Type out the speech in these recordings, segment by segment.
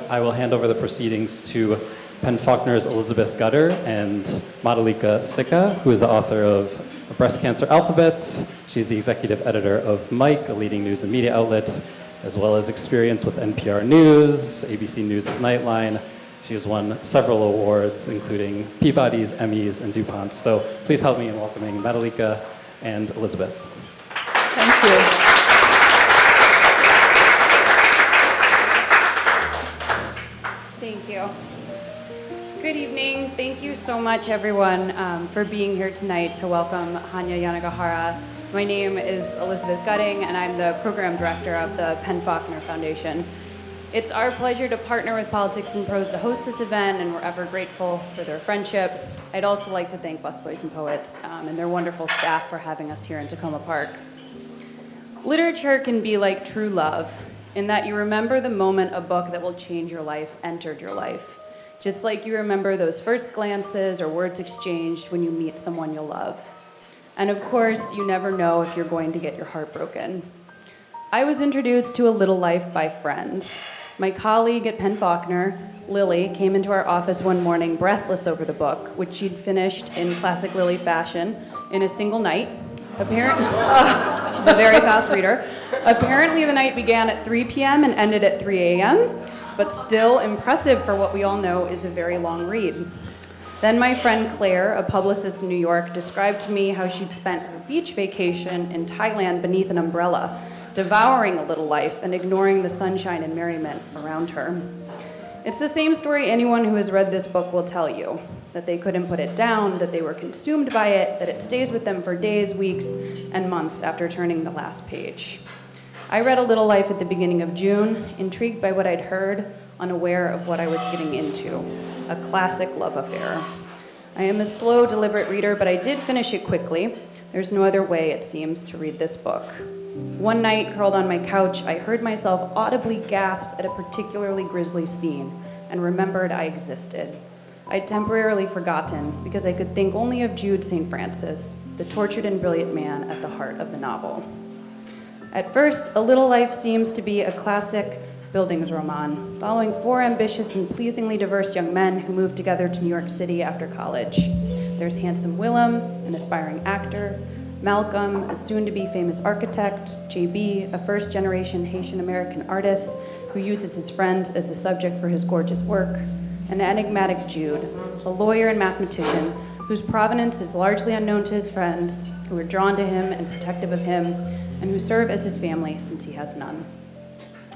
I will hand over the proceedings to Penn Faulkner's Elizabeth Gutter and Madalika Sikka, who is the author of Breast Cancer Alphabet. She's the executive editor of Mike, a leading news and media outlet, as well as experience with NPR News, ABC News' Nightline. She has won several awards, including Peabody's, Emmys, and DuPonts. So please help me in welcoming Madalika and Elizabeth. Thank you. Thank you. Good evening. Thank you so much, everyone, for being here tonight to welcome Hanya Yanagihara. My name is Elizabeth Gutting, and I'm the program director of the Penn Faulkner Foundation. It's our pleasure to partner with Politics and Prose to host this event, and we're ever grateful for their friendship. I'd also like to thank Busboys and Poets and their wonderful staff for having us here in Tacoma Park. Literature can be like true love, in that you remember the moment a book that will change your life entered your life, just like you remember those first glances or words exchanged when you meet someone you'll love. And of course, you never know if you're going to get your heart broken. I was introduced to A Little Life by friends. My colleague at Penn Faulkner, Lily, came into our office one morning breathless over the book, which she'd finished in classic Lily fashion in a single night. She's a very fast reader. Apparently the night began at 3 p.m. and ended at 3 a.m., but still impressive for what we all know is a very long read. Then my friend Claire, a publicist in New York, described to me how she'd spent her beach vacation in Thailand beneath an umbrella, devouring A Little Life and ignoring the sunshine and merriment around her. It's the same story anyone who has read this book will tell you, that they couldn't put it down, that they were consumed by it, that it stays with them for days, weeks, and months after turning the last page. I read A Little Life at the beginning of June, intrigued by what I'd heard, unaware of what I was getting into, a classic love affair. I am a slow, deliberate reader, but I did finish it quickly. There's no other way, it seems, to read this book. One night, curled on my couch, I heard myself audibly gasp at a particularly grisly scene and remembered I existed. I'd temporarily forgotten because I could think only of Jude St. Francis, the tortured and brilliant man at the heart of the novel. At first, A Little Life seems to be a classic Bildungsroman, following 4 ambitious and pleasingly diverse young men who moved together to New York City after college. There's handsome Willem, an aspiring actor, Malcolm, a soon-to-be famous architect, JB, a first-generation Haitian-American artist who uses his friends as the subject for his gorgeous work, and enigmatic Jude, a lawyer and mathematician whose provenance is largely unknown to his friends, who are drawn to him and protective of him, and who serve as his family since he has none.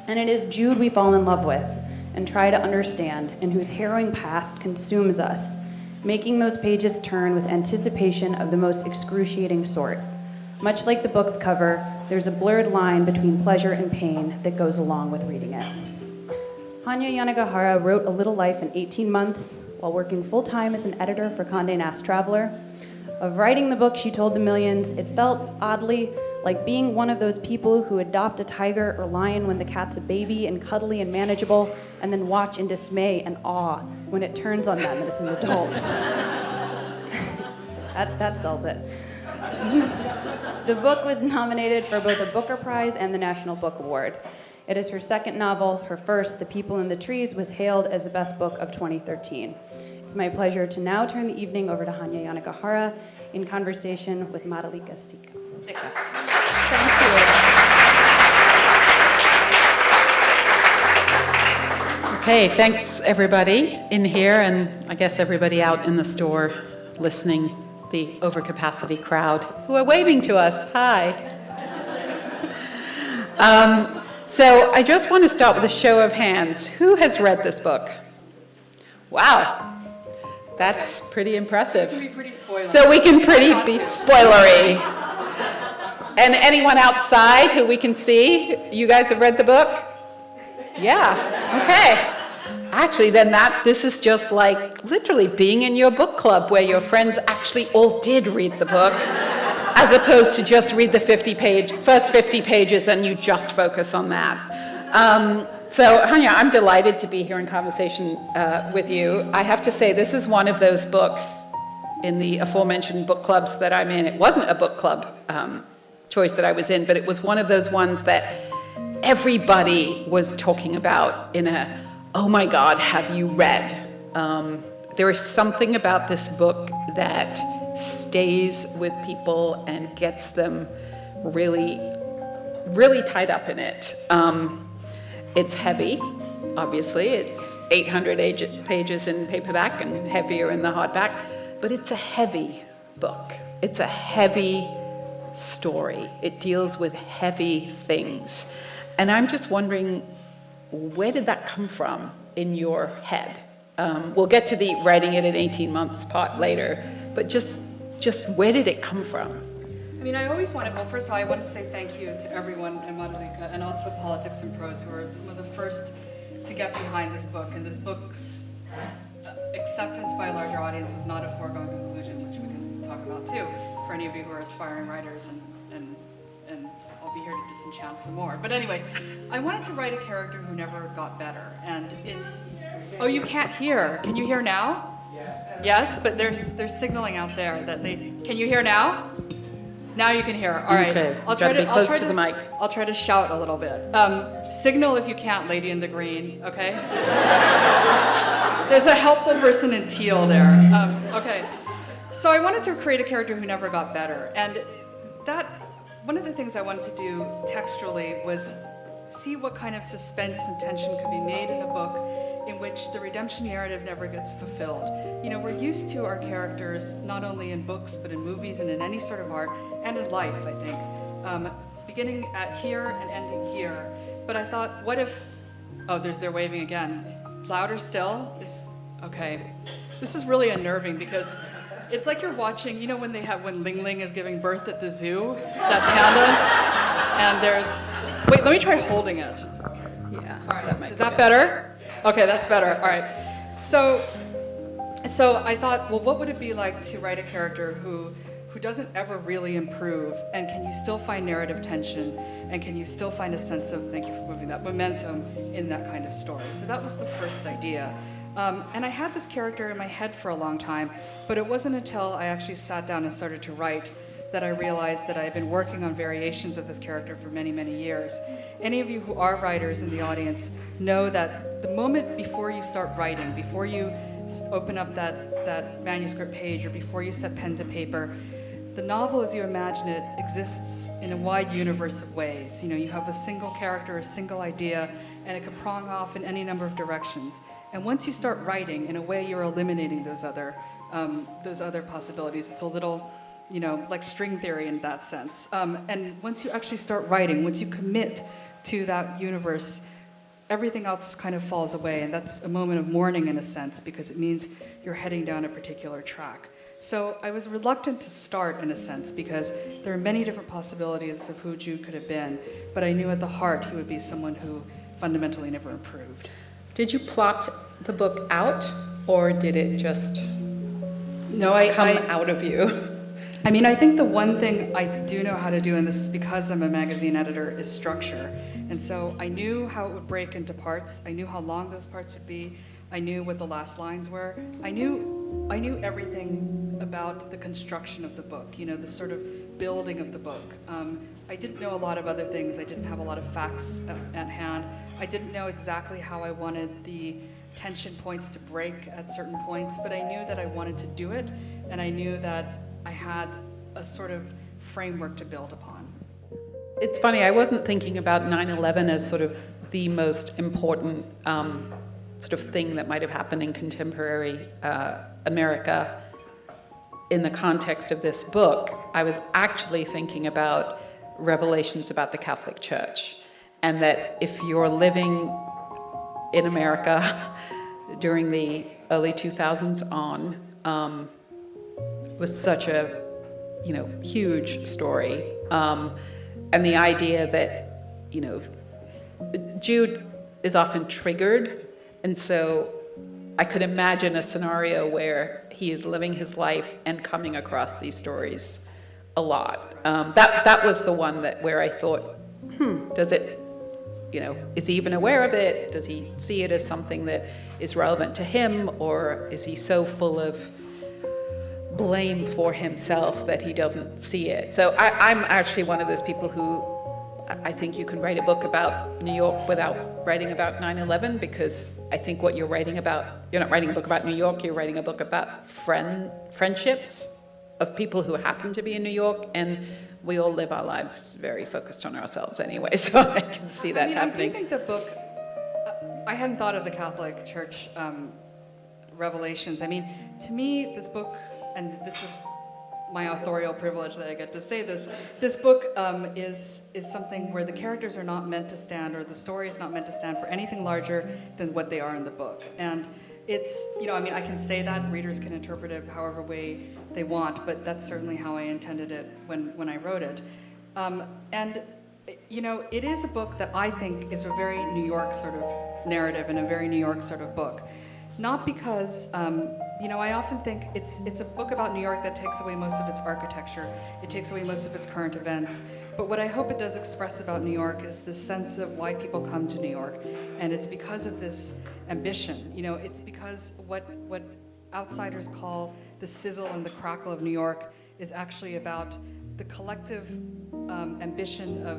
And it is Jude we fall in love with and try to understand, and whose harrowing past consumes us, making those pages turn with anticipation of the most excruciating sort. Much like the book's cover, there's a blurred line between pleasure and pain that goes along with reading it. Hanya Yanagihara wrote A Little Life in 18 months while working full-time as an editor for Condé Nast Traveler. Of writing the book, she told the Millions, it felt oddly like being one of those people who adopt a tiger or lion when the cat's a baby and cuddly and manageable, and then watch in dismay and awe when it turns on them as an adult. that sells it. The book was nominated for both a Booker Prize and the National Book Award. It is her second novel. Her first, The People in the Trees, was hailed as the best book of 2013. It's my pleasure to now turn the evening over to Hanya Yanagihara in conversation with Madalika Sikka. Thank you. Okay, thanks everybody in here, and I guess everybody out in the store listening, the overcapacity crowd who are waving to us. Hi. So I just want to start with a show of hands. Who has read this book? Wow, that's pretty impressive. It can be pretty spoilery. So we can be spoilery. And anyone outside who we can see, you guys have read the book? Yeah, okay. Actually, then this is just like literally being in your book club where your friends actually all did read the book, as opposed to just read the first 50 pages and you just focus on that. So, Hanya, I'm delighted to be here in conversation with you. I have to say, this is one of those books in the aforementioned book clubs that I'm in. It wasn't a book club choice that I was in, but it was one of those ones that everybody was talking about in a oh my God, have you read? There is something about this book that stays with people and gets them really, really tied up in it. It's heavy, obviously. It's 800 pages in paperback and heavier in the hardback, but it's a heavy book. It's a heavy story. It deals with heavy things. And I'm just wondering, where did that come from in your head? We'll get to the writing it in 18 months part later, but just where did it come from? I mean, I always wanted, well, first of all, I want to say thank you to everyone in Madalika and also Politics and Prose, who were some of the first to get behind this book. And this book's acceptance by a larger audience was not a foregone conclusion, which we can talk about too, for any of you who are aspiring writers, and I'll be here to disenchant some more. But anyway, I wanted to write a character who never got better. And it's, oh, you can't hear. Can you hear now? Yes, but there's signaling out there that they, can you hear now? Now you can hear. All right. Okay. I'll try to be close to the mic. I'll try to shout a little bit. Signal if you can't, lady in the green, okay? There's a helpful person in teal there. Okay. So I wanted to create a character who never got better. And that, one of the things I wanted to do textually was see what kind of suspense and tension could be made in a book in which the redemption narrative never gets fulfilled. You know, we're used to our characters, not only in books, but in movies and in any sort of art, and in life, I think, beginning at here and ending here. But I thought, what if, oh, they're waving again. Louder still is, okay. This is really unnerving because it's like you're watching, you know when Ling Ling is giving birth at the zoo, that panda, and wait, let me try holding it. Yeah. All right, is that better? Okay, that's better. All right. So I thought, well, what would it be like to write a character who doesn't ever really improve, and can you still find narrative tension, and can you still find a sense of, thank you for moving that, momentum in that kind of story? So that was the first idea. And I had this character in my head for a long time, but it wasn't until I actually sat down and started to write that I realized that I had been working on variations of this character for many, many years. Any of you who are writers in the audience know that the moment before you start writing, before you open up that manuscript page, or before you set pen to paper, the novel as you imagine it exists in a wide universe of ways. You know, you have a single character, a single idea, and it can prong off in any number of directions. And once you start writing, in a way you're eliminating those other possibilities. It's a little, you know, like string theory in that sense. And once you actually start writing, once you commit to that universe, everything else kind of falls away. And that's a moment of mourning in a sense, because it means you're heading down a particular track. So I was reluctant to start in a sense, because there are many different possibilities of who Jude could have been, but I knew at the heart he would be someone who fundamentally never improved. Did you plot the book out, or did it just come out of you? I mean, I think the one thing I do know how to do, and this is because I'm a magazine editor, is structure. And so I knew how it would break into parts. I knew how long those parts would be. I knew what the last lines were. I knew everything about the construction of the book, you know, the sort of building of the book. I didn't know a lot of other things. I didn't have a lot of facts at hand. I didn't know exactly how I wanted the tension points to break at certain points, but I knew that I wanted to do it, and I knew that I had a sort of framework to build upon. It's funny, I wasn't thinking about 9/11 as sort of the most important sort of thing that might have happened in contemporary America in the context of this book. I was actually thinking about revelations about the Catholic Church, and that if you're living in America during the early 2000s on, was such a, you know, huge story. And the idea that, you know, Jude is often triggered, and so I could imagine a scenario where he is living his life and coming across these stories a lot. That was the one where I thought, does it, you know, is he even aware of it? Does he see it as something that is relevant to him, or is he so full of blame for himself that he doesn't see it? So I'm actually one of those people who I think you can write a book about New York without writing about 9/11, because I think what you're writing about, you're not writing a book about New York, you're writing a book about friendships of people who happen to be in New York, and we all live our lives very focused on ourselves anyway, so I can see that happening. I do think the book, I hadn't thought of the Catholic Church revelations. I mean, to me, this book, and this is my authorial privilege that I get to say this book is something where the characters are not meant to stand, or the story is not meant to stand for anything larger than what they are in the book. And it's, I mean, I can say that, readers can interpret it however way they want, but that's certainly how I intended it when I wrote it. And, it is a book that I think is a very New York sort of narrative and a very New York sort of book. Not because, I often think it's a book about New York that takes away most of its architecture, it takes away most of its current events, but what I hope it does express about New York is this sense of why people come to New York, and it's because of this ambition. It's because what outsiders call the sizzle and the crackle of New York is actually about the collective ambition of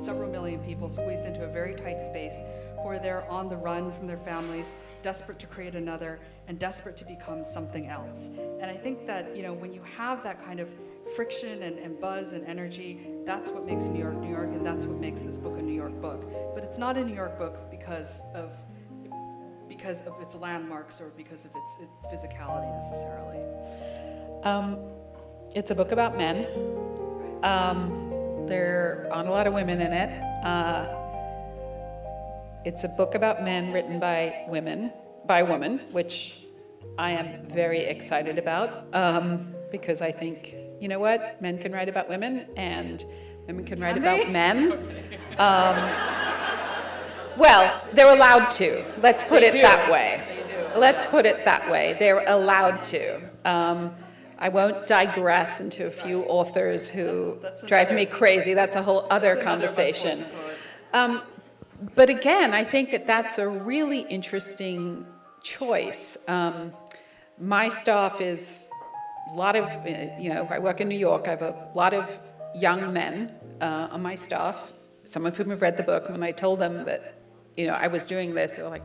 several million people squeezed into a very tight space, who are there on the run from their families, desperate to create another, and desperate to become something else. And I think that when you have that kind of friction and buzz and energy, that's what makes New York, New York, and that's what makes this book a New York book. But it's not a New York book because of its landmarks or because of its physicality necessarily. It's a book about men. There aren't a lot of women in it. It's a book about men written by a woman, which I am very excited about, because I think, men can write about women, and women can write about men. Well, they're allowed to. Let's put it that way. Let's put it that way. They're allowed to. I won't digress into a few authors who drive me crazy. That's a whole other conversation. But again, I think that that's a really interesting choice. My staff is a lot of, I work in New York. I have a lot of young men on my staff, some of whom have read the book. And when I told them that, I was doing this, they were like,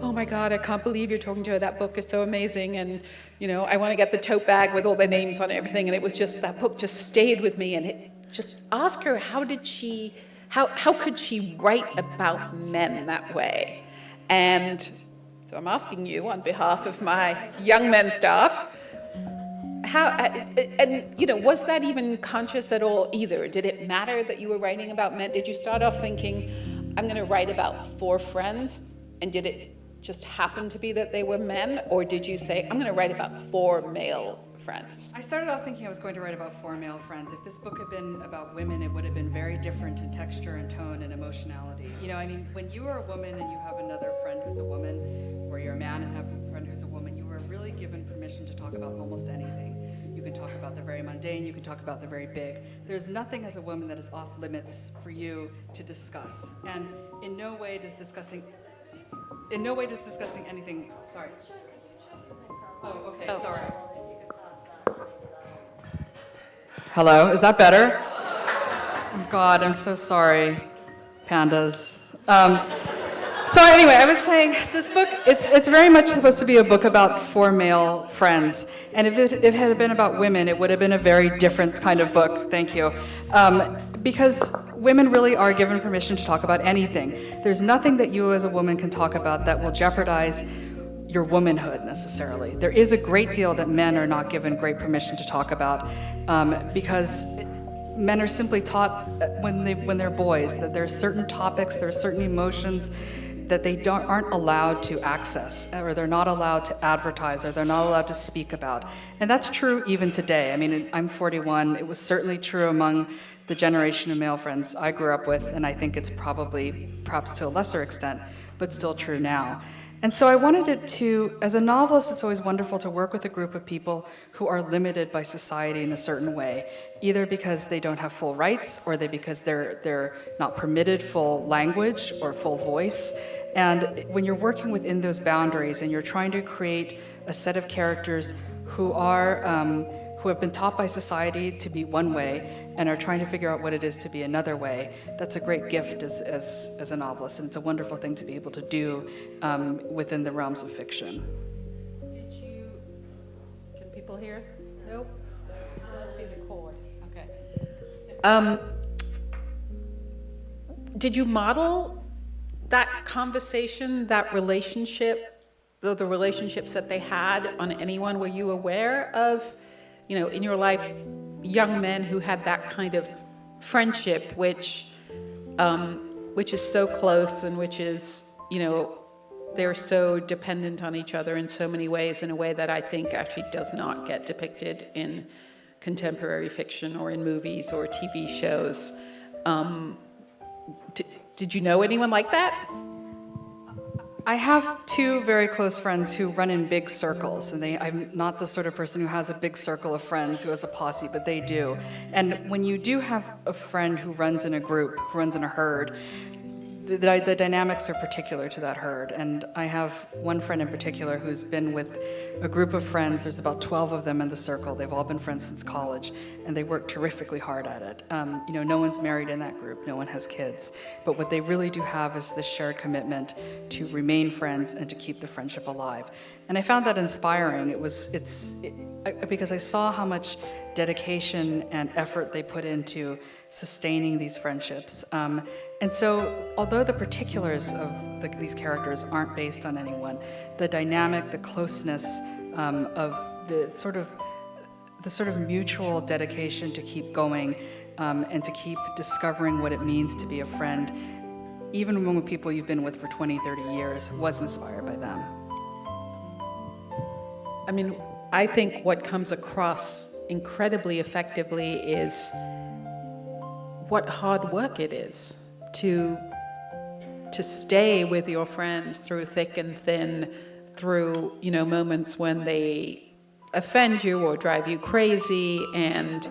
oh my God, I can't believe you're talking to her. That book is so amazing. And, I want to get the tote bag with all their names on it and everything. And it was just, that book just stayed with me. And it just ask her, how could she write about men that way? And so I'm asking you on behalf of my young men staff, was that even conscious at all either? Did it matter that you were writing about men? Did you start off thinking, I'm going to write about 4 friends, and did it just happen to be that they were men? Or did you say, I'm going to write about 4 male friends? I started off thinking I was going to write about 4 male friends. If this book had been about women, it would have been very different in texture and tone and emotionality. When you are a woman and you have another friend who's a woman, or you're a man and have a friend who's a woman, you are really given permission to talk about almost anything. You can talk about the very mundane, you can talk about the very big. There's nothing as a woman that is off limits for you to discuss. And in no way does discussing anything, sorry. Oh, okay, sorry. Hello, is that better? Oh God, I'm so sorry, pandas. So anyway, I was saying this book, it's very much supposed to be a book about 4 male friends. And if it had been about women, it would have been a very different kind of book, thank you. Because women really are given permission to talk about anything. There's nothing that you as a woman can talk about that will jeopardize your womanhood necessarily. There is a great deal that men are not given great permission to talk about, because men are simply taught when they're boys that there are certain topics, there are certain emotions that they aren't allowed to access, or they're not allowed to advertise, or they're not allowed to speak about. And that's true even today. I mean, I'm 41. It was certainly true among the generation of male friends I grew up with, and I think it's perhaps to a lesser extent, but still true now. And so I wanted it to, as a novelist, it's always wonderful to work with a group of people who are limited by society in a certain way, either because they don't have full rights, or because they're not permitted full language or full voice. And when you're working within those boundaries and you're trying to create a set of characters who have been taught by society to be one way, and are trying to figure out what it is to be another way, that's a great gift as a novelist, and it's a wonderful thing to be able to do within the realms of fiction. Can people hear? Nope. It must be the cord. Okay. Did you model that conversation, that relationship, the relationships that they had on anyone? Were you aware of, in your life, young men who had that kind of friendship, which is so close and which is, they're so dependent on each other in so many ways, in a way that I think actually does not get depicted in contemporary fiction or in movies or TV shows. Did you know anyone like that? I have two very close friends who run in big circles, and I'm not the sort of person who has a big circle of friends, who has a posse, but they do. And when you do have a friend who runs in a group, who runs in a herd, the dynamics are particular to that herd. And I have one friend in particular who's been with a group of friends. There's about 12 of them in the circle. They've all been friends since college, and they work terrifically hard at it. No one's married in that group. No one has kids. But what they really do have is this shared commitment to remain friends and to keep the friendship alive. And I found that inspiring. Because I saw how much dedication and effort they put into sustaining these friendships. And so, although the particulars of these characters aren't based on anyone, the dynamic, the closeness of the sort of mutual dedication to keep going and to keep discovering what it means to be a friend, even among people you've been with for 20, 30 years, was inspired by them. I mean, I think what comes across incredibly effectively is what hard work it is to stay with your friends through thick and thin, through moments when they offend you or drive you crazy, and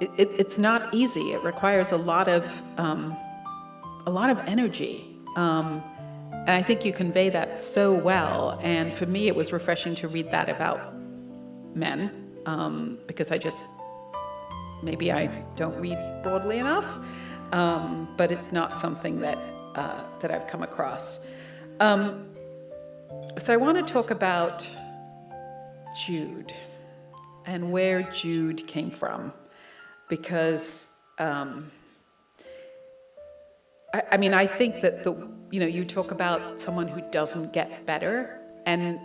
it's not easy. It requires a lot of energy. And I think you convey that so well. And for me, it was refreshing to read that about men, because maybe I don't read broadly enough, but it's not something that I've come across. So I want to talk about Jude and where Jude came from, because I think that you talk about someone who doesn't get better, and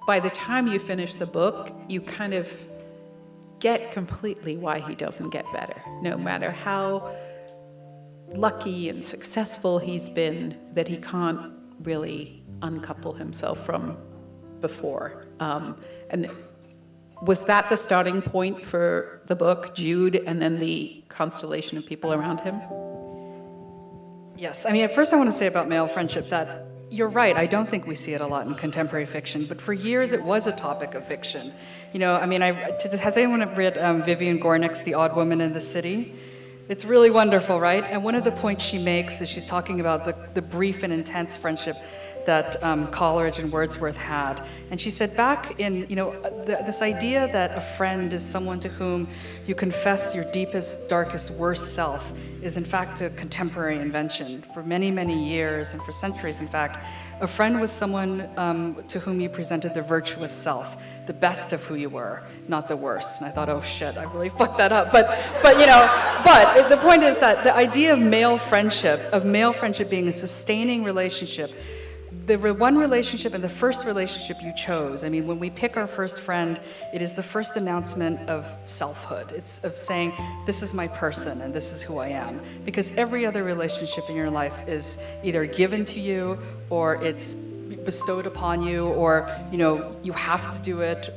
by the time you finish the book, you kind of get completely why he doesn't get better. No matter how lucky and successful he's been, that he can't really uncouple himself from before. And was that the starting point for the book, Jude, and then the constellation of people around him? Yes. At first I want to say about male friendship that you're right. I don't think we see it a lot in contemporary fiction, but for years it was a topic of fiction. Has anyone read Vivian Gornick's The Odd Woman in the City? It's really wonderful, right? And one of the points she makes is she's talking about the brief and intense friendship that Coleridge and Wordsworth had. And she said back in, this idea that a friend is someone to whom you confess your deepest, darkest, worst self is in fact a contemporary invention. For many, many years, and for centuries in fact, a friend was someone to whom you presented the virtuous self, the best of who you were, not the worst. And I thought, oh shit, I really fucked that up. But the point is that the idea of male friendship being a sustaining relationship, the one relationship and the first relationship you chose. When we pick our first friend, it is the first announcement of selfhood. It's of saying, this is my person and this is who I am. Because every other relationship in your life is either given to you or it's bestowed upon you, or you have to do it.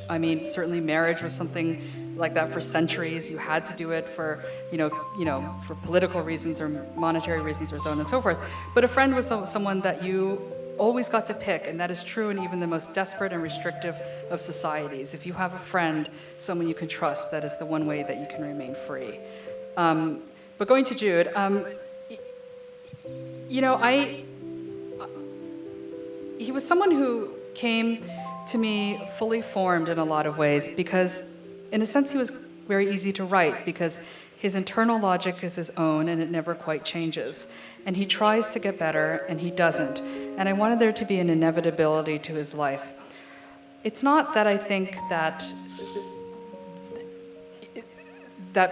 Certainly marriage was something like that for centuries. You had to do it for for political reasons or monetary reasons or so on and so forth. But a friend was someone that you always got to pick, and that is true in even the most desperate and restrictive of societies. If you have a friend, someone you can trust, that is the one way that you can remain free. But going to Jude, he was someone who came to me fully formed in a lot of ways, because in a sense he was very easy to write because his internal logic is his own and it never quite changes. And he tries to get better and he doesn't. And I wanted there to be an inevitability to his life. It's not that I think that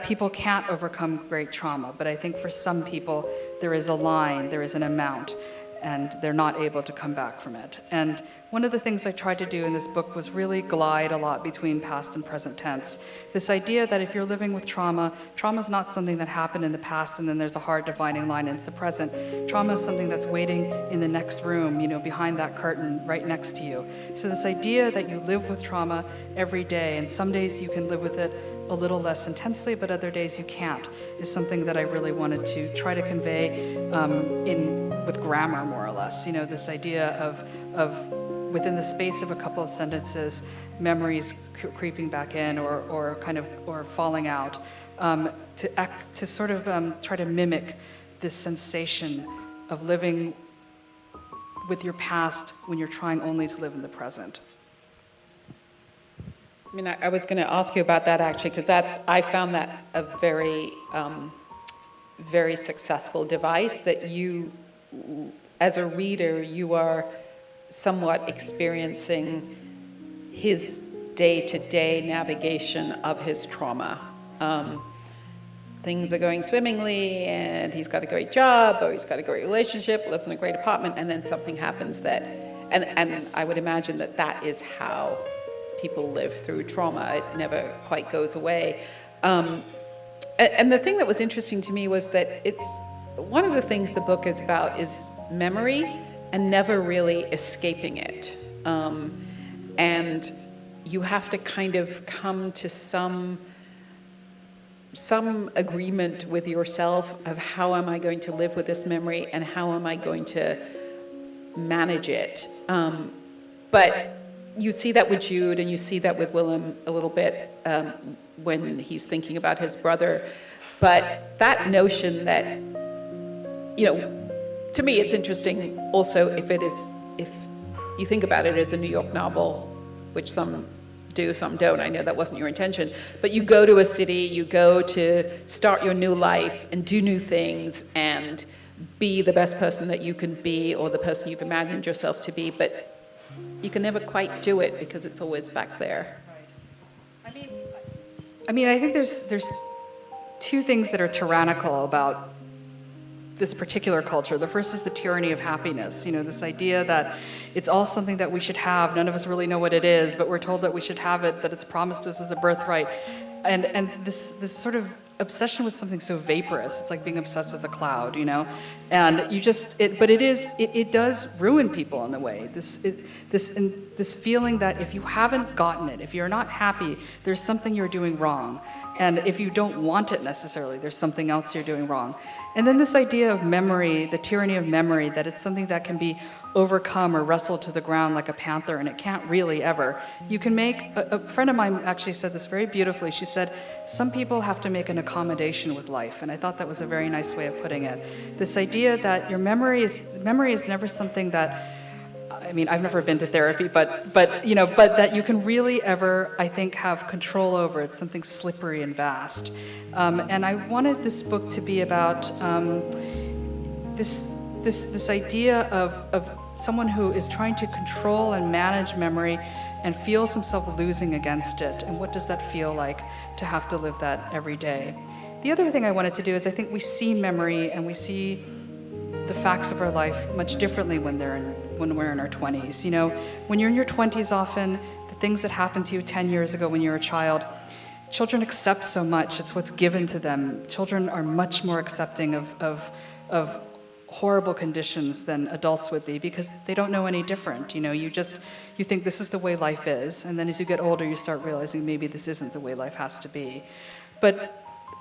people can't overcome great trauma, but I think for some people there is a line, there is an amount, and they're not able to come back from it. And one of the things I tried to do in this book was really glide a lot between past and present tense. This idea that if you're living with trauma, trauma is not something that happened in the past and then there's a hard dividing line and it's the present. Trauma is something that's waiting in the next room, behind that curtain right next to you. So this idea that you live with trauma every day, and some days you can live with it a little less intensely, but other days you can't, is something that I really wanted to try to convey with grammar, more or less. This idea of within the space of a couple of sentences, memories creeping back in or falling out, to sort of try to mimic this sensation of living with your past when you're trying only to live in the present. I was going to ask you about that actually, because I found that a very, very successful device that you, as a reader, you are somewhat experiencing his day-to-day navigation of his trauma. Things are going swimmingly, and he's got a great job, or he's got a great relationship, lives in a great apartment, and then something happens that, and I would imagine that is how people live through trauma. It never quite goes away. And the thing that was interesting to me was that it's one of the things the book is about is memory and never really escaping it. And you have to kind of come to some agreement with yourself of how am I going to live with this memory and how am I going to manage it. But you see that with Jude, and you see that with Willem a little bit when he's thinking about his brother. But that notion that, to me it's interesting also if you think about it as a New York novel, which some do, some don't. I know that wasn't your intention. But you go to a city, you go to start your new life and do new things and be the best person that you can be or the person you've imagined yourself to be. But you can never quite do it because it's always back there. Right. I think there's two things that are tyrannical about this particular culture. The first is the tyranny of happiness. This idea that it's all something that we should have. None of us really know what it is, but we're told that we should have it, that it's promised us as a birthright. And this sort of obsession with something so vaporous. It's like being obsessed with a cloud, and it does ruin people in a way. This feeling that if you haven't gotten it, if you're not happy, there's something you're doing wrong. And if you don't want it necessarily, there's something else you're doing wrong. And then this idea of memory, the tyranny of memory, that it's something that can be overcome or wrestled to the ground like a panther, and it can't really ever. You can make, a friend of mine actually said this very beautifully. She said, some people have to make an accommodation with life, and I thought that was a very nice way of putting it. This idea that your memory is never something that, I've never been to therapy, but that you can really ever, I think, have control over. It's something slippery and vast. And I wanted this book to be about this idea of someone who is trying to control and manage memory and feels himself losing against it. And what does that feel like to have to live that every day? The other thing I wanted to do is I think we see memory and we see the facts of our life much differently when we're in our 20s. When you're in your 20s, often the things that happened to you 10 years ago when you were a child, children accept so much. It's what's given to them. Children are much more accepting of horrible conditions than adults would be because they don't know any different. You think this is the way life is, and then as you get older, you start realizing maybe this isn't the way life has to be. But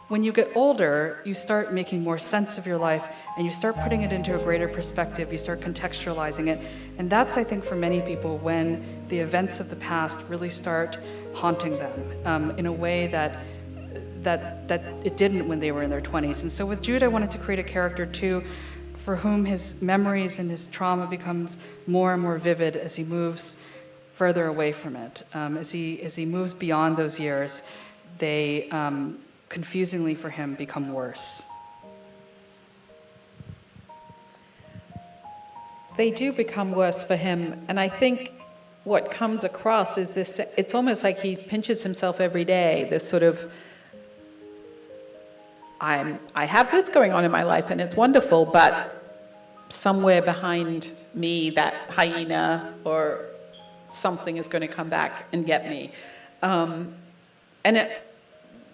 when you get older, you start making more sense of your life and you start putting it into a greater perspective, you start contextualizing it. And that's, I think, for many people when the events of the past really start haunting them in a way that it didn't when they were in their 20s. And so with Jude, I wanted to create a character too for whom his memories and his trauma becomes more and more vivid as he moves further away from it, as he moves beyond those years. they confusingly for him become worse. They do become worse for him, and I think what comes across is this, it's almost like he pinches himself every day, this sort of, I have this going on in my life and it's wonderful, but somewhere behind me, that hyena or something is going to come back and get me.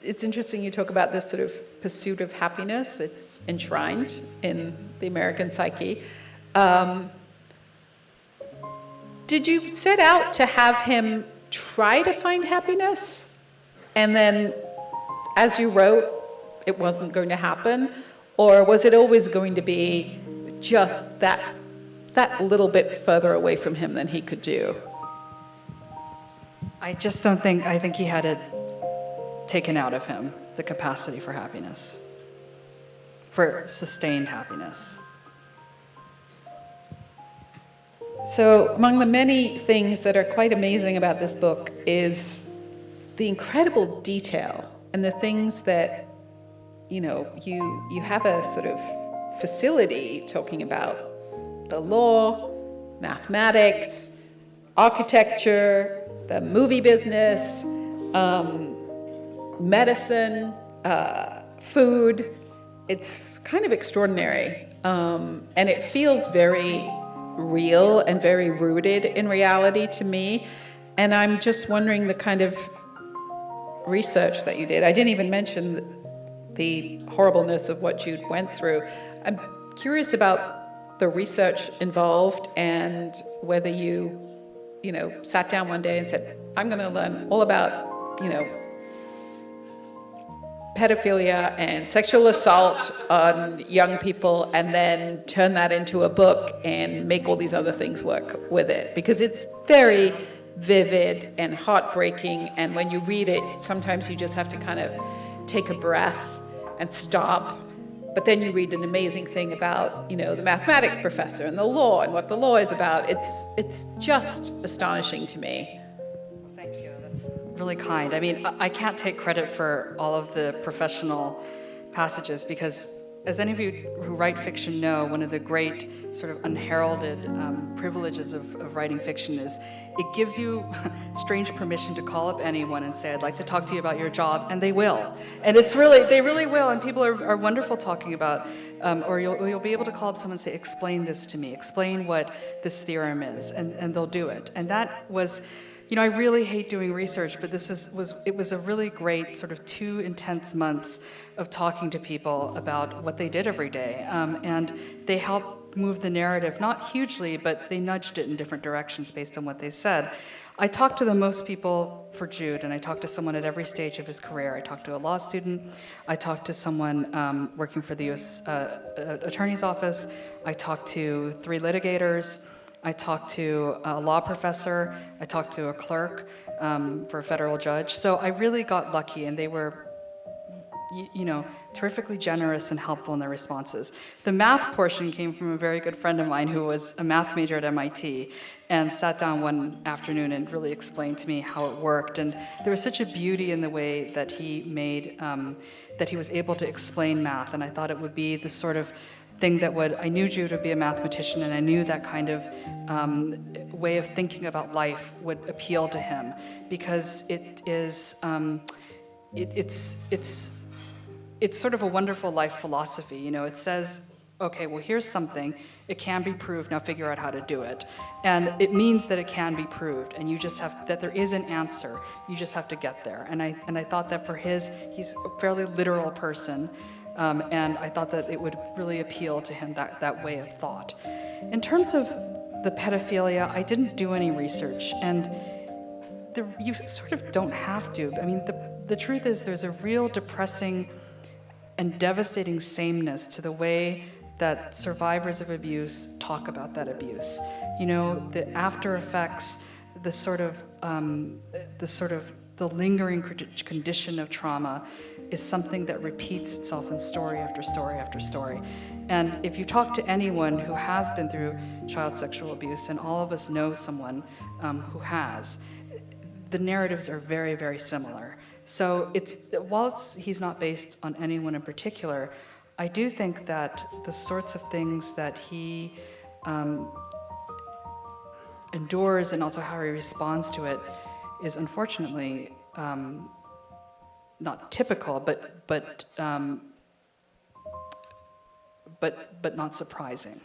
It's interesting you talk about this sort of pursuit of happiness. It's enshrined in the American psyche. Did you set out to have him try to find happiness? And then, as you wrote, it wasn't going to happen? Or was it always going to be just that little bit further away from him than he could do? I think he had it taken out of him, the capacity for happiness, for sustained happiness. So among the many things that are quite amazing about this book is the incredible detail and the things that, you have a sort of facility talking about the law, mathematics, architecture, the movie business, medicine, food. It's kind of extraordinary. And it feels very real and very rooted in reality to me. And I'm just wondering the kind of research that you did. I didn't even mention the horribleness of what you went through. I'm curious about the research involved and whether you sat down one day and said, I'm going to learn all about, pedophilia and sexual assault on young people, and then turn that into a book and make all these other things work with it. Because it's very vivid and heartbreaking, and when you read it, sometimes you just have to kind of take a breath and stop. But then you read an amazing thing about, the mathematics professor and the law and what the law is about. It's just astonishing to me. Thank you. That's really kind. I mean, I can't take credit for all of the professional passages because, as any of you who write fiction know, one of the great sort of unheralded privileges of writing fiction is it gives you strange permission to call up anyone and say, I'd like to talk to you about your job, and they will. And they really will, and people are wonderful talking about, or you'll be able to call up someone and say, explain this to me, explain what this theorem is, and they'll do it. And that was, I really hate doing research, but it was a really great sort of 2 intense months of talking to people about what they did every day. And they helped move the narrative, not hugely, but they nudged it in different directions based on what they said. I talked to the most people for Jude, and I talked to someone at every stage of his career. I talked to a law student. I talked to someone working for the U.S. Attorney's Office. I talked to 3 litigators. I talked to a law professor. I talked to a clerk for a federal judge. So I really got lucky, and they were, terrifically generous and helpful in their responses. The math portion came from a very good friend of mine who was a math major at MIT and sat down one afternoon and really explained to me how it worked. And there was such a beauty in the way that he made, that he was able to explain math. And I thought it would be this sort of thing I knew Jude would be a mathematician, and I knew that kind of way of thinking about life would appeal to him, because it's sort of a wonderful life philosophy. It says, okay, well, here's something, it can be proved, now figure out how to do it. And it means that it can be proved, and that there is an answer, you just have to get there. And I thought that he's a fairly literal person, and I thought that it would really appeal to him, that way of thought. In terms of the pedophilia, I didn't do any research, and you sort of don't have to. I mean, the truth is there's a real depressing and devastating sameness to the way that survivors of abuse talk about that abuse. The after effects, the lingering condition of trauma is something that repeats itself in story after story after story. And if you talk to anyone who has been through child sexual abuse, and all of us know someone who has, the narratives are very, very similar. So he's not based on anyone in particular, I do think that the sorts of things that he endures and also how he responds to it is unfortunately not typical, but not surprising.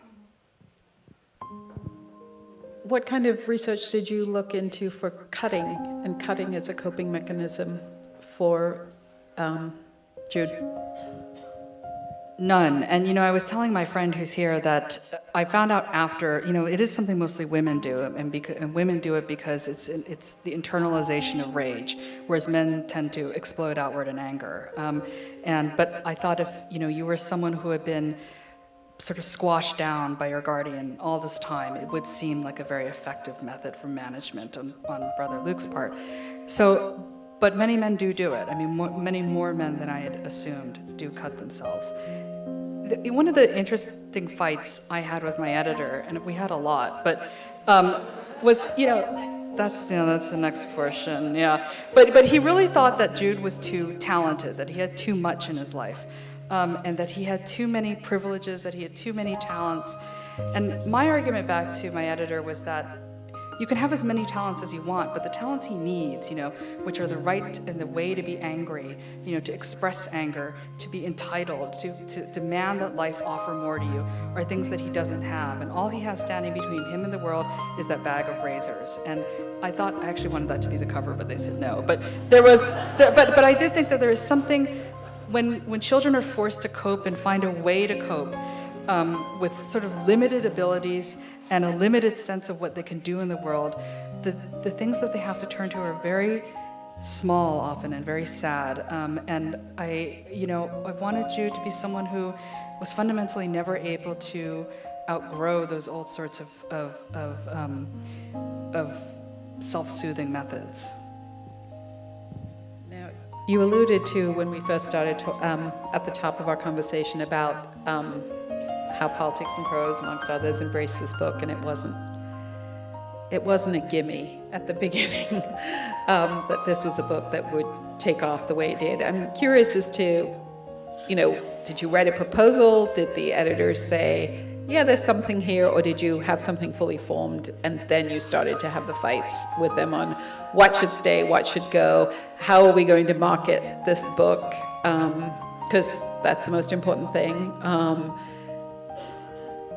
What kind of research did you look into for cutting, and cutting as a coping mechanism for Jude? None. And, I was telling my friend who's here that I found out after, it is something mostly women do, and women do it because it's the internalization of rage, whereas men tend to explode outward in anger. But I thought if, you were someone who had been sort of squashed down by your guardian all this time, it would seem like a very effective method for management on Brother Luke's part. So, but many men do it. I mean, many more men than I had assumed do cut themselves. One of the interesting fights I had with my editor, and we had a lot, but was, that's the next portion, yeah. But he really thought that Jude was too talented, that he had too much in his life. And that he had too many privileges, that he had too many talents. And my argument back to my editor was that you can have as many talents as you want, but the talents he needs, which are the right and the way to be angry, to express anger, to be entitled, to demand that life offer more to you, are things that he doesn't have. And all he has standing between him and the world is that bag of razors. And I actually wanted that to be the cover, but they said no. But but I did think that there is something. When children are forced to cope and find a way to cope with sort of limited abilities and a limited sense of what they can do in the world, the things that they have to turn to are very small often and very sad. And I wanted Jude to be someone who was fundamentally never able to outgrow those old sorts of self-soothing methods. You alluded to, when we first started at the top of our conversation, about how Politics and Prose, amongst others, embraced this book, and it wasn't a gimme at the beginning that this was a book that would take off the way it did. I'm curious as to, did you write a proposal? Did the editors say, yeah, there's something here, or did you have something fully formed and then you started to have the fights with them on what should stay, what should go, how are we going to market this book, because that's the most important thing.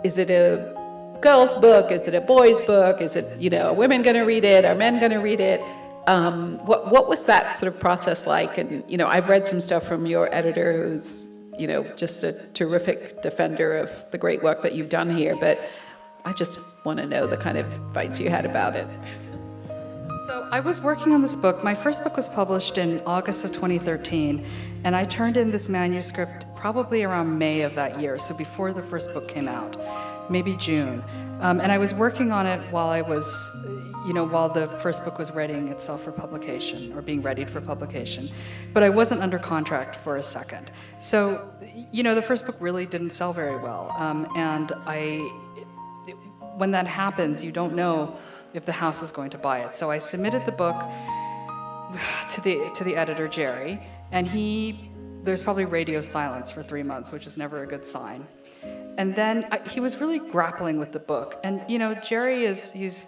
Is it a girl's book? Is it a boy's book? Is it, are women going to read it? Are men going to read it? What was that sort of process like? And, I've read some stuff from your editor who's just a terrific defender of the great work that you've done here, but I just want to know the kind of fights you had about it. So I was working on this book. My first book was published in August of 2013, and I turned in this manuscript probably around May of that year, so before the first book came out, maybe June. And I was working on it while while the first book was readying itself for publication, or being readied for publication. But I wasn't under contract for a second. So, the first book really didn't sell very well. And when that happens, you don't know if the house is going to buy it. So I submitted the book to the editor, Jerry, and there's probably radio silence for 3 months, which is never a good sign. And then he was really grappling with the book. And, Jerry he's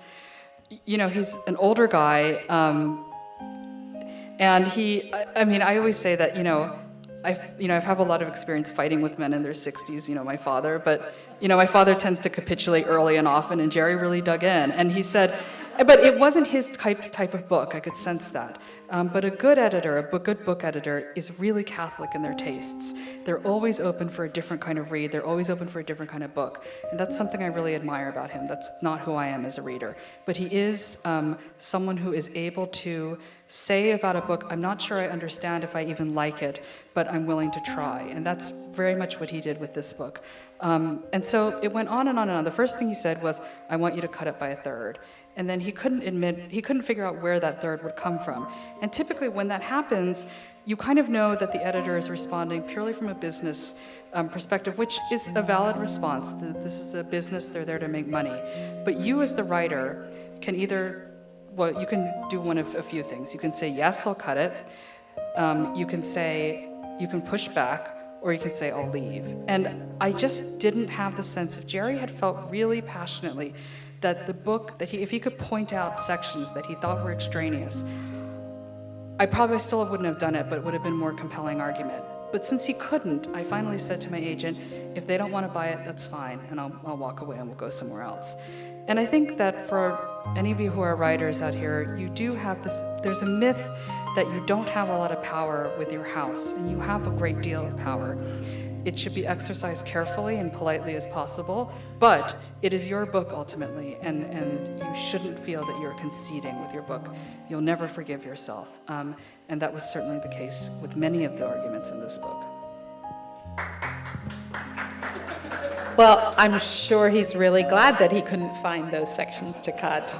an older guy, and I always say that, I've had a lot of experience fighting with men in their 60s, my father, but, my father tends to capitulate early and often, and Jerry really dug in. And he said, but it wasn't his type of book, I could sense that. But a good editor, a good book editor, is really Catholic in their tastes. They're always open for a different kind of read. They're always open for a different kind of book. And that's something I really admire about him. That's not who I am as a reader. But he is someone who is able to say about a book, I'm not sure I understand if I even like it, but I'm willing to try. And that's very much what he did with this book. And so it went on and on and on. The first thing he said was, I want you to cut it by a third. And then he couldn't figure out where that third would come from. And typically when that happens, you kind of know that the editor is responding purely from a business perspective, which is a valid response. This is a business, they're there to make money. But you as the writer can you can do one of a few things. You can say, yes, I'll cut it. you can push back, or you can say, I'll leave. And I just didn't have the sense of, Jerry had felt really passionately that the book, that if he could point out sections that he thought were extraneous, I probably still wouldn't have done it, but it would have been a more compelling argument. But since he couldn't, I finally said to my agent, if they don't want to buy it, that's fine, and I'll walk away and we'll go somewhere else. And I think that for any of you who are writers out here, you do have this, there's a myth that you don't have a lot of power with your house, and you have a great deal of power. It should be exercised carefully and politely as possible, but it is your book ultimately, and you shouldn't feel that you're conceding with your book. You'll never forgive yourself. And that was certainly the case with many of the arguments in this book. Well, I'm sure he's really glad that he couldn't find those sections to cut.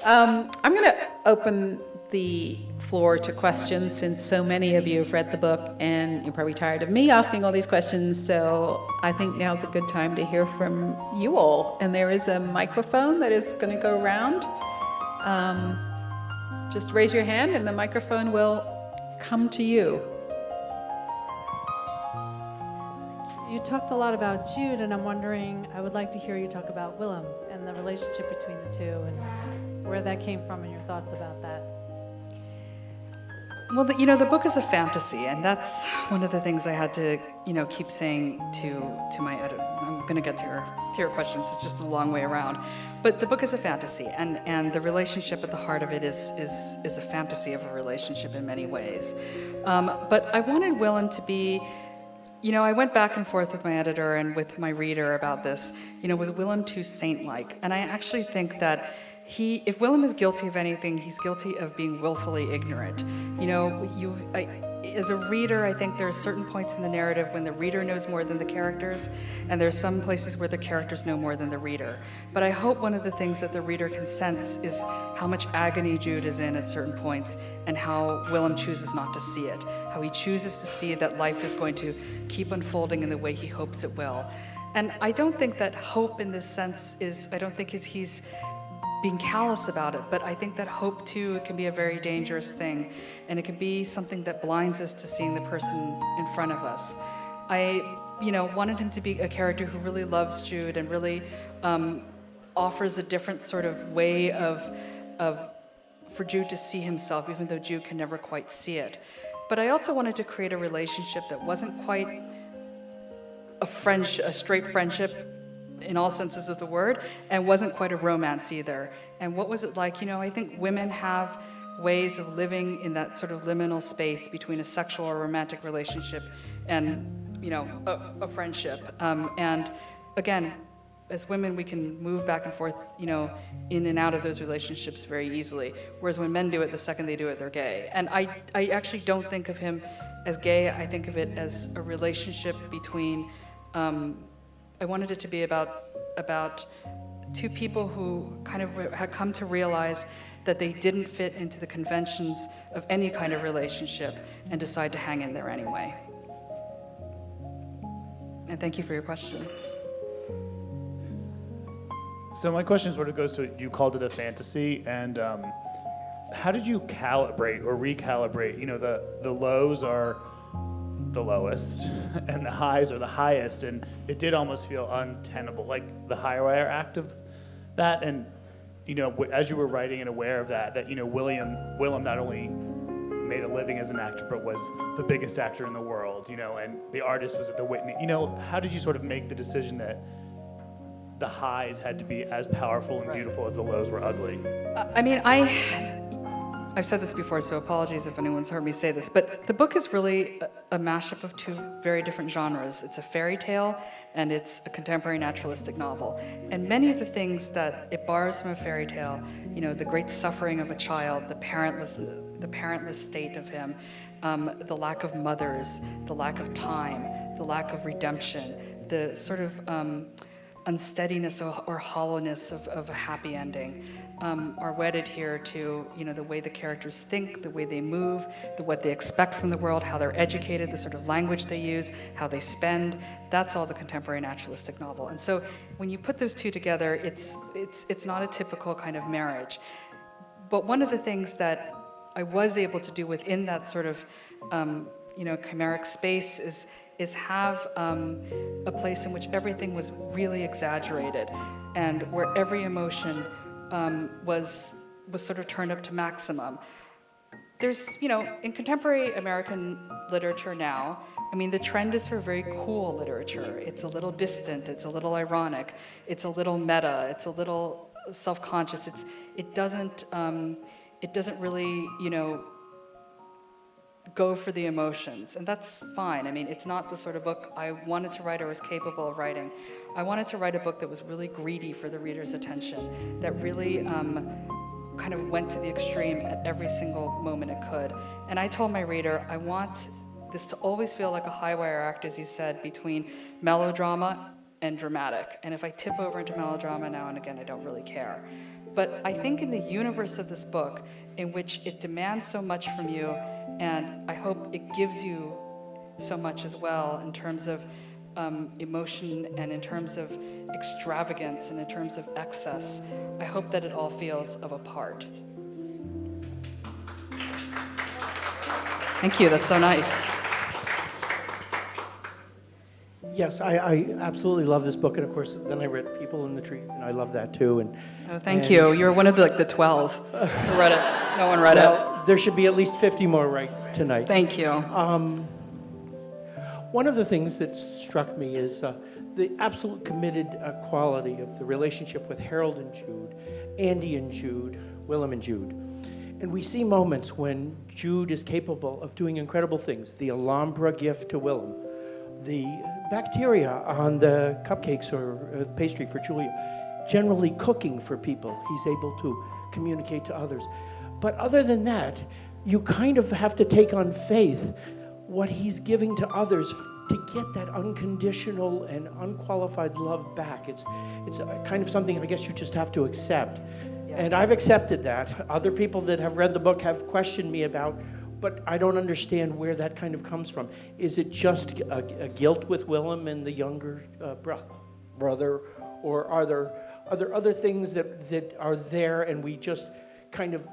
I'm going to open the floor to questions, since so many of you have read the book and you're probably tired of me asking all these questions, so I think now's a good time to hear from you all. And there is a microphone that is going to go around. Just raise your hand and the microphone will come to you. You talked a lot about Jude, and I'm wondering, I would like to hear you talk about Willem and the relationship between the two and where that came from and your thoughts about that. Well, the book is a fantasy, and that's one of the things I had to, keep saying to my editor. I'm going to get to your questions. It's just a long way around. But the book is a fantasy, and the relationship at the heart of it is a fantasy of a relationship in many ways. But I wanted Willem to be, I went back and forth with my editor and with my reader about this. Was Willem too saint-like? And I actually think that if Willem is guilty of anything, he's guilty of being willfully ignorant. As a reader, I think there are certain points in the narrative when the reader knows more than the characters, and there's some places where the characters know more than the reader. But I hope one of the things that the reader can sense is how much agony Jude is in at certain points, and how Willem chooses not to see it, how he chooses to see that life is going to keep unfolding in the way he hopes it will. And I don't think that hope in this sense he's being callous about it, but I think that hope too can be a very dangerous thing, and it can be something that blinds us to seeing the person in front of us. I wanted him to be a character who really loves Jude and really offers a different sort of way for Jude to see himself, even though Jude can never quite see it. But I also wanted to create a relationship that wasn't quite a straight friendship in all senses of the word, and wasn't quite a romance either. And what was it like? I think women have ways of living in that sort of liminal space between a sexual or romantic relationship and, a friendship. And again, as women, we can move back and forth, in and out of those relationships very easily. Whereas when men do it, the second they do it, they're gay. And I actually don't think of him as gay. I think of it as a relationship between, I wanted it to be about two people who kind of had come to realize that they didn't fit into the conventions of any kind of relationship and decide to hang in there anyway. And thank you for your question. So my question sort of goes to, you called it a fantasy, and how did you calibrate or recalibrate? The lows are the lowest and the highs are the highest, and it did almost feel untenable, like the higher act of that. And as you were writing and aware of that Willem not only made a living as an actor, but was the biggest actor in the world, and the artist was at the Whitney. How did you sort of make the decision that the highs had to be as powerful and beautiful as the lows were ugly? I've said this before, so apologies if anyone's heard me say this, but the book is really a mashup of two very different genres. It's a fairy tale and it's a contemporary naturalistic novel. And many of the things that it borrows from a fairy tale, the great suffering of a child, the parentless state of him, the lack of mothers, the lack of time, the lack of redemption, the sort of unsteadiness or hollowness of a happy ending, are wedded here to the way the characters think, the way they move, what they expect from the world, how they're educated, the sort of language they use, how they spend. That's all the contemporary naturalistic novel. And so when you put those two together, it's not a typical kind of marriage. But one of the things that I was able to do within that sort of chimeric space is have a place in which everything was really exaggerated, and where every emotion was sort of turned up to maximum. There's, in contemporary American literature now, I mean, the trend is for very cool literature. It's a little distant, it's a little ironic, it's a little meta, it's a little self-conscious. It doesn't really, go for the emotions, and that's fine. I mean, it's not the sort of book I wanted to write or was capable of writing. I wanted to write a book that was really greedy for the reader's attention, that really kind of went to the extreme at every single moment it could. And I told my reader, I want this to always feel like a high wire act, as you said, between melodrama and dramatic. And if I tip over into melodrama now and again, I don't really care. But I think in the universe of this book, in which it demands so much from you, and I hope it gives you so much as well in terms of emotion and in terms of extravagance and in terms of excess, I hope that it all feels of a part. Thank you, that's so nice. Yes, I absolutely love this book, and of course, then I read People in the Trees, and I love that too. And Thank you. You're one of the 12 who read it. No one read it. There should be at least 50 more right tonight. Thank you. One of the things that struck me is the absolute committed quality of the relationship with Harold and Jude, Andy and Jude, Willem and Jude. And we see moments when Jude is capable of doing incredible things. The Alhambra gift to Willem, the bacteria on the cupcakes or pastry for Julia, generally cooking for people. He's able to communicate to others. But other than that, you kind of have to take on faith what he's giving to others to get that unconditional and unqualified love back. It's kind of something I guess you just have to accept. Yeah. And I've accepted that. Other people that have read the book have questioned me about, but I don't understand where that kind of comes from. Is it just a guilt with Willem and the younger brother, or are there other things that are there and we just kind of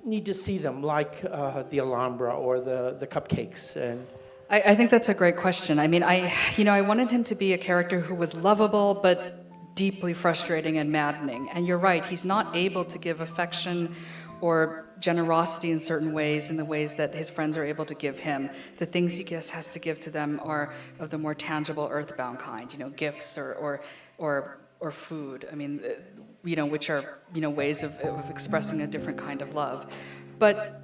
need to see them, like the Alhambra or the cupcakes? And I think that's a great question. I mean, I wanted him to be a character who was lovable, but deeply frustrating and maddening. And you're right, he's not able to give affection or generosity in certain ways, in the ways that his friends are able to give him. The things he has to give to them are of the more tangible, earthbound kind, gifts or food. I mean, which are, ways of expressing a different kind of love. But,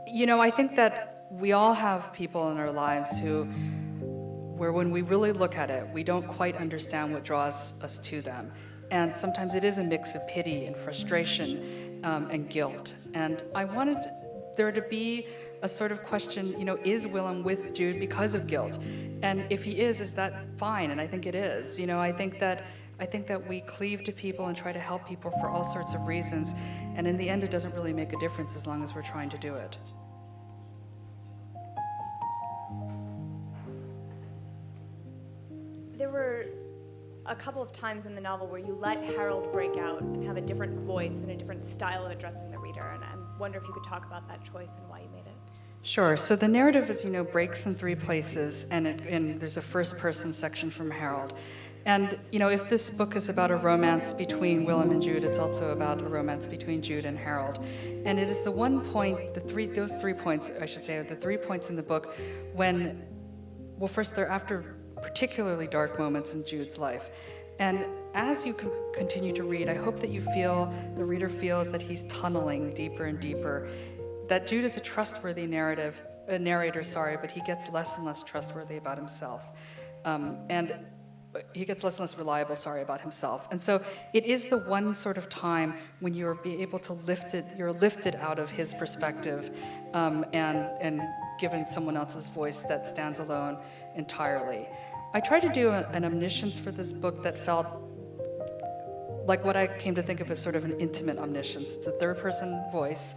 I think that we all have people in our lives where when we really look at it, we don't quite understand what draws us to them. And sometimes it is a mix of pity and frustration and guilt. And I wanted there to be a sort of question, is Willem with Jude because of guilt? And if he is that fine? And I think it is. I think that we cleave to people and try to help people for all sorts of reasons. And in the end, it doesn't really make a difference as long as we're trying to do it. There were a couple of times in the novel where you let Harold break out and have a different voice and a different style of addressing the reader, and I wonder if you could talk about that choice and why you made it. Sure. So the narrative, as you know, breaks in three places, and there's a first-person section from Harold. And, if this book is about a romance between Willem and Jude, it's also about a romance between Jude and Harold. And it is the one point, those 3 points, I should say, are the 3 points in the book when, first, they're after particularly dark moments in Jude's life. And as you continue to read, I hope that the reader feels that he's tunneling deeper and deeper, that Jude is a trustworthy narrator, but he gets less and less trustworthy about himself. And he gets less and less reliable, about himself. And so it is the one sort of time when you're able to you're lifted out of his perspective and given someone else's voice that stands alone entirely. I tried to do an omniscience for this book that felt like what I came to think of as sort of an intimate omniscience. It's a third-person voice,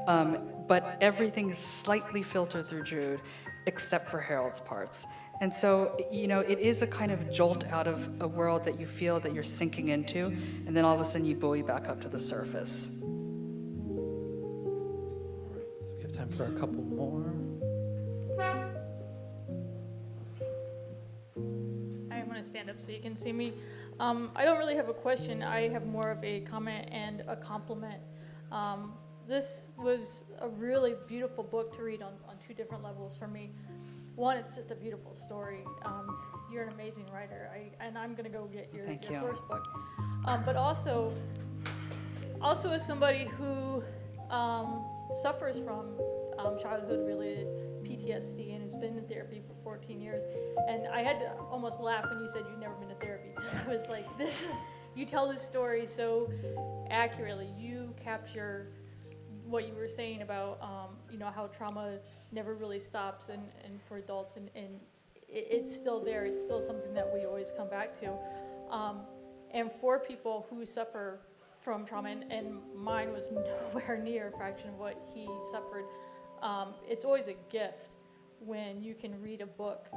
but everything is slightly filtered through Jude, except for Harold's parts. And so, it is a kind of jolt out of a world that you feel that you're sinking into, and then all of a sudden you buoy back up to the surface. have time for a couple more. I'm going to stand up so you can see me. I don't really have a question. I have more of a comment and a compliment. This was a really beautiful book to read on two different levels for me. One, it's just a beautiful story. You're an amazing writer, and I'm going to go get your first book. But also as somebody who suffers from childhood-related PTSD and has been in therapy for 14 years, and I had to almost laugh when you said you'd never been to therapy. I was like, this, you tell this story so accurately. You capture what you were saying about, how trauma never really stops, and for adults, and it's still there. It's still something that we always come back to. And for people who suffer from trauma, and mine was nowhere near a fraction of what he suffered, it's always a gift when you can read a book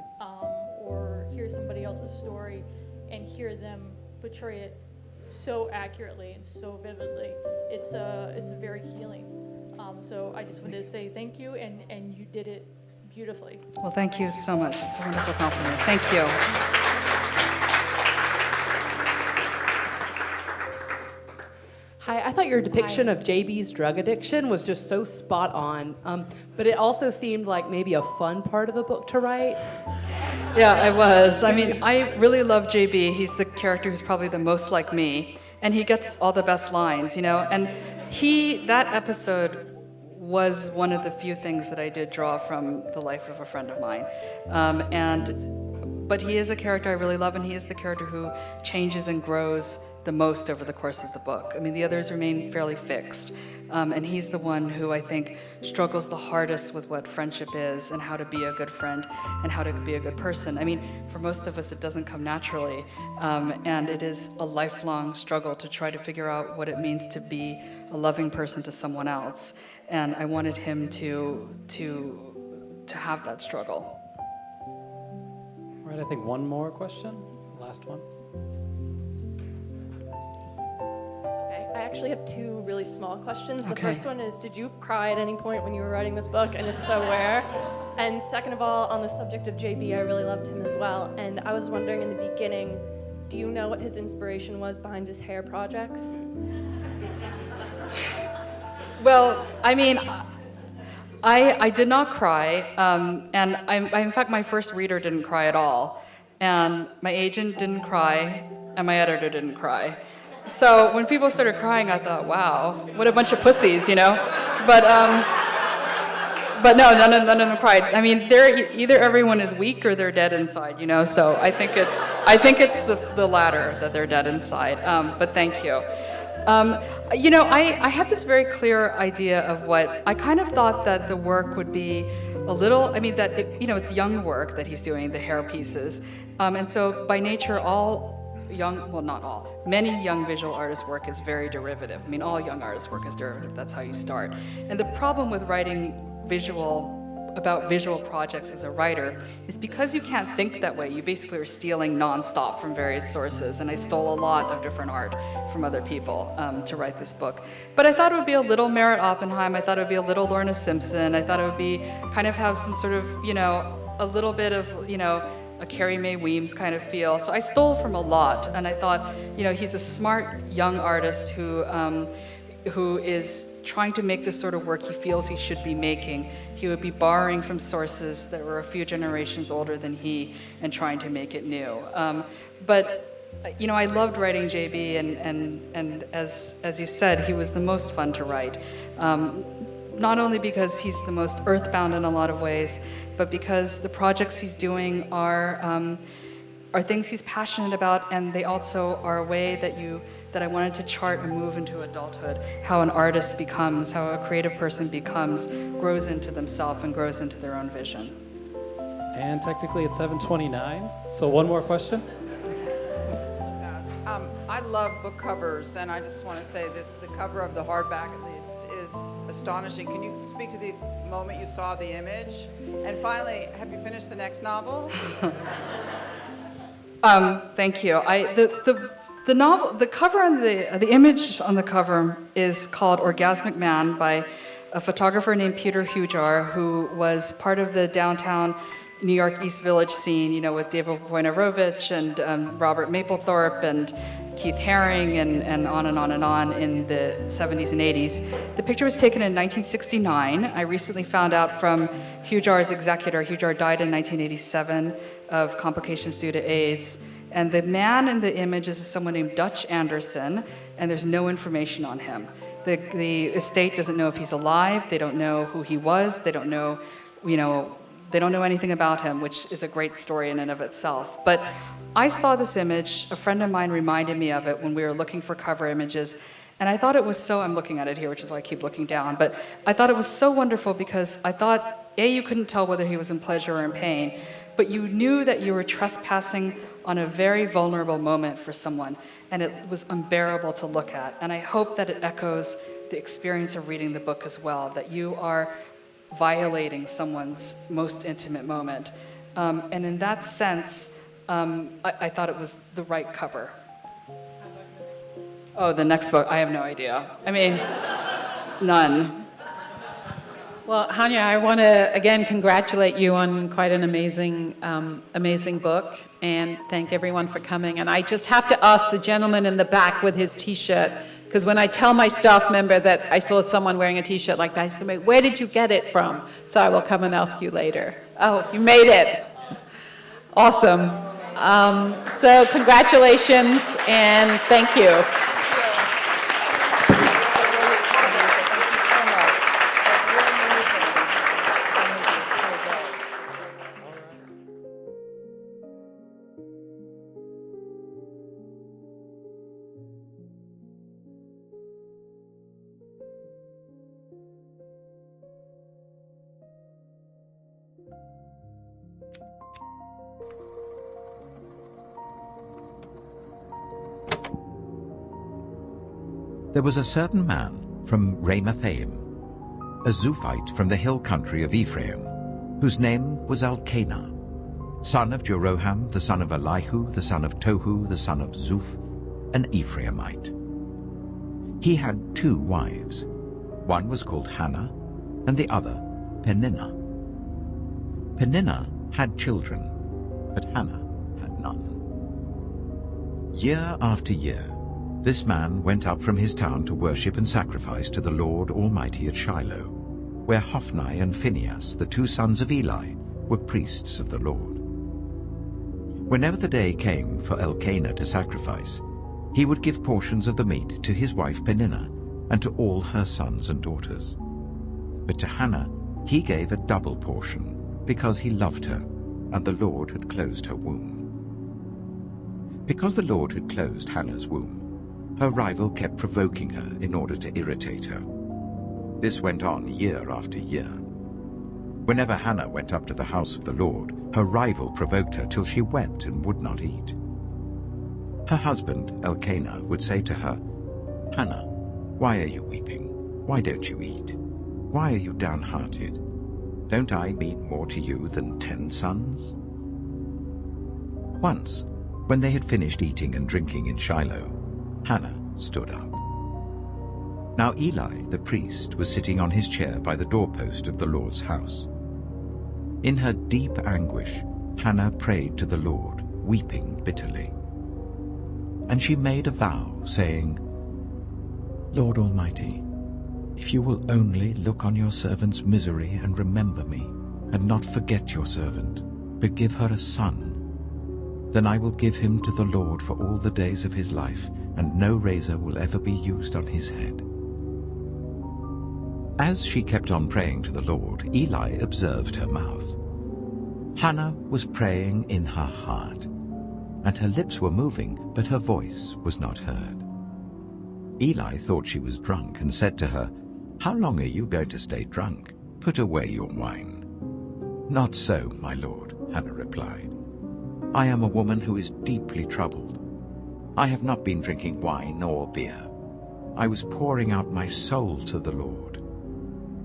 or hear somebody else's story and hear them portray it so accurately and so vividly. It's very healing. So I just wanted to say thank you, and you did it beautifully. Well, thank you so much. It's a wonderful compliment. Thank you. Hi, I thought your depiction of JB's drug addiction was just so spot on, but it also seemed like maybe a fun part of the book to write. Yeah, it was. I mean, I really love JB. He's the character who's probably the most like me, and he gets all the best lines, and that episode was one of the few things that I did draw from the life of a friend of mine. But he is a character I really love, and he is the character who changes and grows the most over the course of the book. I mean, the others remain fairly fixed, and he's the one who I think struggles the hardest with what friendship is and how to be a good friend and how to be a good person. I mean, for most of us, it doesn't come naturally, and it is a lifelong struggle to try to figure out what it means to be a loving person to someone else. And I wanted him to have that struggle. All right, I think one more question. Last one. I actually have two really small questions. The Okay. first one is, did you cry at any point when you were writing this book? And if so, where? And second of all, on the subject of JB, I really loved him as well. And I was wondering in the beginning, do you know what his inspiration was behind his hair projects? Well, I mean, I did not cry, and in fact, my first reader didn't cry at all, and my agent didn't cry, and my editor didn't cry. So when people started crying, I thought, wow, what a bunch of pussies, But no, none of them cried. I mean, either everyone is weak or they're dead inside, So I think it's the latter, that they're dead inside. But thank you. I had this very clear idea of what I kind of thought that the work would be a little. I mean, that it's young work that he's doing, the hair pieces, and so by nature, many young visual artists' work is very derivative. I mean, all young artists' work is derivative. That's how you start. And the problem with writing about visual projects as a writer is because you can't think that way. You basically are stealing nonstop from various sources, and I stole a lot of different art from other people to write this book. But I thought it would be a little Merritt Oppenheim. I thought it would be a little Lorna Simpson. I thought it would be kind of have some sort of, a little bit of, a Carrie Mae Weems kind of feel. So I stole from a lot, and I thought, he's a smart young artist who is trying to make this sort of work he feels he should be making. He would be borrowing from sources that were a few generations older than he and trying to make it new. But I loved writing JB, and as you said, he was the most fun to write. Not only because he's the most earthbound in a lot of ways, but because the projects he's doing are things he's passionate about, and they also are a way that I wanted to chart and move into adulthood, how an artist becomes, how a creative person becomes, grows into themselves and grows into their own vision. And technically it's 7:29, so one more question. I love book covers, and I just want to say the cover of the hardback at least is astonishing. Can you speak to the moment you saw the image? And finally, have you finished the next novel? Thank you. The novel, the cover on the image on the cover is called Orgasmic Man by a photographer named Peter Hujar, who was part of the downtown New York East Village scene, with David Wojnarowicz and Robert Mapplethorpe and Keith Haring and on and on and on in the 70s and 80s. The picture was taken in 1969. I recently found out from Hujar's executor. Hujar died in 1987 of complications due to AIDS. And the man in the image is someone named Dutch Anderson, and there's no information on him. The estate doesn't know if he's alive. They don't know who he was. They don't know, they don't know anything about him, which is a great story in and of itself. But I saw this image. A friend of mine reminded me of it when we were looking for cover images. And I thought it was so, I'm looking at it here, which is why I keep looking down, but I thought it was so wonderful because I thought, you couldn't tell whether he was in pleasure or in pain, but you knew that you were trespassing on a very vulnerable moment for someone, and it was unbearable to look at. And I hope that it echoes the experience of reading the book as well, that you are violating someone's most intimate moment. And in that sense, I thought it was the right cover. Oh, the next book, I have no idea. I mean, none. Well, Hanya, I want to again congratulate you on quite an amazing book, and thank everyone for coming. And I just have to ask the gentleman in the back with his T-shirt, because when I tell my staff member that I saw someone wearing a T-shirt like that, he's going to be, where did you get it from? So I will come and ask you later. Oh, you made it. Awesome. So congratulations, and thank you. There was a certain man from Ramathaim, a Zuphite from the hill country of Ephraim, whose name was Elkanah, son of Jeroham, the son of Elihu, the son of Tohu, the son of Zuph, an Ephraimite. He had 2 wives. One was called Hannah, and the other Peninnah. Peninnah had children, but Hannah had none. Year after year, this man went up from his town to worship and sacrifice to the Lord Almighty at Shiloh, where Hophni and Phinehas, the 2 sons of Eli, were priests of the Lord. Whenever the day came for Elkanah to sacrifice, he would give portions of the meat to his wife Peninnah and to all her sons and daughters. But to Hannah he gave a double portion, because he loved her, and the Lord had closed her womb. Because the Lord had closed Hannah's womb, her rival kept provoking her in order to irritate her. This went on year after year. Whenever Hannah went up to the house of the Lord, her rival provoked her till she wept and would not eat. Her husband, Elkanah, would say to her, "Hannah, why are you weeping? Why don't you eat? Why are you downhearted? Don't I mean more to you than 10 sons?" Once, when they had finished eating and drinking in Shiloh, Hannah stood up. Now Eli, the priest, was sitting on his chair by the doorpost of the Lord's house. In her deep anguish, Hannah prayed to the Lord, weeping bitterly. And she made a vow, saying, "Lord Almighty, if you will only look on your servant's misery and remember me, and not forget your servant, but give her a son, then I will give him to the Lord for all the days of his life, and no razor will ever be used on his head." As she kept on praying to the Lord, Eli observed her mouth. Hannah was praying in her heart, and her lips were moving, but her voice was not heard. Eli thought she was drunk and said to her, "How long are you going to stay drunk? Put away your wine." "Not so, my lord," Hannah replied. "I am a woman who is deeply troubled. I have not been drinking wine or beer. I was pouring out my soul to the Lord.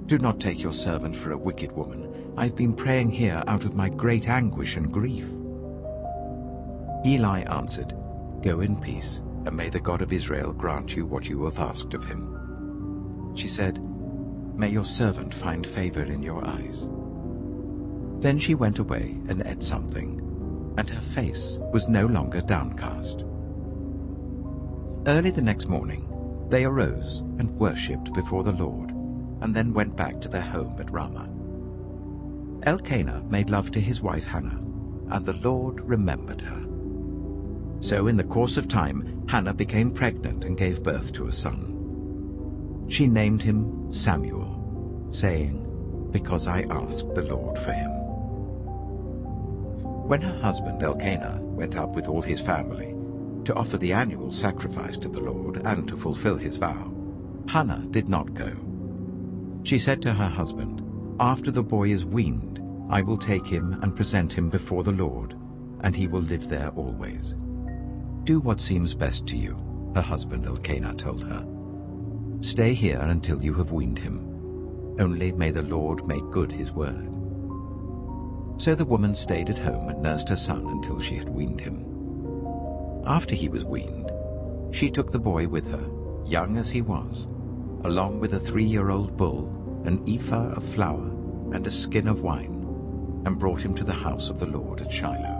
Do not take your servant for a wicked woman. I have been praying here out of my great anguish and grief." Eli answered, "Go in peace, and may the God of Israel grant you what you have asked of him." She said, may your servant find favor in your eyes." Then she went away and ate something, and her face was no longer downcast. Early the next morning, they arose and worshipped before the Lord, and then went back to their home at Ramah. Elkanah made love to his wife Hannah, and the Lord remembered her. So in the course of time, Hannah became pregnant and gave birth to a son. She named him Samuel, saying, "Because I asked the Lord for him." When her husband Elkanah went up with all his family to offer the annual sacrifice to the Lord and to fulfill his vow, Hannah did not go. She said to her husband, "After the boy is weaned, I will take him and present him before the Lord, and he will live there always." "Do what seems best to you," her husband Elkanah told her. "Stay here until you have weaned him. Only may the Lord make good his word." So the woman stayed at home and nursed her son until she had weaned him. After he was weaned, she took the boy with her, young as he was, along with a 3-year-old bull, an ephah of flour, and a skin of wine, and brought him to the house of the Lord at Shiloh.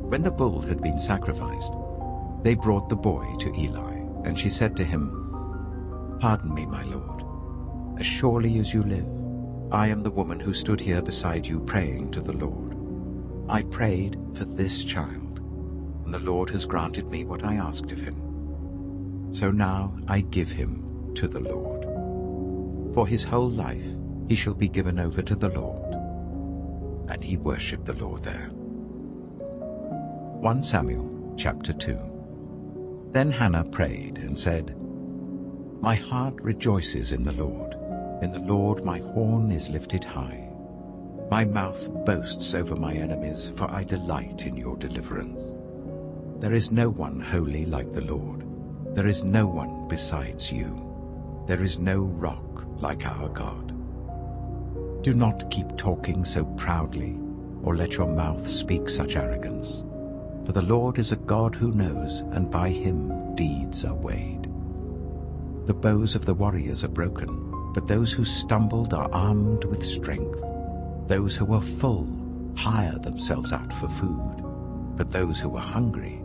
When the bull had been sacrificed, they brought the boy to Eli, and she said to him, "Pardon me, my lord. As surely as you live, I am the woman who stood here beside you praying to the Lord. I prayed for this child, and the Lord has granted me what I asked of him. So now I give him to the Lord. For his whole life he shall be given over to the Lord." And he worshipped the Lord there. 1 Samuel chapter 2. Then Hannah prayed and said, "My heart rejoices in the Lord. In the Lord my horn is lifted high. My mouth boasts over my enemies, for I delight in your deliverance. There is no one holy like the Lord. There is no one besides you. There is no rock like our God. Do not keep talking so proudly, or let your mouth speak such arrogance. For the Lord is a God who knows, and by him deeds are weighed. The bows of the warriors are broken, but those who stumbled are armed with strength. Those who are full hire themselves out for food, but those who are hungry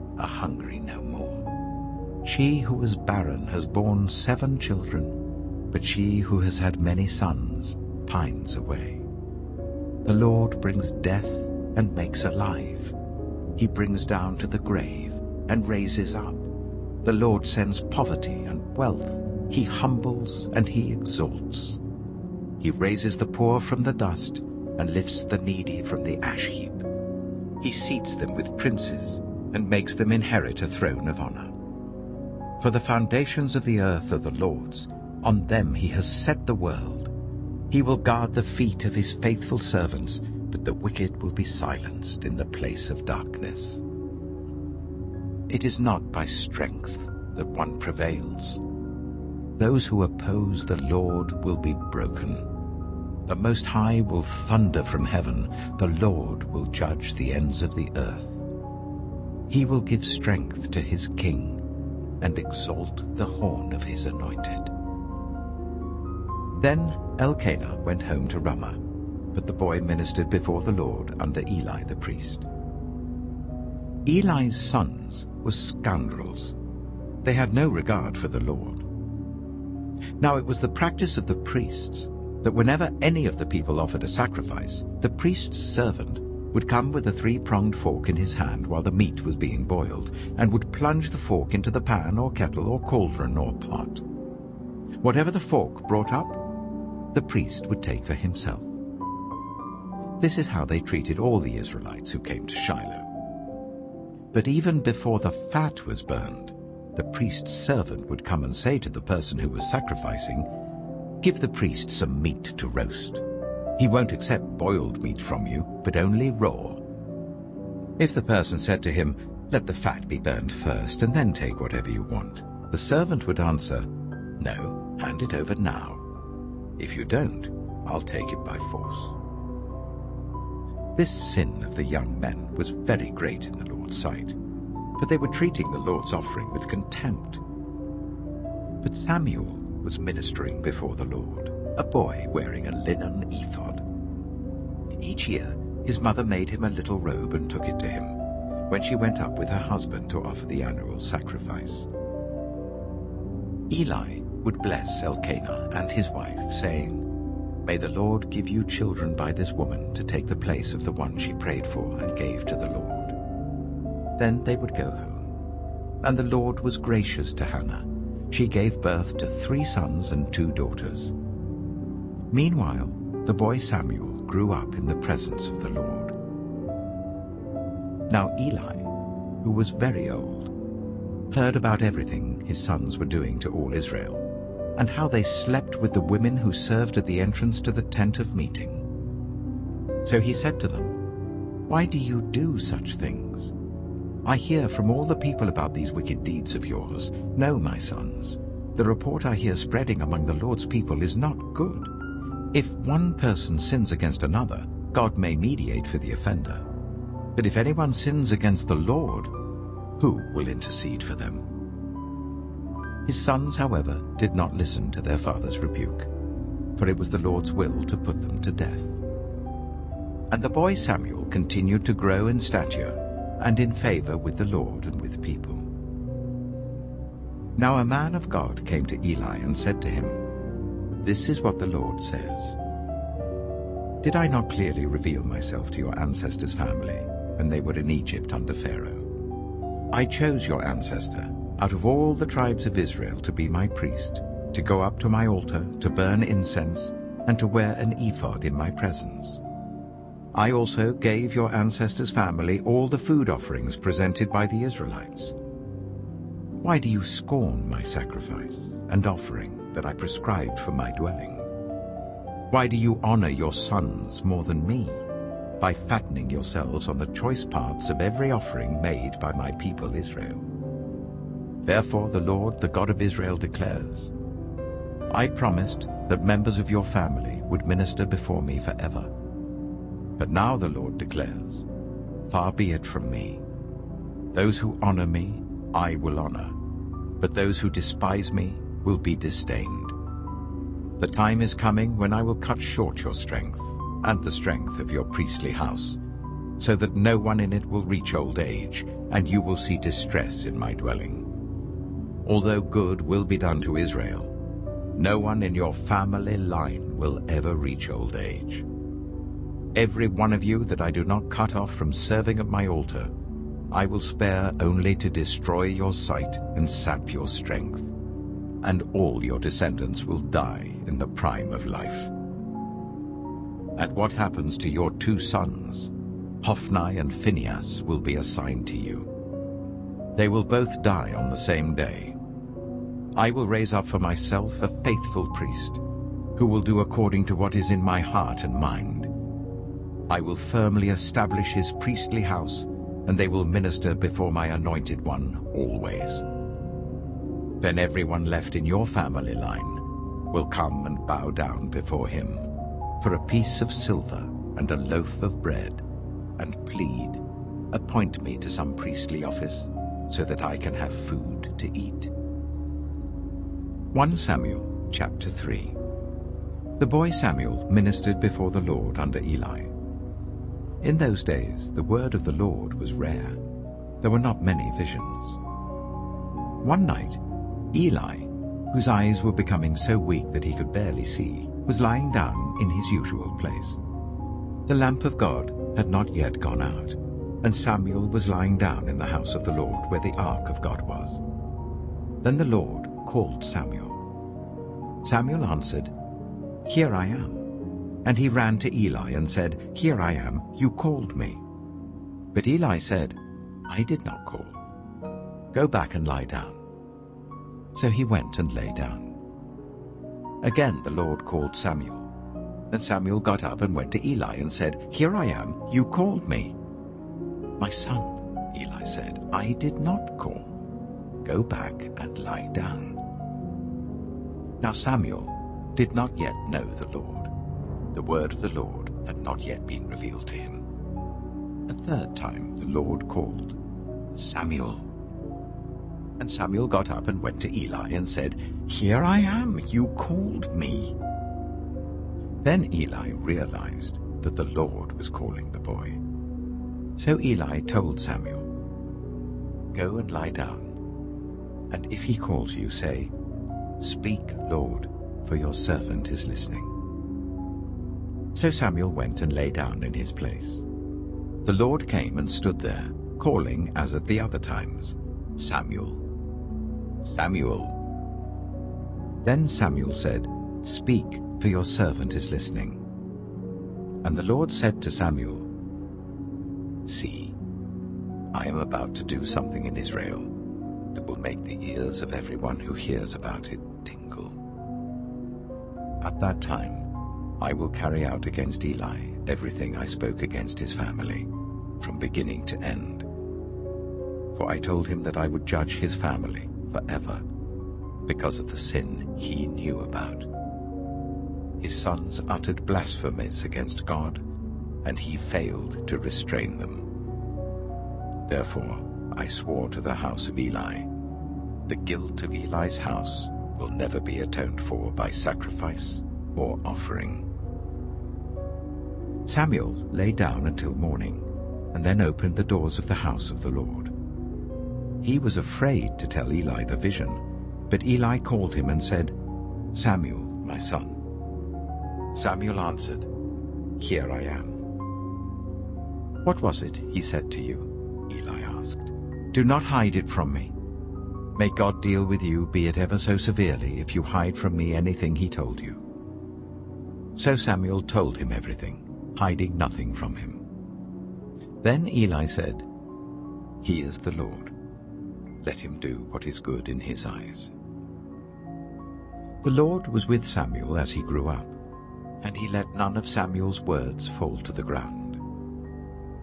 no more. She who was barren has borne 7 children, but she who has had many sons pines away. The Lord brings death and makes alive. He brings down to the grave and raises up. The Lord sends poverty and wealth. He humbles and he exalts. He raises the poor from the dust and lifts the needy from the ash heap. He seats them with princes and makes them inherit a throne of honor. For the foundations of the earth are the Lord's. On them he has set the world. He will guard the feet of his faithful servants, but the wicked will be silenced in the place of darkness. It is not by strength that one prevails. Those who oppose the Lord will be broken. The Most High will thunder from heaven. The Lord will judge the ends of the earth. He will give strength to his king and exalt the horn of his anointed. Then Elkanah went home to Ramah, but the boy ministered before the Lord under Eli the priest. Eli's sons were scoundrels. They had no regard for the Lord. Now it was the practice of the priests that whenever any of the people offered a sacrifice, the priest's servant would come with a 3-pronged fork in his hand while the meat was being boiled, and would plunge the fork into the pan or kettle or cauldron or pot. Whatever the fork brought up, the priest would take for himself. This is how they treated all the Israelites who came to Shiloh. But even before the fat was burned, the priest's servant would come and say to the person who was sacrificing, "Give the priest some meat to roast. He won't accept boiled meat from you, but only raw." If the person said to him, "Let the fat be burned first, and then take whatever you want," the servant would answer, "No, hand it over now. If you don't, I'll take it by force." This sin of the young men was very great in the Lord's sight, for they were treating the Lord's offering with contempt. But Samuel was ministering before the Lord, a boy wearing a linen ephod. Each year, his mother made him a little robe and took it to him when she went up with her husband to offer the annual sacrifice. Eli would bless Elkanah and his wife, saying, "May the Lord give you children by this woman to take the place of the one she prayed for and gave to the Lord." Then they would go home. And the Lord was gracious to Hannah. She gave birth to 3 sons and 2 daughters. Meanwhile, the boy Samuel grew up in the presence of the Lord. Now Eli, who was very old, heard about everything his sons were doing to all Israel, and how they slept with the women who served at the entrance to the tent of meeting. So he said to them, "Why do you do such things? I hear from all the people about these wicked deeds of yours. No, my sons, the report I hear spreading among the Lord's people is not good. If one person sins against another, God may mediate for the offender. But if anyone sins against the Lord, who will intercede for them?" His sons, however, did not listen to their father's rebuke, for it was the Lord's will to put them to death. And the boy Samuel continued to grow in stature and in favor with the Lord and with people. Now a man of God came to Eli and said to him, "This is what the Lord says. Did I not clearly reveal myself to your ancestors' family when they were in Egypt under Pharaoh? I chose your ancestor out of all the tribes of Israel to be my priest, to go up to my altar, to burn incense, and to wear an ephod in my presence. I also gave your ancestors' family all the food offerings presented by the Israelites. Why do you scorn my sacrifice and offering that I prescribed for my dwelling? Why do you honor your sons more than me, by fattening yourselves on the choice parts of every offering made by my people Israel? Therefore the Lord, the God of Israel, declares, I promised that members of your family would minister before me forever. But now the Lord declares, far be it from me. Those who honor me, I will honor, but those who despise me will be disdained. The time is coming when I will cut short your strength and the strength of your priestly house, so that no one in it will reach old age, and you will see distress in my dwelling. Although good will be done to Israel, no one in your family line will ever reach old age. Every one of you that I do not cut off from serving at my altar, I will spare only to destroy your sight and sap your strength, and all your descendants will die in the prime of life. And what happens to your 2 sons, Hophni and Phinehas, will be assigned to you. They will both die on the same day. I will raise up for myself a faithful priest, who will do according to what is in my heart and mind. I will firmly establish his priestly house, and they will minister before my anointed one always. Then everyone left in your family line will come and bow down before him for a piece of silver and a loaf of bread, and plead, appoint me to some priestly office so that I can have food to eat. 1 Samuel chapter 3. The boy Samuel ministered before the Lord under Eli. In those days the word of the Lord was rare. There were not many visions. One night, Eli, whose eyes were becoming so weak that he could barely see, was lying down in his usual place. The lamp of God had not yet gone out, and Samuel was lying down in the house of the Lord where the ark of God was. Then the Lord called Samuel. Samuel answered, Here I am. And he ran to Eli and said, Here I am, you called me. But Eli said, I did not call. Go back and lie down. So he went and lay down. Again the Lord called Samuel. Then Samuel got up and went to Eli and said, Here I am, you called me. My son, Eli said, I did not call. Go back and lie down. Now Samuel did not yet know the Lord. The word of the Lord had not yet been revealed to him. A third time the Lord called, Samuel. And Samuel got up and went to Eli and said, "Here I am, you called me." Then Eli realized that the Lord was calling the boy. So Eli told Samuel, "Go and lie down, and if he calls you, say, 'Speak, Lord, for your servant is listening.'" So Samuel went and lay down in his place. The Lord came and stood there, calling as at the other times, "Samuel, Samuel." Then Samuel said, "Speak, for your servant is listening." And the Lord said to Samuel, "See, I am about to do something in Israel that will make the ears of everyone who hears about it tingle. At that time, I will carry out against Eli everything I spoke against his family, from beginning to end. For I told him that I would judge his family forever, because of the sin he knew about. His sons uttered blasphemies against God, and he failed to restrain them. Therefore I swore to the house of Eli, the guilt of Eli's house will never be atoned for by sacrifice or offering." Samuel lay down until morning, and then opened the doors of the house of the Lord. He was afraid to tell Eli the vision, but Eli called him and said, "Samuel, my son." Samuel answered, "Here I am." "What was it he said to you?" Eli asked. "Do not hide it from me. May God deal with you, be it ever so severely, if you hide from me anything he told you." So Samuel told him everything, hiding nothing from him. Then Eli said, "He is the Lord. Let him do what is good in his eyes." The Lord was with Samuel as he grew up, and he let none of Samuel's words fall to the ground.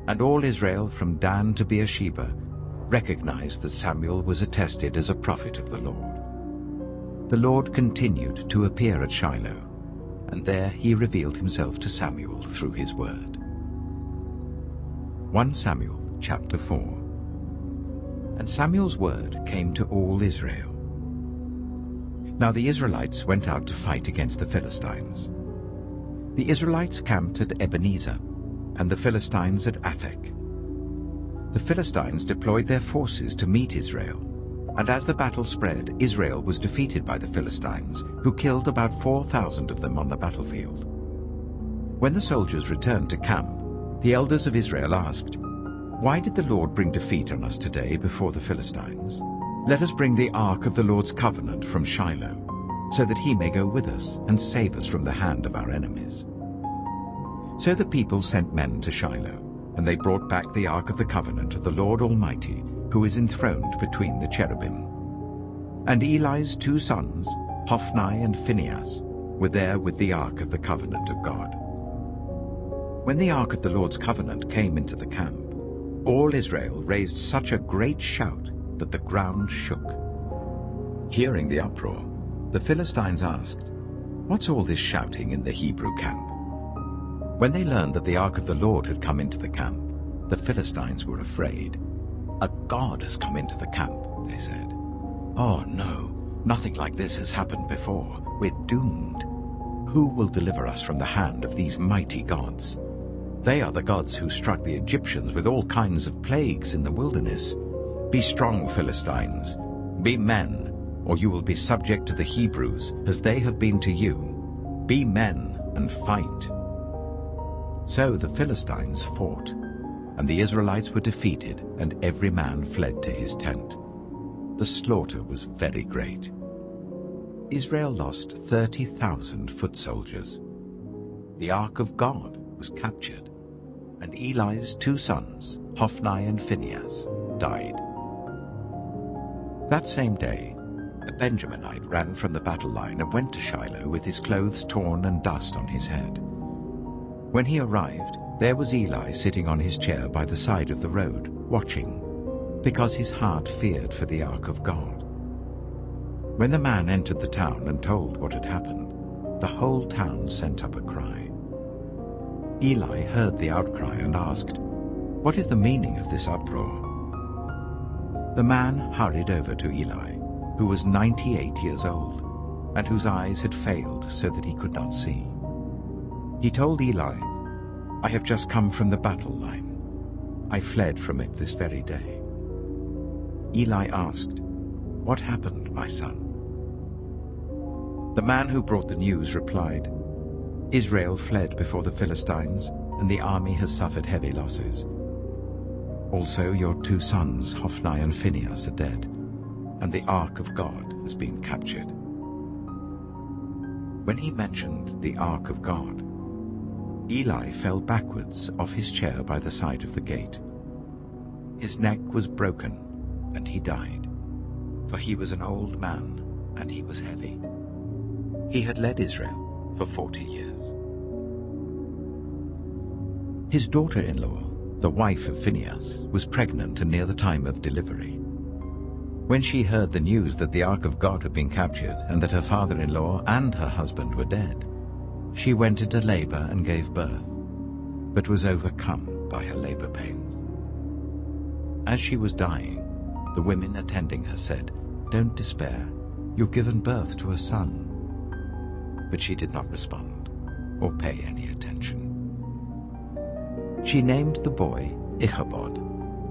And all Israel from Dan to Beersheba recognized that Samuel was attested as a prophet of the Lord. The Lord continued to appear at Shiloh, and there he revealed himself to Samuel through his word. 1 Samuel chapter 4. And Samuel's word came to all Israel. Now the Israelites went out to fight against the Philistines. The Israelites camped at Ebenezer, and the Philistines at Aphek. The Philistines deployed their forces to meet Israel, and as the battle spread, Israel was defeated by the Philistines, who killed about 4,000 of them on the battlefield. When the soldiers returned to camp, the elders of Israel asked, "Why did the Lord bring defeat on us today before the Philistines? Let us bring the ark of the Lord's covenant from Shiloh, so that he may go with us and save us from the hand of our enemies." So the people sent men to Shiloh, and they brought back the ark of the covenant of the Lord Almighty, who is enthroned between the cherubim. And Eli's 2 sons, Hophni and Phinehas, were there with the ark of the covenant of God. When the ark of the Lord's covenant came into the camp, all Israel raised such a great shout that the ground shook. Hearing the uproar, the Philistines asked, "What's all this shouting in the Hebrew camp?" When they learned that the ark of the Lord had come into the camp, the Philistines were afraid. "A god has come into the camp," they said. "Oh no, nothing like this has happened before. We're doomed. Who will deliver us from the hand of these mighty gods? They are the gods who struck the Egyptians with all kinds of plagues in the wilderness. Be strong, Philistines. Be men, or you will be subject to the Hebrews, as they have been to you. Be men and fight." So the Philistines fought, and the Israelites were defeated, and every man fled to his tent. The slaughter was very great. Israel lost 30,000 foot soldiers. The ark of God was captured, and Eli's 2 sons, Hophni and Phinehas, died. That same day, a Benjaminite ran from the battle line and went to Shiloh with his clothes torn and dust on his head. When he arrived, there was Eli sitting on his chair by the side of the road, watching, because his heart feared for the ark of God. When the man entered the town and told what had happened, the whole town sent up a cry. Eli heard the outcry and asked, "What is the meaning of this uproar?" The man hurried over to Eli, who was 98 years old, and whose eyes had failed so that he could not see. He told Eli, "I have just come from the battle line. I fled from it this very day." Eli asked, "What happened, my son?" The man who brought the news replied, "Israel fled before the Philistines, and the army has suffered heavy losses. Also your 2 sons, Hophni and Phinehas, are dead, and the ark of God has been captured." When he mentioned the ark of God, Eli fell backwards off his chair by the side of the gate. His neck was broken, and he died, for he was an old man, and he was heavy. He had led Israel for 40 years. His daughter-in-law, the wife of Phinehas, was pregnant and near the time of delivery. When she heard the news that the ark of God had been captured and that her father-in-law and her husband were dead, she went into labor and gave birth, but was overcome by her labor pains. As she was dying, the women attending her said, "Don't despair, you've given birth to a son." But she did not respond or pay any attention. She named the boy Ichabod,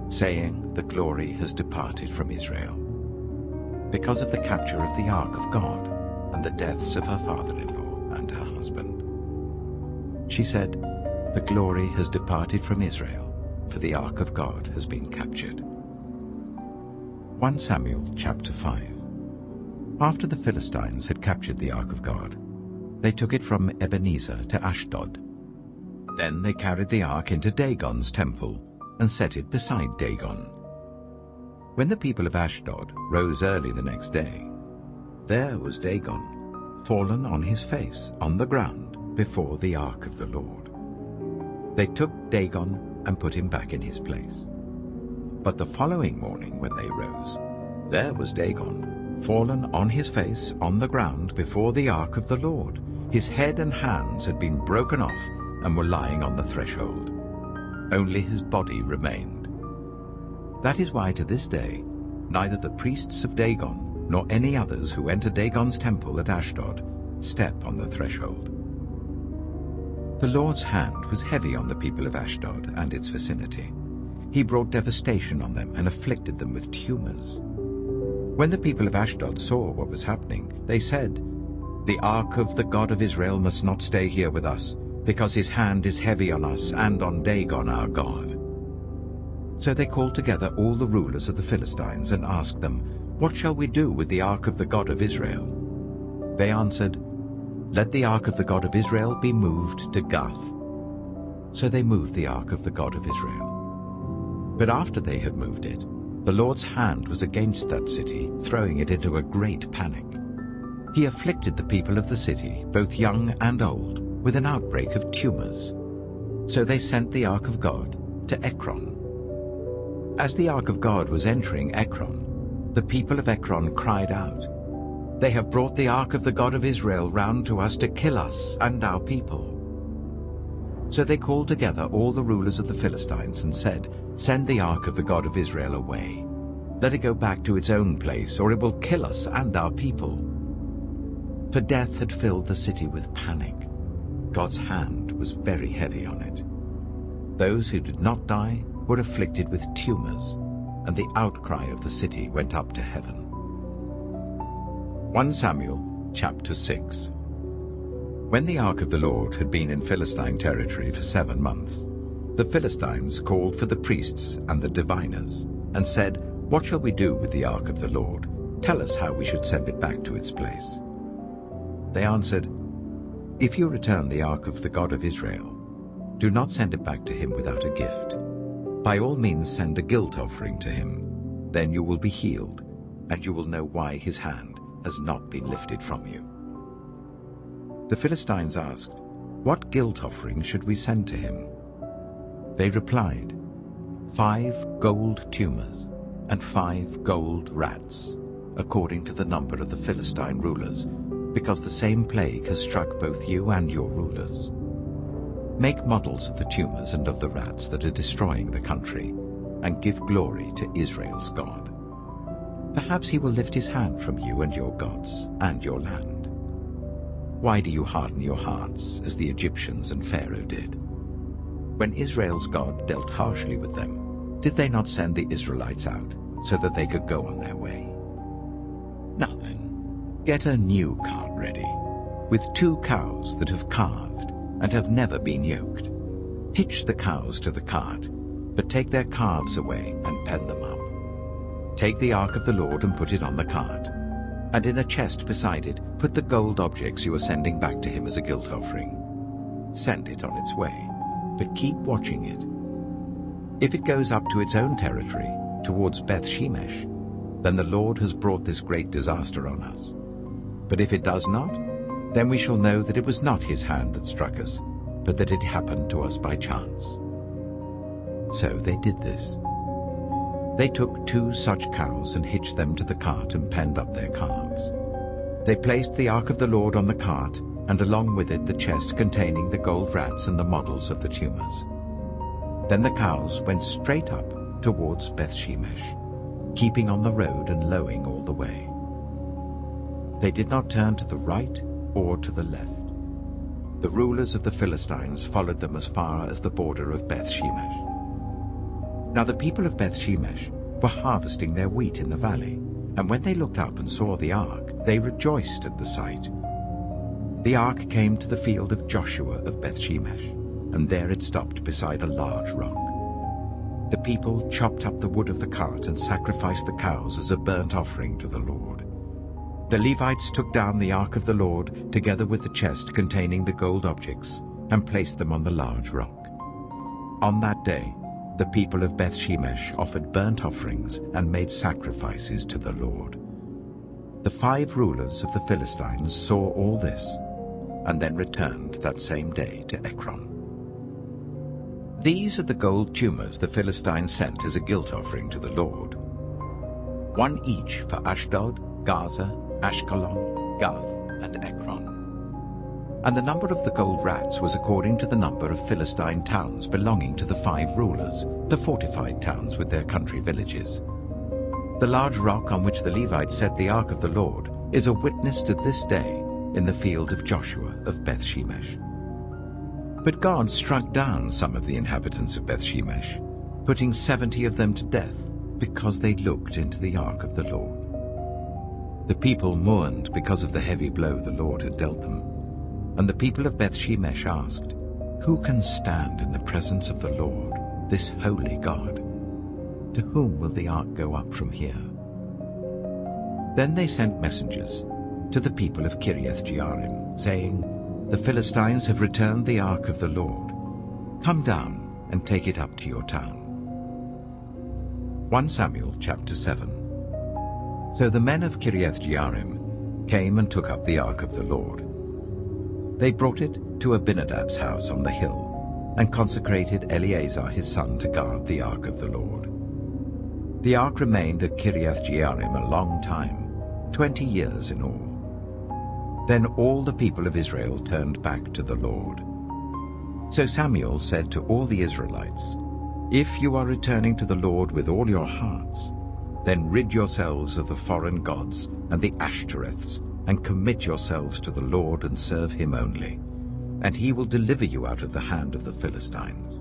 saying, "The glory has departed from Israel," because of the capture of the ark of God and the deaths of her father-in-law and her husband. She said, "The glory has departed from Israel, for the ark of God has been captured." 1 Samuel chapter 5. After the Philistines had captured the ark of God, they took it from Ebenezer to Ashdod. Then they carried the ark into Dagon's temple and set it beside Dagon. When the people of Ashdod rose early the next day, there was Dagon, fallen on his face on the ground before the ark of the Lord. They took Dagon and put him back in his place. But the following morning when they rose, there was Dagon, fallen on his face on the ground before the ark of the Lord. His head and hands had been broken off and were lying on the threshold. Only his body remained. That is why to this day neither the priests of Dagon nor any others who enter Dagon's temple at Ashdod step on the threshold. The Lord's hand was heavy on the people of Ashdod and its vicinity. He brought devastation on them and afflicted them with tumors. When the people of Ashdod saw what was happening, they said, "The ark of the God of Israel must not stay here with us, because his hand is heavy on us and on Dagon our God." So they called together all the rulers of the Philistines and asked them, "What shall we do with the ark of the God of Israel?" They answered, "Let the ark of the God of Israel be moved to Gath." So they moved the ark of the God of Israel. But after they had moved it, the Lord's hand was against that city, throwing it into a great panic. He afflicted the people of the city, both young and old, with an outbreak of tumors. So they sent the ark of God to Ekron. As the ark of God was entering Ekron, the people of Ekron cried out, "They have brought the ark of the God of Israel round to us to kill us and our people." So they called together all the rulers of the Philistines and said, "Send the ark of the God of Israel away. Let it go back to its own place, or it will kill us and our people." For death had filled the city with panic. God's hand was very heavy on it. Those who did not die were afflicted with tumors, and the outcry of the city went up to heaven. 1 Samuel chapter 6. When the ark of the Lord had been in Philistine territory for 7 months, the Philistines called for the priests and the diviners, and said, "What shall we do with the ark of the Lord? Tell us how we should send it back to its place." They answered, "If you return the ark of the God of Israel, do not send it back to him without a gift. By all means send a guilt offering to him. Then you will be healed, and you will know why his hand has not been lifted from you." The Philistines asked, "What guilt offering should we send to him?" They replied, 5 gold tumors and 5 gold rats, according to the number of the Philistine rulers, because the same plague has struck both you and your rulers. Make models of the tumors and of the rats that are destroying the country, and give glory to Israel's God. perhaps he will lift his hand from you and your gods and your land. Why do you harden your hearts as the Egyptians and Pharaoh did? When Israel's God dealt harshly with them, did they not send the Israelites out so that they could go on their way? Now then, get a new cart ready, with 2 cows that have calved and have never been yoked. Hitch the cows to the cart, but take their calves away and pen them up. Take the ark of the Lord and put it on the cart, and in a chest beside it put the gold objects you are sending back to him as a guilt offering. Send it on its way, but keep watching it. If it goes up to its own territory, towards Beth Shemesh, then the Lord has brought this great disaster on us. But if it does not, then we shall know that it was not his hand that struck us, but that it happened to us by chance. So they did this. They took 2 such cows and hitched them to the cart and penned up their calves. They placed the ark of the Lord on the cart, and along with it the chest containing the gold rats and the models of the tumors. Then the cows went straight up towards Beth Shemesh, keeping on the road and lowing all the way. They did not turn to the right or to the left. The rulers of the Philistines followed them as far as the border of Beth Shemesh. Now the people of Beth Shemesh were harvesting their wheat in the valley, and when they looked up and saw the ark, they rejoiced at the sight. The ark came to the field of Joshua of Beth Shemesh, and there it stopped beside a large rock. The people chopped up the wood of the cart and sacrificed the cows as a burnt offering to the Lord. The Levites took down the ark of the Lord together with the chest containing the gold objects and placed them on the large rock. On that day, the people of Beth Shemesh offered burnt offerings and made sacrifices to the Lord. The 5 rulers of the Philistines saw all this, and then returned that same day to Ekron. These are the gold tumors the Philistines sent as a guilt offering to the Lord. 1 each for Ashdod, Gaza, Ashkelon, Gath, and Ekron. And the number of the gold rats was according to the number of Philistine towns belonging to the 5 rulers, the fortified towns with their country villages. The large rock on which the Levites set the ark of the Lord is a witness to this day in the field of Joshua of Beth Shemesh. But God struck down some of the inhabitants of Beth Shemesh, putting 70 of them to death because they looked into the ark of the Lord. The people mourned because of the heavy blow the Lord had dealt them. And the people of Beth Shemesh asked, "Who can stand in the presence of the Lord, this holy God? To whom will the ark go up from here?" Then they sent messengers to the people of Kiriath-Jearim, saying, "The Philistines have returned the ark of the Lord. Come down and take it up to your town." 1 Samuel chapter 7. So the men of Kiriath-Jearim came and took up the ark of the Lord. They brought it to Abinadab's house on the hill, and consecrated Eleazar his son to guard the ark of the Lord. The ark remained at Kiriath-Jearim a long time, 20 years in all. Then all the people of Israel turned back to the Lord. So Samuel said to all the Israelites, "If you are returning to the Lord with all your hearts, then rid yourselves of the foreign gods and the Ashtoreths, and commit yourselves to the Lord and serve him only, and he will deliver you out of the hand of the Philistines."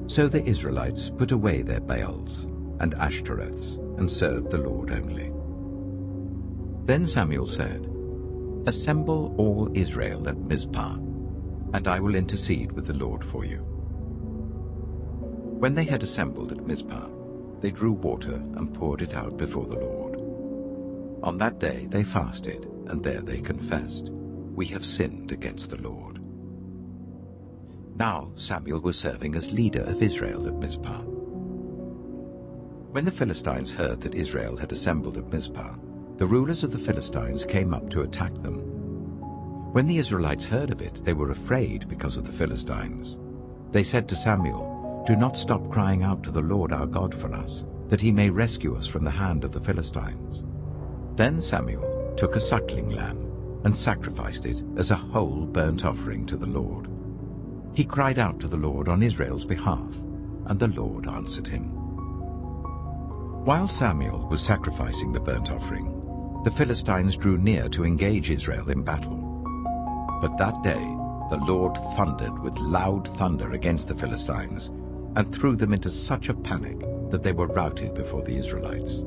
So the Israelites put away their Baals and Ashtoreths and served the Lord only. Then Samuel said, "Assemble all Israel at Mizpah, and I will intercede with the Lord for you." When they had assembled at Mizpah, they drew water and poured it out before the Lord. On that day they fasted, and there they confessed, "We have sinned against the Lord." Now Samuel was serving as leader of Israel at Mizpah. When the Philistines heard that Israel had assembled at Mizpah, the rulers of the Philistines came up to attack them. When the Israelites heard of it, they were afraid because of the Philistines. They said to Samuel, "Do not stop crying out to the Lord our God for us, that he may rescue us from the hand of the Philistines." Then Samuel took a suckling lamb and sacrificed it as a whole burnt offering to the Lord. He cried out to the Lord on Israel's behalf, and the Lord answered him. While Samuel was sacrificing the burnt offering, the Philistines drew near to engage Israel in battle. But that day the Lord thundered with loud thunder against the Philistines and threw them into such a panic that they were routed before the Israelites.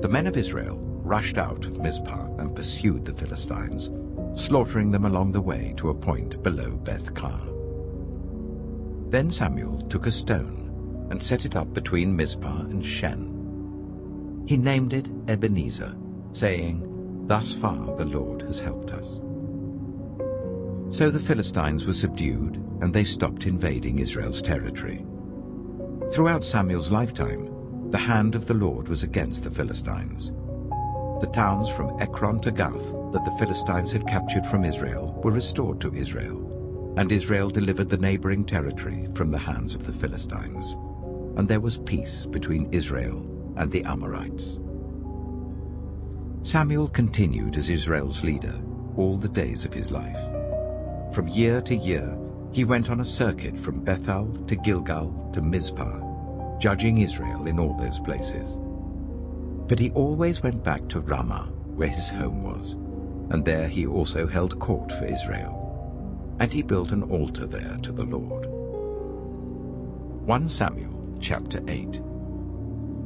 The men of Israel rushed out of Mizpah and pursued the Philistines, slaughtering them along the way to a point below Beth-kar. Then Samuel took a stone and set it up between Mizpah and Shen. He named it Ebenezer, saying, "Thus far the Lord has helped us." So the Philistines were subdued, and they stopped invading Israel's territory. Throughout Samuel's lifetime, the hand of the Lord was against the Philistines. The towns from Ekron to Gath that the Philistines had captured from Israel were restored to Israel, and Israel delivered the neighboring territory from the hands of the Philistines. And there was peace between Israel and the Amorites. Samuel continued as Israel's leader all the days of his life. From year to year, he went on a circuit from Bethel to Gilgal to Mizpah, judging Israel in all those places. But he always went back to Ramah, where his home was, and there he also held court for Israel. And he built an altar there to the Lord. 1 Samuel chapter 8.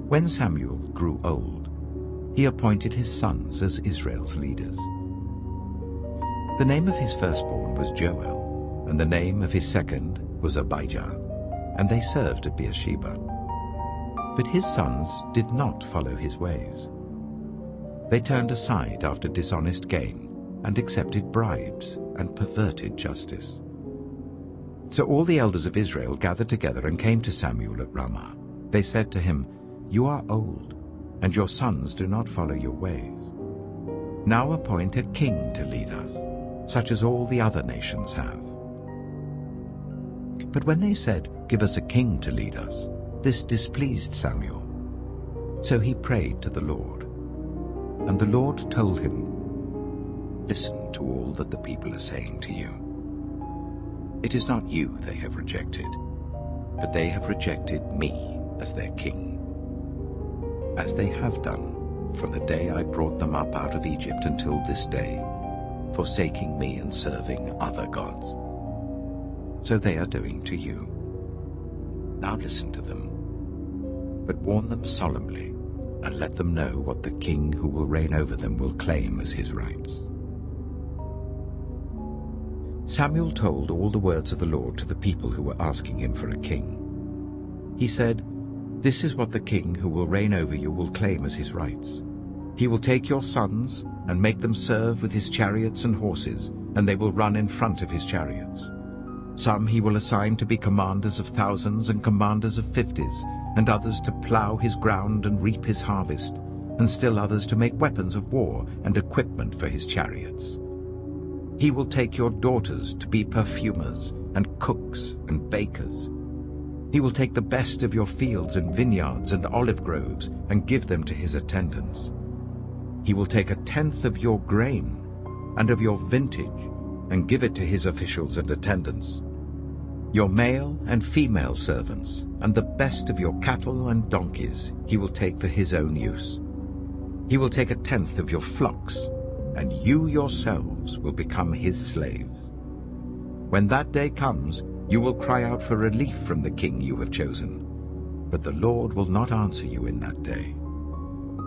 When Samuel grew old, he appointed his sons as Israel's leaders. The name of his firstborn was Joel, and the name of his second was Abijah, and they served at Beersheba. But his sons did not follow his ways. They turned aside after dishonest gain, and accepted bribes, and perverted justice. So all the elders of Israel gathered together and came to Samuel at Ramah. They said to him, "You are old, and your sons do not follow your ways. Now appoint a king to lead us, such as all the other nations have." But when they said, "Give us a king to lead us," this displeased Samuel. So he prayed to the Lord. And the Lord told him, "Listen to all that the people are saying to you. It is not you they have rejected, but they have rejected me as their king, as they have done from the day I brought them up out of Egypt until this day, forsaking me and serving other gods. So they are doing to you. Now listen to them, but warn them solemnly, and let them know what the king who will reign over them will claim as his rights." Samuel told all the words of the Lord to the people who were asking him for a king. He said, "This is what the king who will reign over you will claim as his rights. He will take your sons and make them serve with his chariots and horses, and they will run in front of his chariots. Some he will assign to be commanders of thousands and commanders of 50s, and others to plow his ground and reap his harvest, and still others to make weapons of war and equipment for his chariots. He will take your daughters to be perfumers and cooks and bakers. He will take the best of your fields and vineyards and olive groves and give them to his attendants. He will take 1/10 of your grain and of your vintage and give it to his officials and attendants. Your male and female servants and the best of your cattle and donkeys he will take for his own use. He will take 1/10 of your flocks, and you yourselves will become his slaves. When that day comes, you will cry out for relief from the king you have chosen, but the Lord will not answer you in that day."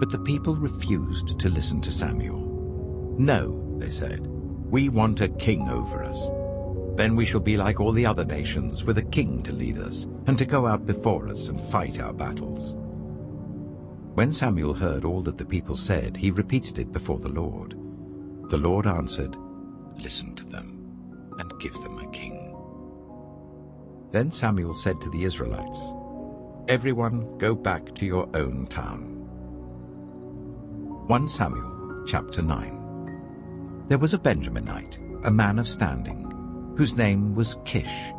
But the people refused to listen to Samuel. "No," they said, "we want a king over us. Then we shall be like all the other nations, with a king to lead us, and to go out before us and fight our battles." When Samuel heard all that the people said, he repeated it before the Lord. The Lord answered, "Listen to them, and give them a king." Then Samuel said to the Israelites, "Everyone go back to your own town." 1 Samuel chapter 9. There was a Benjaminite, a man of standing, whose name was Kish,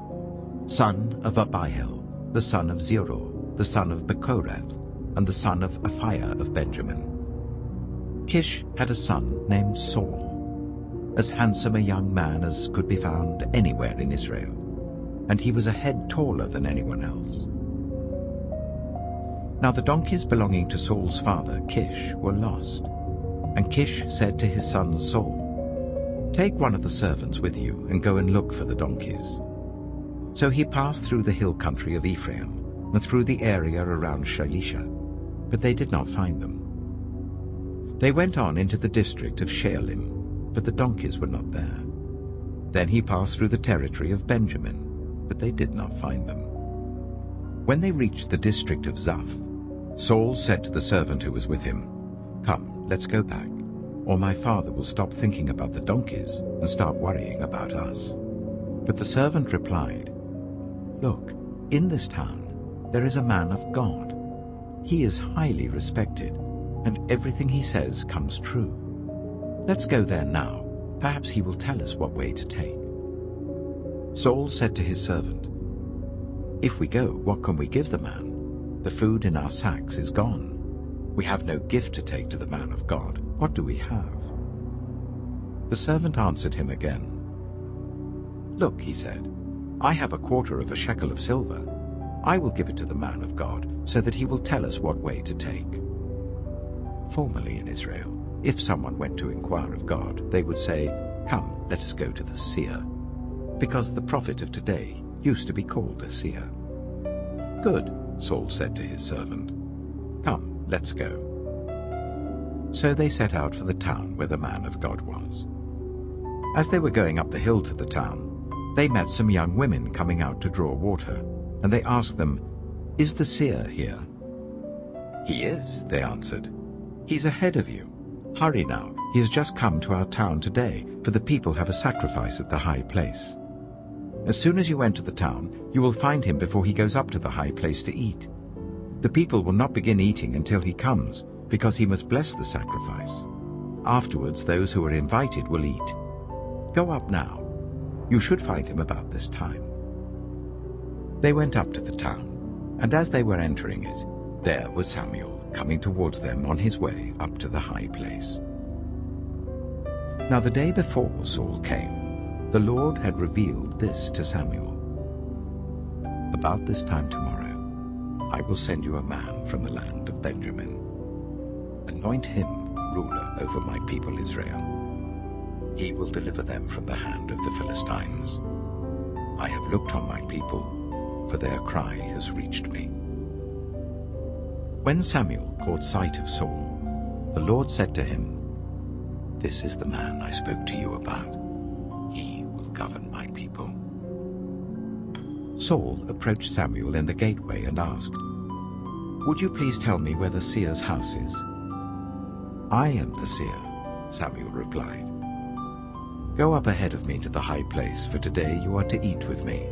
son of Abiel, the son of Zeror, the son of Bechorath, and the son of Aphiah of Benjamin. Kish had a son named Saul, as handsome a young man as could be found anywhere in Israel, and he was a head taller than anyone else. Now the donkeys belonging to Saul's father, Kish, were lost. And Kish said to his son Saul, "Take one of the servants with you and go and look for the donkeys." So he passed through the hill country of Ephraim and through the area around Shalisha, but they did not find them. They went on into the district of Shealim, but the donkeys were not there. Then he passed through the territory of Benjamin, but they did not find them. When they reached the district of Zaph, Saul said to the servant who was with him, "Come, let's go back, or my father will stop thinking about the donkeys and start worrying about us." But the servant replied, "Look, in this town there is a man of God. He is highly respected, and everything he says comes true. Let's go there now. Perhaps he will tell us what way to take." Saul said to his servant, "If we go, what can we give the man? The food in our sacks is gone. We have no gift to take to the man of God. What do we have?" The servant answered him again. "Look," he said, "I have a quarter of a shekel of silver. I will give it to the man of God, so that he will tell us what way to take." Formerly in Israel, if someone went to inquire of God, they would say, "Come, let us go to the seer," because the prophet of today used to be called a seer. "Good," Saul said to his servant. "Come, let's go." So they set out for the town where the man of God was. As they were going up the hill to the town, they met some young women coming out to draw water, and they asked them, "Is the seer here?" "He is," they answered. "He's ahead of you. Hurry now, he has just come to our town today, for the people have a sacrifice at the high place. As soon as you enter the town, you will find him before he goes up to the high place to eat. The people will not begin eating until he comes, because he must bless the sacrifice. Afterwards, those who are invited will eat. Go up now. You should find him about this time." They went up to the town, and as they were entering it, there was Samuel coming towards them on his way up to the high place. Now the day before Saul came, the Lord had revealed this to Samuel. "About this time tomorrow, I will send you a man from the land of Benjamin. Anoint him ruler over my people Israel. He will deliver them from the hand of the Philistines. I have looked on my people, for their cry has reached me." When Samuel caught sight of Saul, the Lord said to him, "This is the man I spoke to you about. He will govern my people." Saul approached Samuel in the gateway and asked, "Would you please tell me where the seer's house is?" "I am the seer," Samuel replied. "Go up ahead of me to the high place, for today you are to eat with me.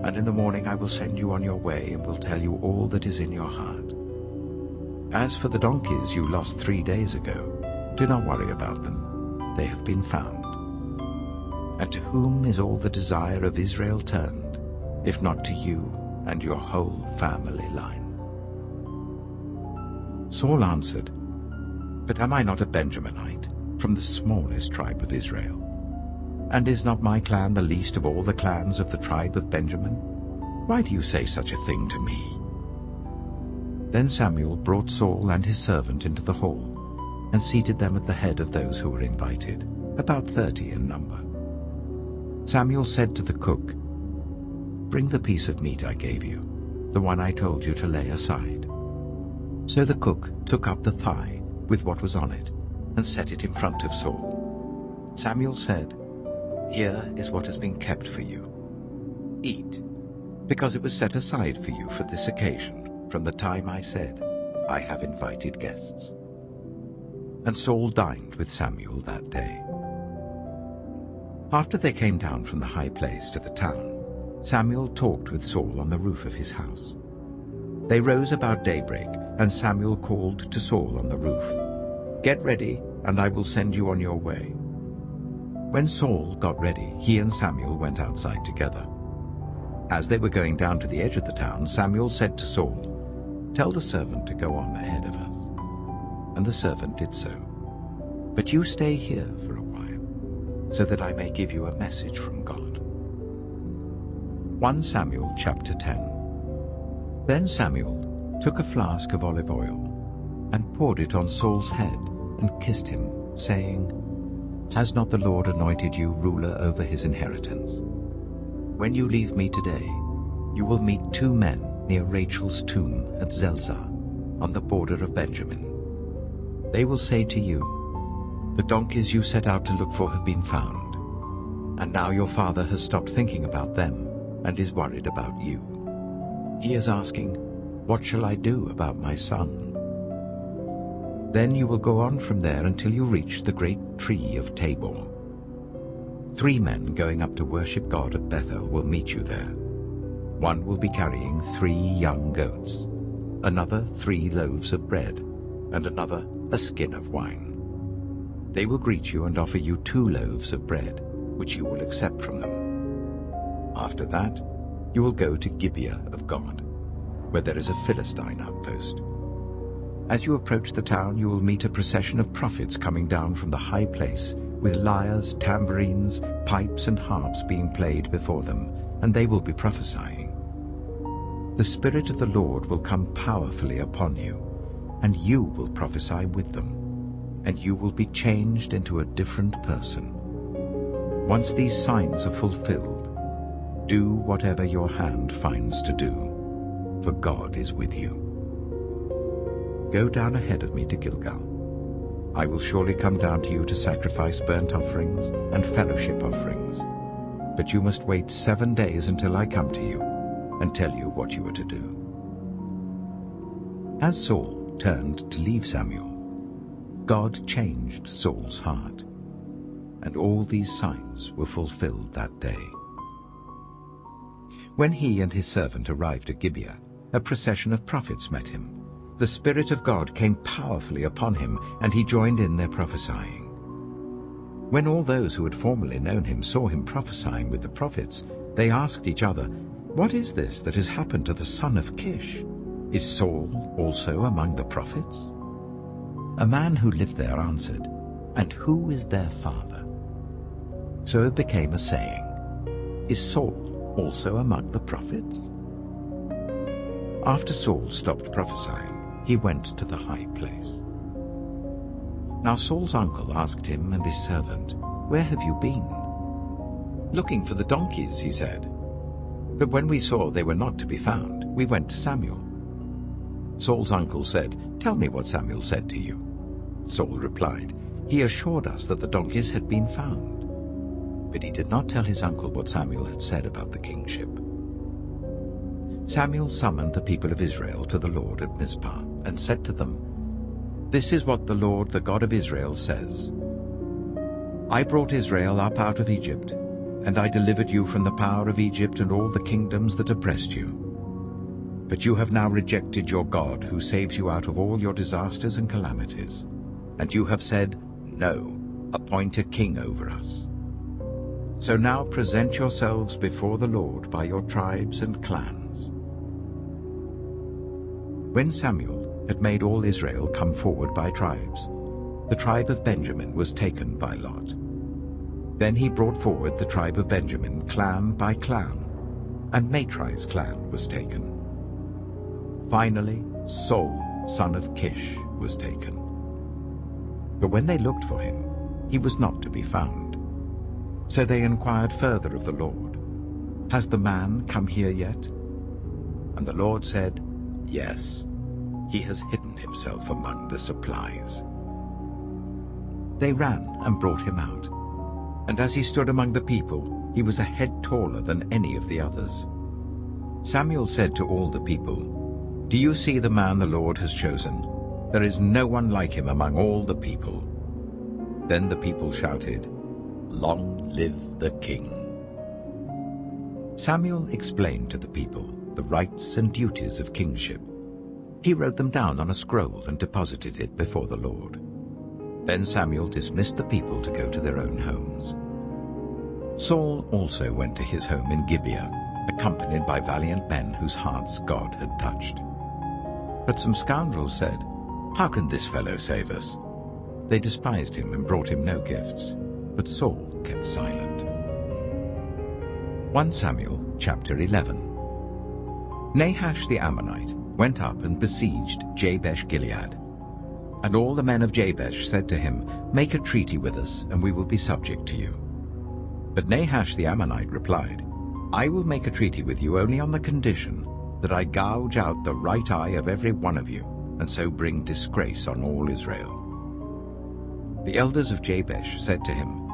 And in the morning I will send you on your way and will tell you all that is in your heart. As for the donkeys you lost 3 days ago, do not worry about them. They have been found. And to whom is all the desire of Israel turned, if not to you and your whole family line?" Saul answered, "But am I not a Benjaminite, from the smallest tribe of Israel? And is not my clan the least of all the clans of the tribe of Benjamin? Why do you say such a thing to me?" Then Samuel brought Saul and his servant into the hall, and seated them at the head of those who were invited, about 30 in number. Samuel said to the cook, "Bring the piece of meat I gave you, the one I told you to lay aside." So the cook took up the thigh with what was on it, and set it in front of Saul. Samuel said, "Here is what has been kept for you. Eat, because it was set aside for you for this occasion, from the time I said, 'I have invited guests.'" And Saul dined with Samuel that day. After they came down from the high place to the town, Samuel talked with Saul on the roof of his house. They rose about daybreak, and Samuel called to Saul on the roof, "Get ready, and I will send you on your way." When Saul got ready, he and Samuel went outside together. As they were going down to the edge of the town, Samuel said to Saul, "Tell the servant to go on ahead of us." And the servant did so. "But you stay here for a while, so that I may give you a message from God." 1 Samuel chapter 10. Then Samuel took a flask of olive oil and poured it on Saul's head and kissed him, saying, "Has not the Lord anointed you ruler over his inheritance? When you leave me today, you will meet 2 men near Rachel's tomb at Zelzah, on the border of Benjamin. They will say to you, 'The donkeys you set out to look for have been found, and now your father has stopped thinking about them and is worried about you. He is asking, "What shall I do about my son?" Then you will go on from there until you reach the great tree of Tabor. 3 men going up to worship God at Bethel will meet you there. One will be carrying 3 young goats, another 3 loaves of bread, and another a skin of wine. They will greet you and offer you 2 loaves of bread, which you will accept from them. After that, you will go to Gibeah of God, where there is a Philistine outpost. As you approach the town, you will meet a procession of prophets coming down from the high place, with lyres, tambourines, pipes, and harps being played before them, and they will be prophesying. The Spirit of the Lord will come powerfully upon you, and you will prophesy with them, and you will be changed into a different person. Once these signs are fulfilled, do whatever your hand finds to do, for God is with you. Go down ahead of me to Gilgal. I will surely come down to you to sacrifice burnt offerings and fellowship offerings, but you must wait 7 days until I come to you and tell you what you are to do." As Saul turned to leave Samuel, God changed Saul's heart, and all these signs were fulfilled that day. When he and his servant arrived at Gibeah, a procession of prophets met him. The Spirit of God came powerfully upon him, and he joined in their prophesying. When all those who had formerly known him saw him prophesying with the prophets, they asked each other, "What is this that has happened to the son of Kish? Is Saul also among the prophets?" A man who lived there answered, "And who is their father?" So it became a saying, "Is Saul also among the prophets?" After Saul stopped prophesying, he went to the high place. Now Saul's uncle asked him and his servant, "Where have you been?" "Looking for the donkeys," he said. "But when we saw they were not to be found, we went to Samuel." Saul's uncle said, "Tell me what Samuel said to you." Saul replied, "He assured us that the donkeys had been found." But he did not tell his uncle what Samuel had said about the kingship. Samuel summoned the people of Israel to the Lord at Mizpah and said to them, "This is what the Lord, the God of Israel, says. I brought Israel up out of Egypt, and I delivered you from the power of Egypt and all the kingdoms that oppressed you. But you have now rejected your God, who saves you out of all your disasters and calamities. And you have said, 'No, appoint a king over us.' So now present yourselves before the Lord by your tribes and clans." When Samuel had made all Israel come forward by tribes, the tribe of Benjamin was taken by lot. Then he brought forward the tribe of Benjamin clan by clan, and Matri's clan was taken. Finally, Saul, son of Kish, was taken. But when they looked for him, he was not to be found. So they inquired further of the Lord, "Has the man come here yet?" And the Lord said, "Yes, he has hidden himself among the supplies." They ran and brought him out, and as he stood among the people, he was a head taller than any of the others. Samuel said to all the people, "Do you see the man the Lord has chosen? There is no one like him among all the people." Then the people shouted, "Long live the king." Samuel explained to the people the rights and duties of kingship. He wrote them down on a scroll and deposited it before the Lord. Then Samuel dismissed the people to go to their own homes. Saul also went to his home in Gibeah, accompanied by valiant men whose hearts God had touched. But some scoundrels said, "How can this fellow save us?" They despised him and brought him no gifts, but Saul kept silent. 1 Samuel chapter 11. Nahash the Ammonite went up and besieged Jabesh-Gilead. And all the men of Jabesh said to him, "Make a treaty with us, and we will be subject to you." But Nahash the Ammonite replied, "I will make a treaty with you only on the condition that I gouge out the right eye of every one of you, and so bring disgrace on all Israel." The elders of Jabesh said to him,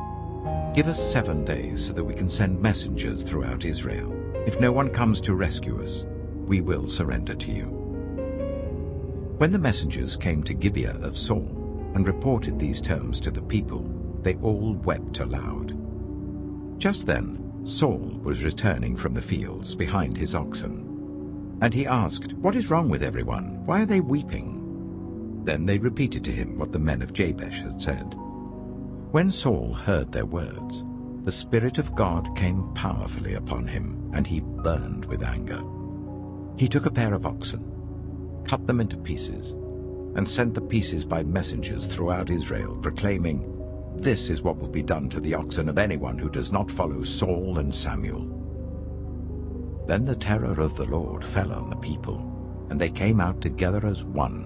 "Give us 7 days so that we can send messengers throughout Israel. If no one comes to rescue us, we will surrender to you." When the messengers came to Gibeah of Saul and reported these terms to the people, they all wept aloud. Just then Saul was returning from the fields behind his oxen. And he asked, "What is wrong with everyone? Why are they weeping?" Then they repeated to him what the men of Jabesh had said. When Saul heard their words, the Spirit of God came powerfully upon him, and he burned with anger. He took a pair of oxen, cut them into pieces, and sent the pieces by messengers throughout Israel, proclaiming, "This is what will be done to the oxen of anyone who does not follow Saul and Samuel." Then the terror of the Lord fell on the people, and they came out together as one.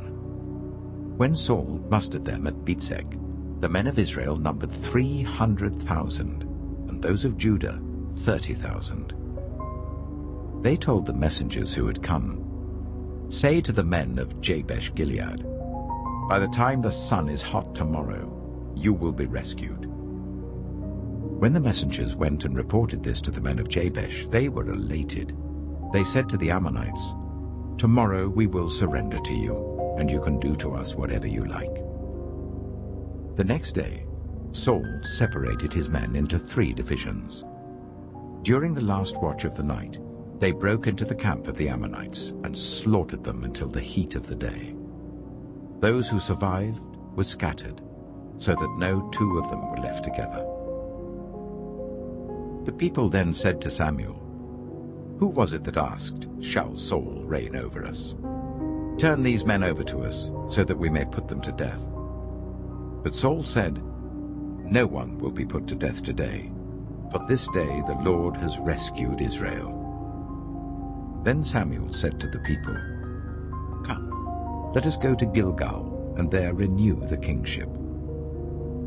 When Saul mustered them at Bezek, the men of Israel numbered 300,000, and those of Judah 30,000. They told the messengers who had come, "Say to the men of Jabesh-Gilead, by the time the sun is hot tomorrow, you will be rescued." When the messengers went and reported this to the men of Jabesh, they were elated. They said to the Ammonites, "Tomorrow we will surrender to you, and you can do to us whatever you like." The next day, Saul separated his men into 3 divisions. During the last watch of the night, they broke into the camp of the Ammonites and slaughtered them until the heat of the day. Those who survived were scattered, so that no 2 of them were left together. The people then said to Samuel, "Who was it that asked, 'Shall Saul reign over us?' Turn these men over to us, so that we may put them to death." But Saul said, "No one will be put to death today, for this day the Lord has rescued Israel." Then Samuel said to the people, "Come, let us go to Gilgal, and there renew the kingship."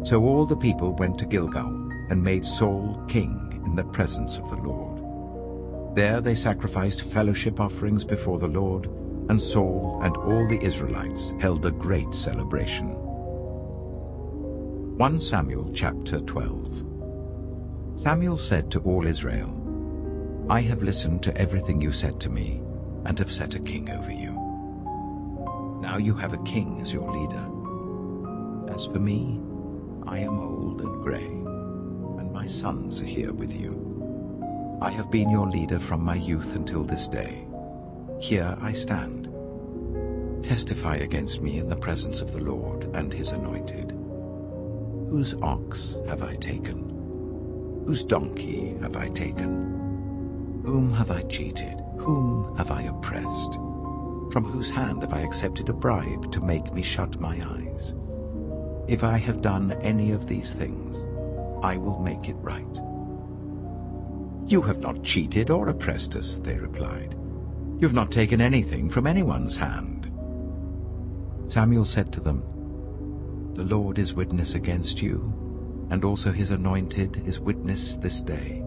So all the people went to Gilgal, and made Saul king in the presence of the Lord. There they sacrificed fellowship offerings before the Lord, and Saul and all the Israelites held a great celebration. 1 Samuel chapter 12. Samuel said to all Israel, "I have listened to everything you said to me, and have set a king over you. Now you have a king as your leader. As for me, I am old and gray, and my sons are here with you. I have been your leader from my youth until this day. Here I stand. Testify against me in the presence of the Lord and his anointed. Whose ox have I taken? Whose donkey have I taken? Whom have I cheated? Whom have I oppressed? From whose hand have I accepted a bribe to make me shut my eyes? If I have done any of these things, I will make it right." "You have not cheated or oppressed us," they replied. "You have not taken anything from anyone's hand." Samuel said to them, "The Lord is witness against you, and also his anointed is witness this day,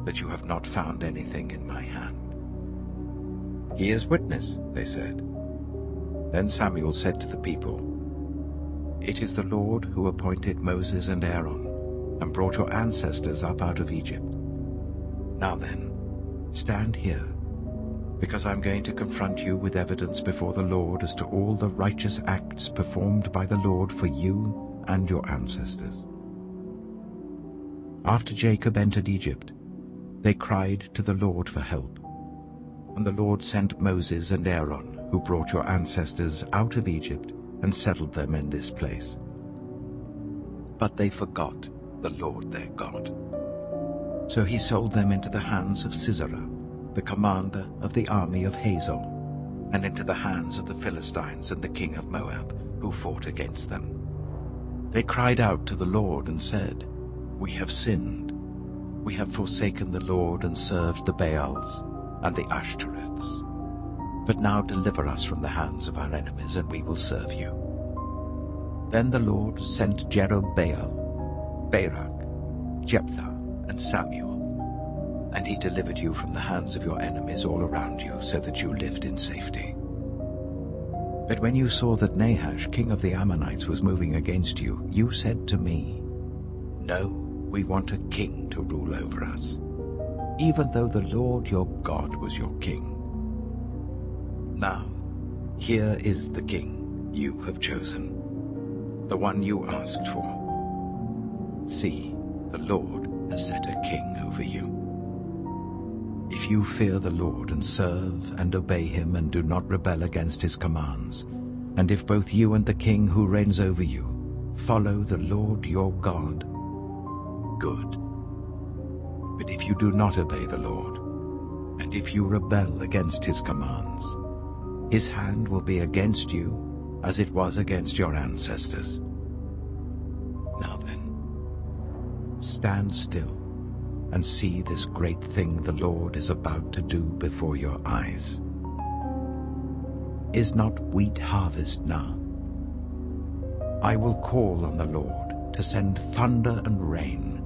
that you have not found anything in my hand." "He is witness," they said. Then Samuel said to the people, "It is the Lord who appointed Moses and Aaron, and brought your ancestors up out of Egypt. Now then, stand here, because I'm going to confront you with evidence before the Lord as to all the righteous acts performed by the Lord for you and your ancestors. After Jacob entered Egypt, they cried to the Lord for help, and the Lord sent Moses and Aaron, who brought your ancestors out of Egypt and settled them in this place. But they forgot the Lord their God. So he sold them into the hands of Sisera, the commander of the army of Hazor, and into the hands of the Philistines and the king of Moab, who fought against them. They cried out to the Lord and said, "We have sinned. We have forsaken the Lord and served the Baals and the Ashtoreths." But now deliver us from the hands of our enemies, and we will serve you." Then the Lord sent Jerubbaal, Barak, Jephthah, and Samuel, and he delivered you from the hands of your enemies all around you, so that you lived in safety. But when you saw that Nahash, king of the Ammonites, was moving against you, you said to me, "No, we want a king to rule over us, even though the Lord your God was your king. Now, here is the king you have chosen, the one you asked for. See, the Lord has set a king over you. If you fear the Lord and serve and obey him and do not rebel against his commands, and if both you and the king who reigns over you follow the Lord your God, good. But if you do not obey the Lord, and if you rebel against his commands, his hand will be against you as it was against your ancestors. Now then, stand still and see this great thing the Lord is about to do before your eyes. Is not wheat harvest now? I will call on the Lord to send thunder and rain,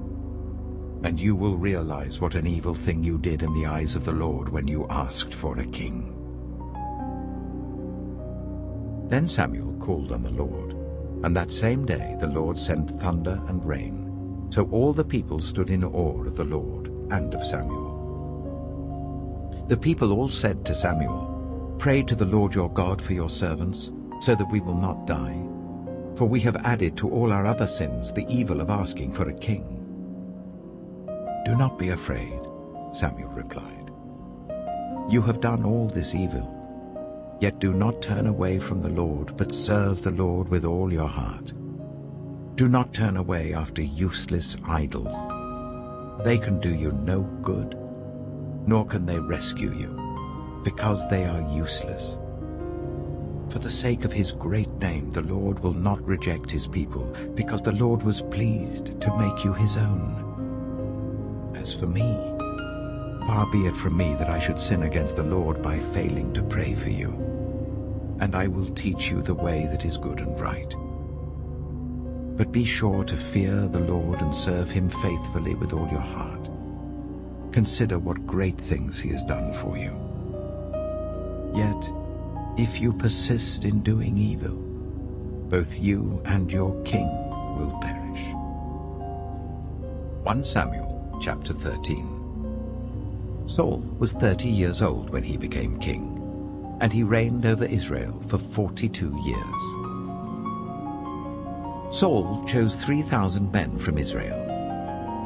and you will realize what an evil thing you did in the eyes of the Lord when you asked for a king." Then Samuel called on the Lord, and that same day the Lord sent thunder and rain. So all the people stood in awe of the Lord and of Samuel. The people all said to Samuel, "Pray to the Lord your God for your servants, so that we will not die. For we have added to all our other sins the evil of asking for a king." "Do not be afraid," Samuel replied. "You have done all this evil. Yet do not turn away from the Lord, but serve the Lord with all your heart. Do not turn away after useless idols. They can do you no good, nor can they rescue you, because they are useless. For the sake of his great name, the Lord will not reject his people, because the Lord was pleased to make you his own. As for me, far be it from me that I should sin against the Lord by failing to pray for you. And I will teach you the way that is good and right. But be sure to fear the Lord and serve him faithfully with all your heart. Consider what great things he has done for you. Yet, if you persist in doing evil, both you and your king will perish." 1 Samuel chapter 13. Saul was 30 years old when he became king, and he reigned over Israel for 42 years. Saul chose 3,000 men from Israel.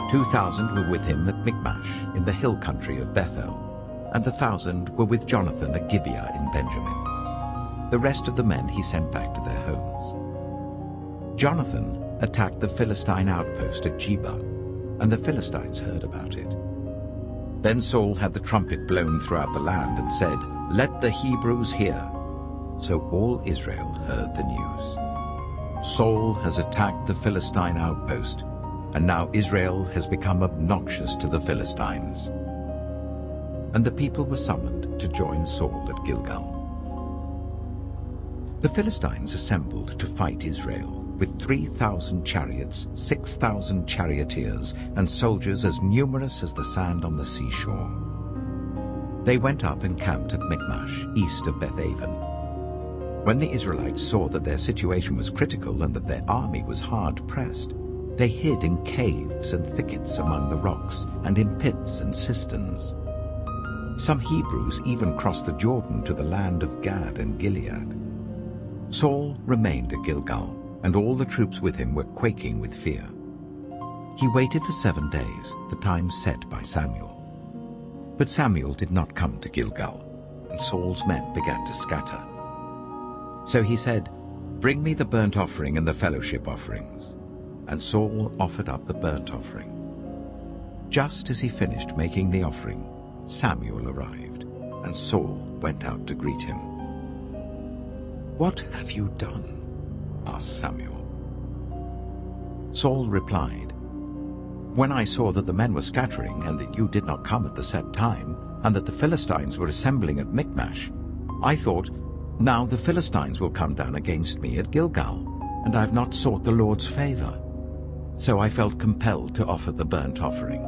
2,000 were with him at Michmash in the hill country of Bethel, and 1,000 were with Jonathan at Gibeah in Benjamin. The rest of the men he sent back to their homes. Jonathan attacked the Philistine outpost at Geba, and the Philistines heard about it. Then Saul had the trumpet blown throughout the land and said, "Let the Hebrews hear." So all Israel heard the news. Saul has attacked the Philistine outpost, and now Israel has become obnoxious to the Philistines. And the people were summoned to join Saul at Gilgal. The Philistines assembled to fight Israel with 3,000 chariots, 6,000 charioteers, and soldiers as numerous as the sand on the seashore. They went up and camped at Michmash, east of Bethaven. When the Israelites saw that their situation was critical and that their army was hard-pressed, they hid in caves and thickets among the rocks, and in pits and cisterns. Some Hebrews even crossed the Jordan to the land of Gad and Gilead. Saul remained at Gilgal, and all the troops with him were quaking with fear. He waited for 7 days, the time set by Samuel. But Samuel did not come to Gilgal, and Saul's men began to scatter. So he said, "Bring me the burnt offering and the fellowship offerings." And Saul offered up the burnt offering. Just as he finished making the offering, Samuel arrived, and Saul went out to greet him. "What have you done?" asked Samuel. Saul replied, "When I saw that the men were scattering, and that you did not come at the set time, and that the Philistines were assembling at Michmash, I thought, now the Philistines will come down against me at Gilgal, and I have not sought the Lord's favor. So I felt compelled to offer the burnt offering.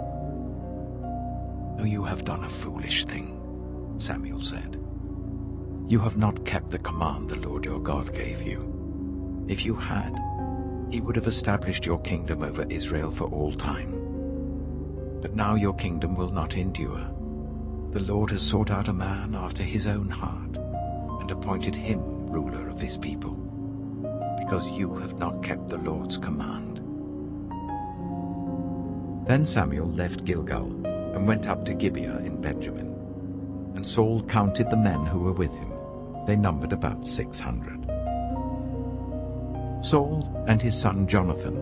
"Oh, you have done a foolish thing," Samuel said. "You have not kept the command the Lord your God gave you. If you had, he would have established your kingdom over Israel for all time. But now your kingdom will not endure. The Lord has sought out a man after his own heart and appointed him ruler of his people, because you have not kept the Lord's command." Then Samuel left Gilgal and went up to Gibeah in Benjamin. And Saul counted the men who were with him. They numbered about 600. Saul and his son Jonathan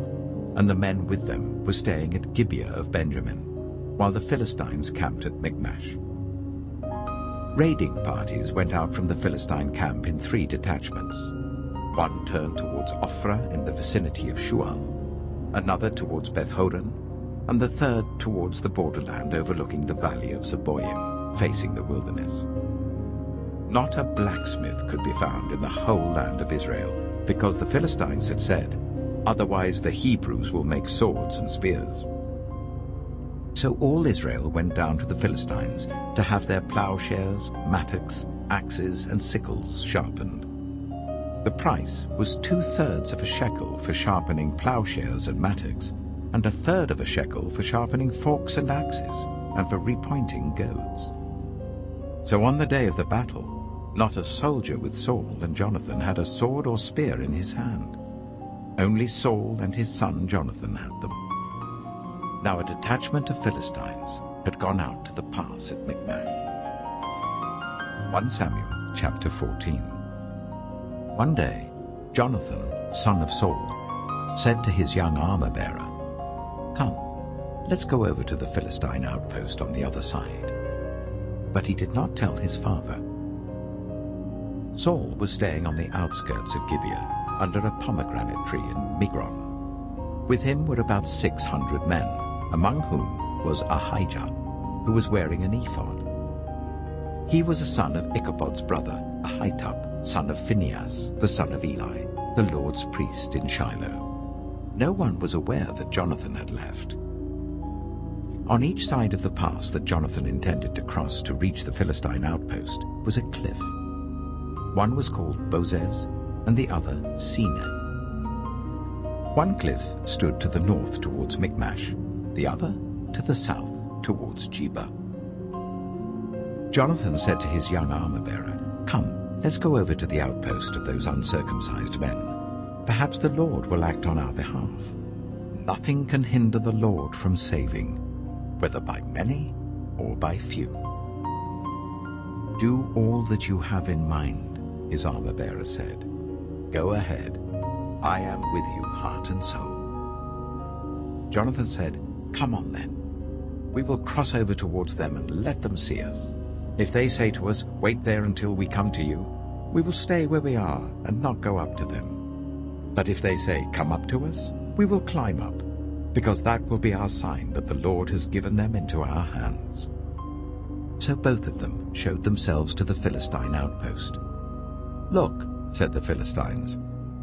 and the men with them were staying at Gibeah of Benjamin, while the Philistines camped at Michmash. Raiding parties went out from the Philistine camp in 3 detachments. One turned towards Ophrah in the vicinity of Shual, another towards Beth-horon, and the third towards the borderland overlooking the valley of Zeboim, facing the wilderness. Not a blacksmith could be found in the whole land of Israel, because the Philistines had said, "Otherwise the Hebrews will make swords and spears." So all Israel went down to the Philistines to have their plowshares, mattocks, axes, and sickles sharpened. The price was 2/3 of a shekel for sharpening plowshares and mattocks, and 1/3 of a shekel for sharpening forks and axes, and for repointing goads. So on the day of the battle, not a soldier with Saul and Jonathan had a sword or spear in his hand. Only Saul and his son Jonathan had them. Now a detachment of Philistines had gone out to the pass at Michmash. 1 Samuel chapter 14. One day, Jonathan, son of Saul, said to his young armor-bearer, "Come, let's go over to the Philistine outpost on the other side." But he did not tell his father. Saul was staying on the outskirts of Gibeah, under a pomegranate tree in Migron. With him were about 600 men, among whom was Ahijah, who was wearing an ephod. He was a son of Ichabod's brother, Ahitub, son of Phinehas, the son of Eli, the Lord's priest in Shiloh. No one was aware that Jonathan had left. On each side of the pass that Jonathan intended to cross to reach the Philistine outpost was a cliff. One was called Bozez, and the other Seneh. One cliff stood to the north towards Michmash, the other to the south towards Geba. Jonathan said to his young armor-bearer, "Come, let's go over to the outpost of those uncircumcised men. Perhaps the Lord will act on our behalf. Nothing can hinder the Lord from saving, whether by many or by few." "Do all that you have in mind," his armor-bearer said. "Go ahead. I am with you, heart and soul." Jonathan said, "Come on then. We will cross over towards them and let them see us. If they say to us, 'Wait there until we come to you,' we will stay where we are and not go up to them. But if they say, 'Come up to us,' we will climb up, because that will be our sign that the Lord has given them into our hands." So both of them showed themselves to the Philistine outpost. "Look," said the Philistines,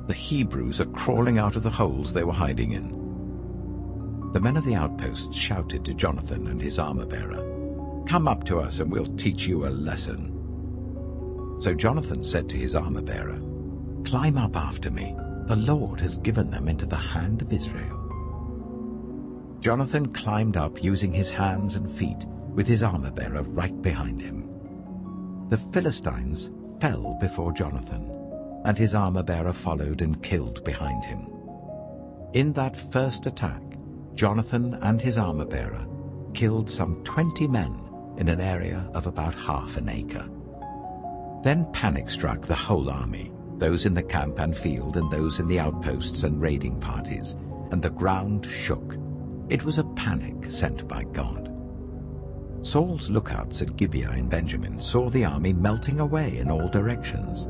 "the Hebrews are crawling out of the holes they were hiding in." The men of the outpost shouted to Jonathan and his armor-bearer, "Come up to us and we'll teach you a lesson." So Jonathan said to his armor-bearer, "Climb up after me. The Lord has given them into the hand of Israel." Jonathan climbed up using his hands and feet, with his armor-bearer right behind him. The Philistines fell before Jonathan, and his armor-bearer followed and killed behind him. In that first attack, Jonathan and his armor-bearer killed some 20 men in an area of about half an acre. Then panic struck the whole army, those in the camp and field and those in the outposts and raiding parties, and the ground shook. It was a panic sent by God. Saul's lookouts at Gibeah in Benjamin saw the army melting away in all directions.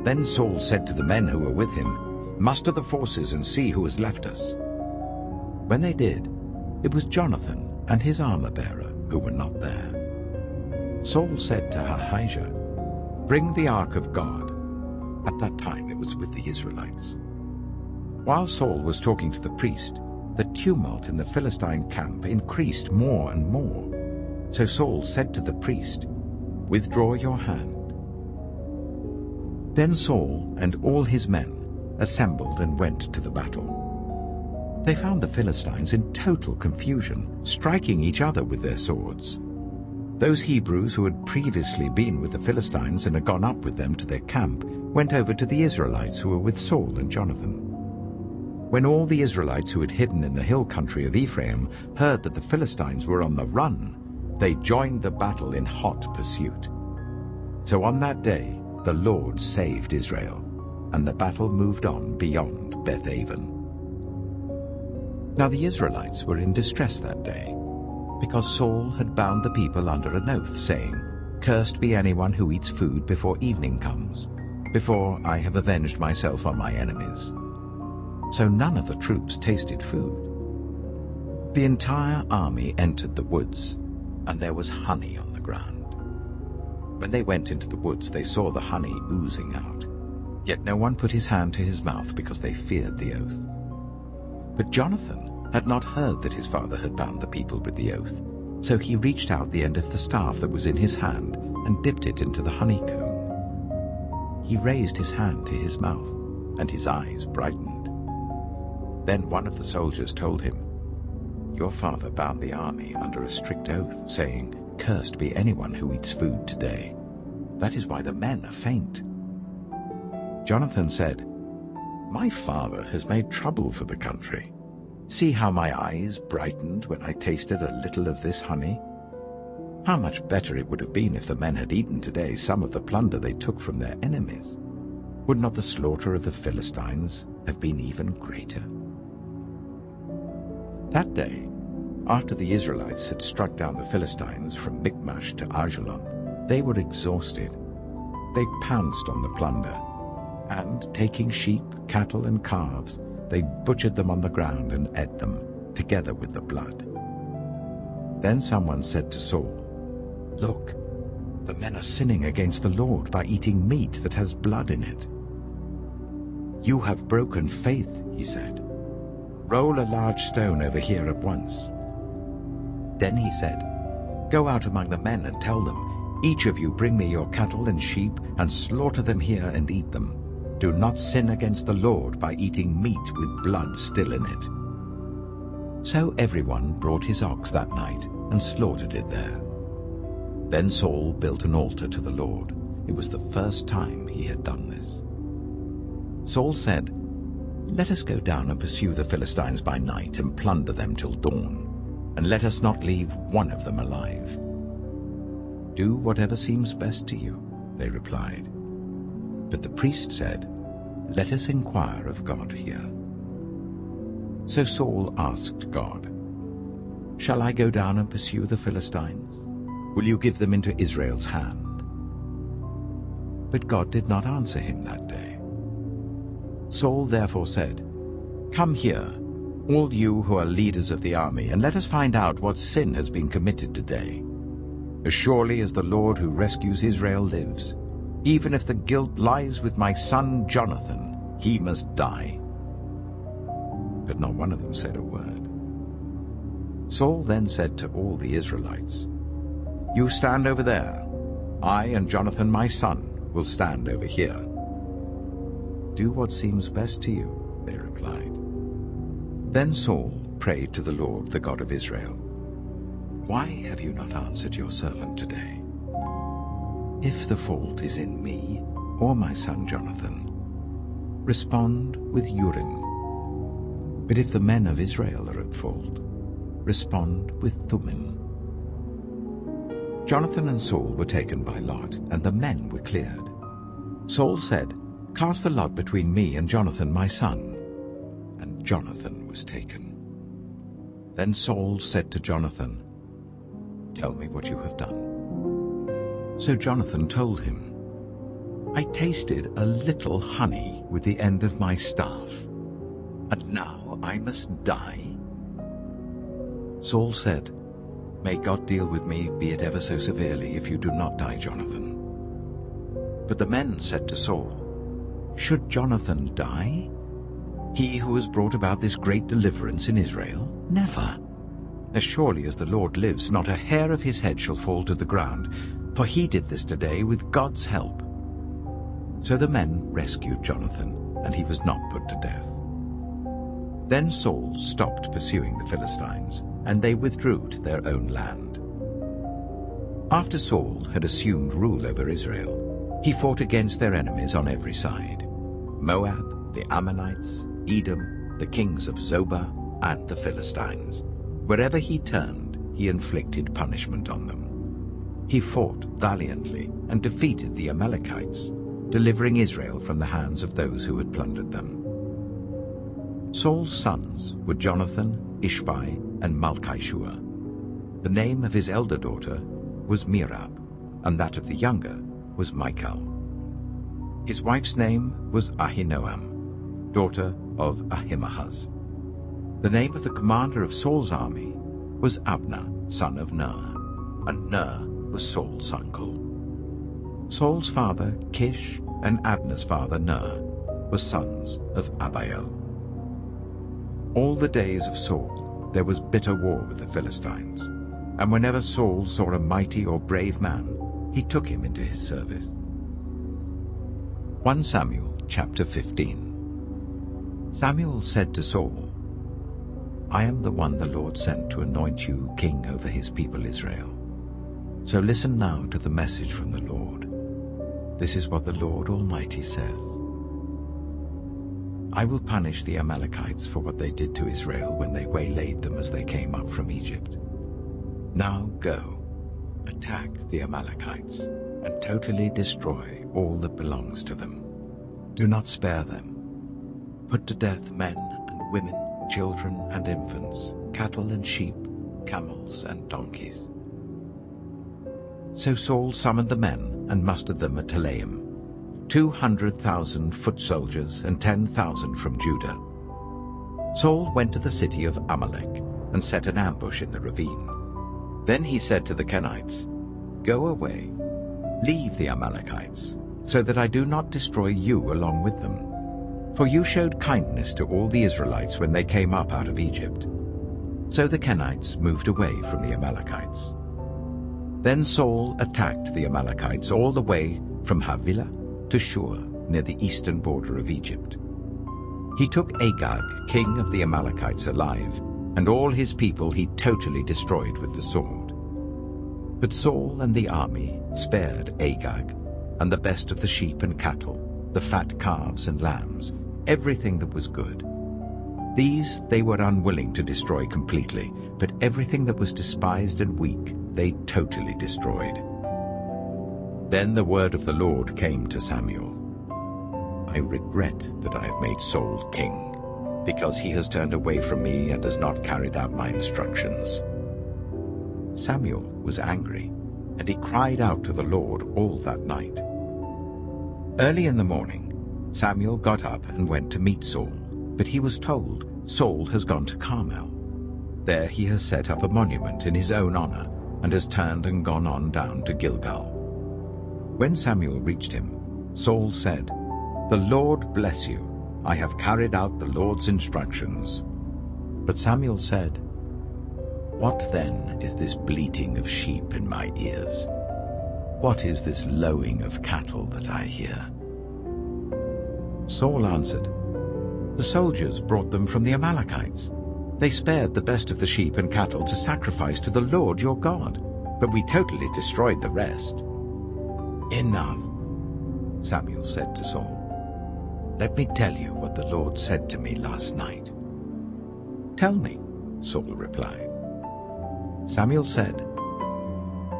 Then Saul said to the men who were with him, "Muster the forces and see who has left us." When they did, it was Jonathan and his armor-bearer who were not there. Saul said to Ahijah, "Bring the ark of God." At that time it was with the Israelites. While Saul was talking to the priest, the tumult in the Philistine camp increased more and more. So Saul said to the priest, "Withdraw your hand." Then Saul and all his men assembled and went to the battle. They found the Philistines in total confusion, striking each other with their swords. Those Hebrews who had previously been with the Philistines and had gone up with them to their camp went over to the Israelites who were with Saul and Jonathan. When all the Israelites who had hidden in the hill country of Ephraim heard that the Philistines were on the run, they joined the battle in hot pursuit. So on that day the Lord saved Israel, and the battle moved on beyond Beth-aven. Now the Israelites were in distress that day, because Saul had bound the people under an oath, saying, "Cursed be anyone who eats food before evening comes, before I have avenged myself on my enemies." So none of the troops tasted food. The entire army entered the woods, and there was honey on the ground. When they went into the woods, they saw the honey oozing out. Yet no one put his hand to his mouth because they feared the oath. But Jonathan had not heard that his father had bound the people with the oath, so he reached out the end of the staff that was in his hand and dipped it into the honeycomb. He raised his hand to his mouth, and his eyes brightened. Then one of the soldiers told him, "Your father bound the army under a strict oath, saying, 'Cursed be anyone who eats food today.' That is why the men are faint." Jonathan said, "My father has made trouble for the country. See how my eyes brightened when I tasted a little of this honey. How much better it would have been if the men had eaten today some of the plunder they took from their enemies. Would not the slaughter of the Philistines have been even greater?" That day, after the Israelites had struck down the Philistines from Michmash to Ajalon, they were exhausted. They pounced on the plunder, and taking sheep, cattle, and calves, they butchered them on the ground and ate them, together with the blood. Then someone said to Saul, "Look, the men are sinning against the Lord by eating meat that has blood in it." "You have broken faith," he said. "Roll a large stone over here at once." Then he said, "Go out among the men and tell them, 'Each of you bring me your cattle and sheep and slaughter them here and eat them. Do not sin against the Lord by eating meat with blood still in it.'" So everyone brought his ox that night and slaughtered it there. Then Saul built an altar to the Lord. It was the first time he had done this. Saul said, "Let us go down and pursue the Philistines by night and plunder them till dawn, and let us not leave one of them alive." "Do whatever seems best to you," they replied. But the priest said, "Let us inquire of God here." So Saul asked God, "Shall I go down and pursue the Philistines? Will you give them into Israel's hand?" But God did not answer him that day. Saul therefore said, "Come here, all you who are leaders of the army, and let us find out what sin has been committed today. As surely as the Lord who rescues Israel lives, even if the guilt lies with my son Jonathan, he must die." But not one of them said a word. Saul then said to all the Israelites, "You stand over there. I and Jonathan my son will stand over here." "Do what seems best to you," they replied. Then Saul prayed to the Lord, the God of Israel, "Why have you not answered your servant today? If the fault is in me or my son Jonathan, respond with Urim. But if the men of Israel are at fault, respond with Thummim." Jonathan and Saul were taken by lot, and the men were cleared. Saul said, "Cast the lot between me and Jonathan my son." And Jonathan was taken. Then Saul said to Jonathan, "Tell me what you have done." So Jonathan told him, "I tasted a little honey with the end of my staff, and now I must die." Saul said, "May God deal with me, be it ever so severely, if you do not die, Jonathan." But the men said to Saul, "Should Jonathan die? He who has brought about this great deliverance in Israel? Never. As surely as the Lord lives, not a hair of his head shall fall to the ground, for he did this today with God's help." So the men rescued Jonathan, and he was not put to death. Then Saul stopped pursuing the Philistines, and they withdrew to their own land. After Saul had assumed rule over Israel, he fought against their enemies on every side: Moab, the Ammonites, Edom, the kings of Zobah, and the Philistines. Wherever he turned, he inflicted punishment on them. He fought valiantly and defeated the Amalekites, delivering Israel from the hands of those who had plundered them. Saul's sons were Jonathan, Ishvi, and Malchishua. The name of his elder daughter was Merab, and that of the younger was Michal. His wife's name was Ahinoam, daughter of Ahimaaz. The name of the commander of Saul's army was Abner, son of Ner, and Ner was Saul's uncle. Saul's father, Kish, and Abner's father, Ner, were sons of Abiel. All the days of Saul there was bitter war with the Philistines, and whenever Saul saw a mighty or brave man, he took him into his service. 1 Samuel chapter 15. Samuel said to Saul, "I am the one the Lord sent to anoint you king over his people Israel. So listen now to the message from the Lord. This is what the Lord Almighty says. I will punish the Amalekites for what they did to Israel when they waylaid them as they came up from Egypt. Now go, attack the Amalekites, and totally destroy all that belongs to them. Do not spare them. Put to death men and women, children and infants, cattle and sheep, camels and donkeys." So Saul summoned the men and mustered them at Telaim, 200,000 foot soldiers and 10,000 from Judah. Saul went to the city of Amalek and set an ambush in the ravine. Then he said to the Kenites, "Go away, leave the Amalekites, so that I do not destroy you along with them. For you showed kindness to all the Israelites when they came up out of Egypt." So the Kenites moved away from the Amalekites. Then Saul attacked the Amalekites all the way from Havilah to Shur, near the eastern border of Egypt. He took Agag, king of the Amalekites, alive, and all his people he totally destroyed with the sword. But Saul and the army spared Agag, and the best of the sheep and cattle, the fat calves and lambs, everything that was good. These they were unwilling to destroy completely, but everything that was despised and weak they totally destroyed. Then the word of the Lord came to Samuel. "I regret that I have made Saul king, because he has turned away from me and has not carried out my instructions." Samuel was angry, and he cried out to the Lord all that night. Early in the morning, Samuel got up and went to meet Saul, but he was told, "Saul has gone to Carmel. There he has set up a monument in his own honor, and has turned and gone on down to Gilgal." When Samuel reached him, Saul said, "The Lord bless you. I have carried out the Lord's instructions." But Samuel said, "What then is this bleating of sheep in my ears? What is this lowing of cattle that I hear?" Saul answered, "The soldiers brought them from the Amalekites. They spared the best of the sheep and cattle to sacrifice to the Lord your God, but we totally destroyed the rest." "Enough," Samuel said to Saul. "Let me tell you what the Lord said to me last night." "Tell me," Saul replied. Samuel said,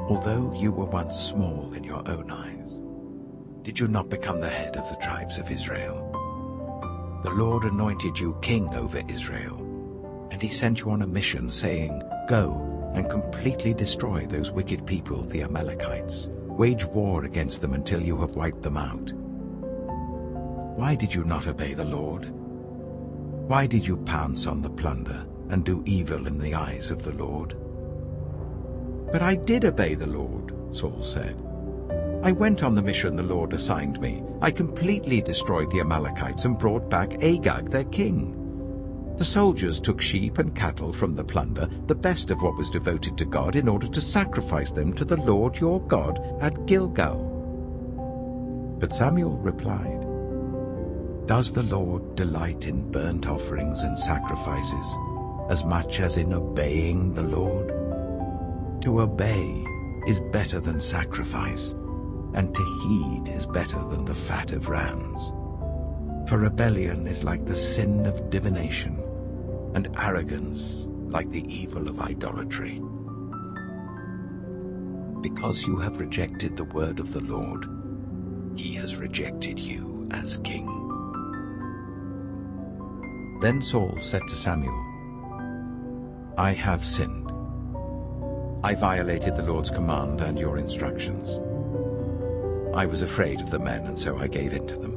"Although you were once small in your own eyes, did you not become the head of the tribes of Israel? The Lord anointed you king over Israel, and he sent you on a mission, saying, 'Go and completely destroy those wicked people, the Amalekites. Wage war against them until you have wiped them out.' Why did you not obey the Lord? Why did you pounce on the plunder and do evil in the eyes of the Lord?" "But I did obey the Lord," Saul said. I went on the mission the Lord assigned me. I completely destroyed the Amalekites and brought back Agag, their king. The soldiers took sheep and cattle from the plunder, the best of what was devoted to God, in order to sacrifice them to the Lord your God at Gilgal. But Samuel replied, "Does the Lord delight in burnt offerings and sacrifices as much as in obeying the Lord? To obey is better than sacrifice, and to heed is better than the fat of rams. For rebellion is like the sin of divination, and arrogance like the evil of idolatry. Because you have rejected the word of the Lord, he has rejected you as king." Then Saul said to Samuel, "I have sinned. I violated the Lord's command and your instructions. I was afraid of the men, and so I gave in to them.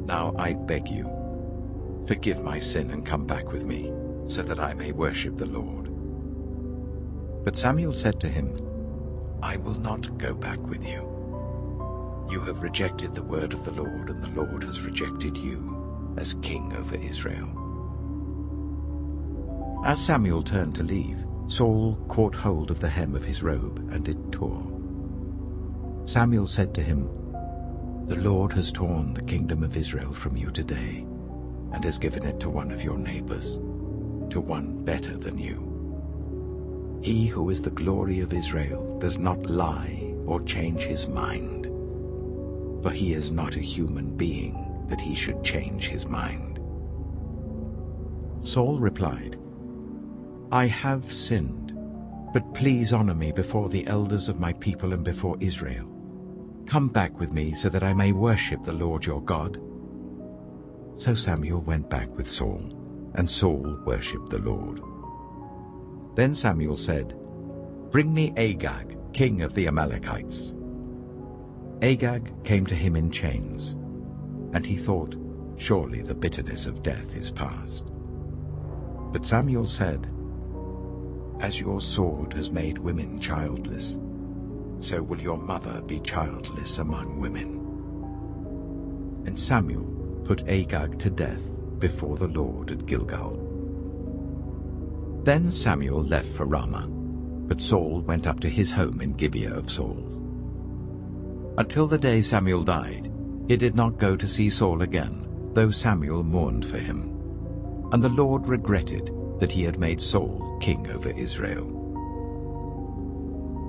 Now I beg you, forgive my sin and come back with me, so that I may worship the Lord." But Samuel said to him, "I will not go back with you. You have rejected the word of the Lord, and the Lord has rejected you as king over Israel." As Samuel turned to leave, Saul caught hold of the hem of his robe, and it tore. Samuel said to him, "The Lord has torn the kingdom of Israel from you today, and has given it to one of your neighbors, to one better than you. He who is the glory of Israel does not lie or change his mind, for he is not a human being that he should change his mind." Saul replied, "I have sinned, but please honor me before the elders of my people and before Israel. Come back with me so that I may worship the Lord your God." So Samuel went back with Saul, and Saul worshipped the Lord. Then Samuel said, "Bring me Agag, king of the Amalekites." Agag came to him in chains, and he thought, "Surely the bitterness of death is past." But Samuel said, "As your sword has made women childless, so will your mother be childless among women." And Samuel put Agag to death before the Lord at Gilgal. Then Samuel left for Ramah, but Saul went up to his home in Gibeah of Saul. Until the day Samuel died, he did not go to see Saul again, though Samuel mourned for him. And the Lord regretted that he had made Saul king over Israel.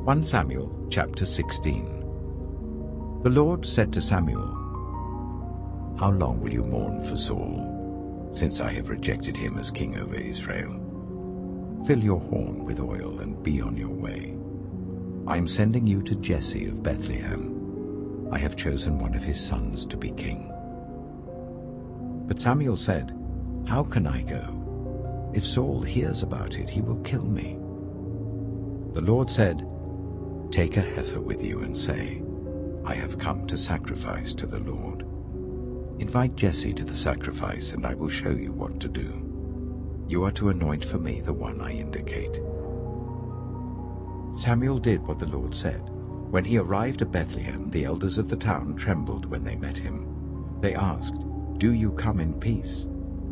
1 Samuel chapter 16. The Lord said to Samuel, "How long will you mourn for Saul, since I have rejected him as king over Israel? Fill your horn with oil and be on your way. I am sending you to Jesse of Bethlehem. I have chosen one of his sons to be king." But Samuel said, "How can I go? If Saul hears about it, he will kill me." The Lord said, "Take a heifer with you and say, 'I have come to sacrifice to the Lord.' Invite Jesse to the sacrifice, and I will show you what to do. You are to anoint for me the one I indicate." Samuel did what the Lord said. When he arrived at Bethlehem, the elders of the town trembled when they met him. They asked, "Do you come in peace?"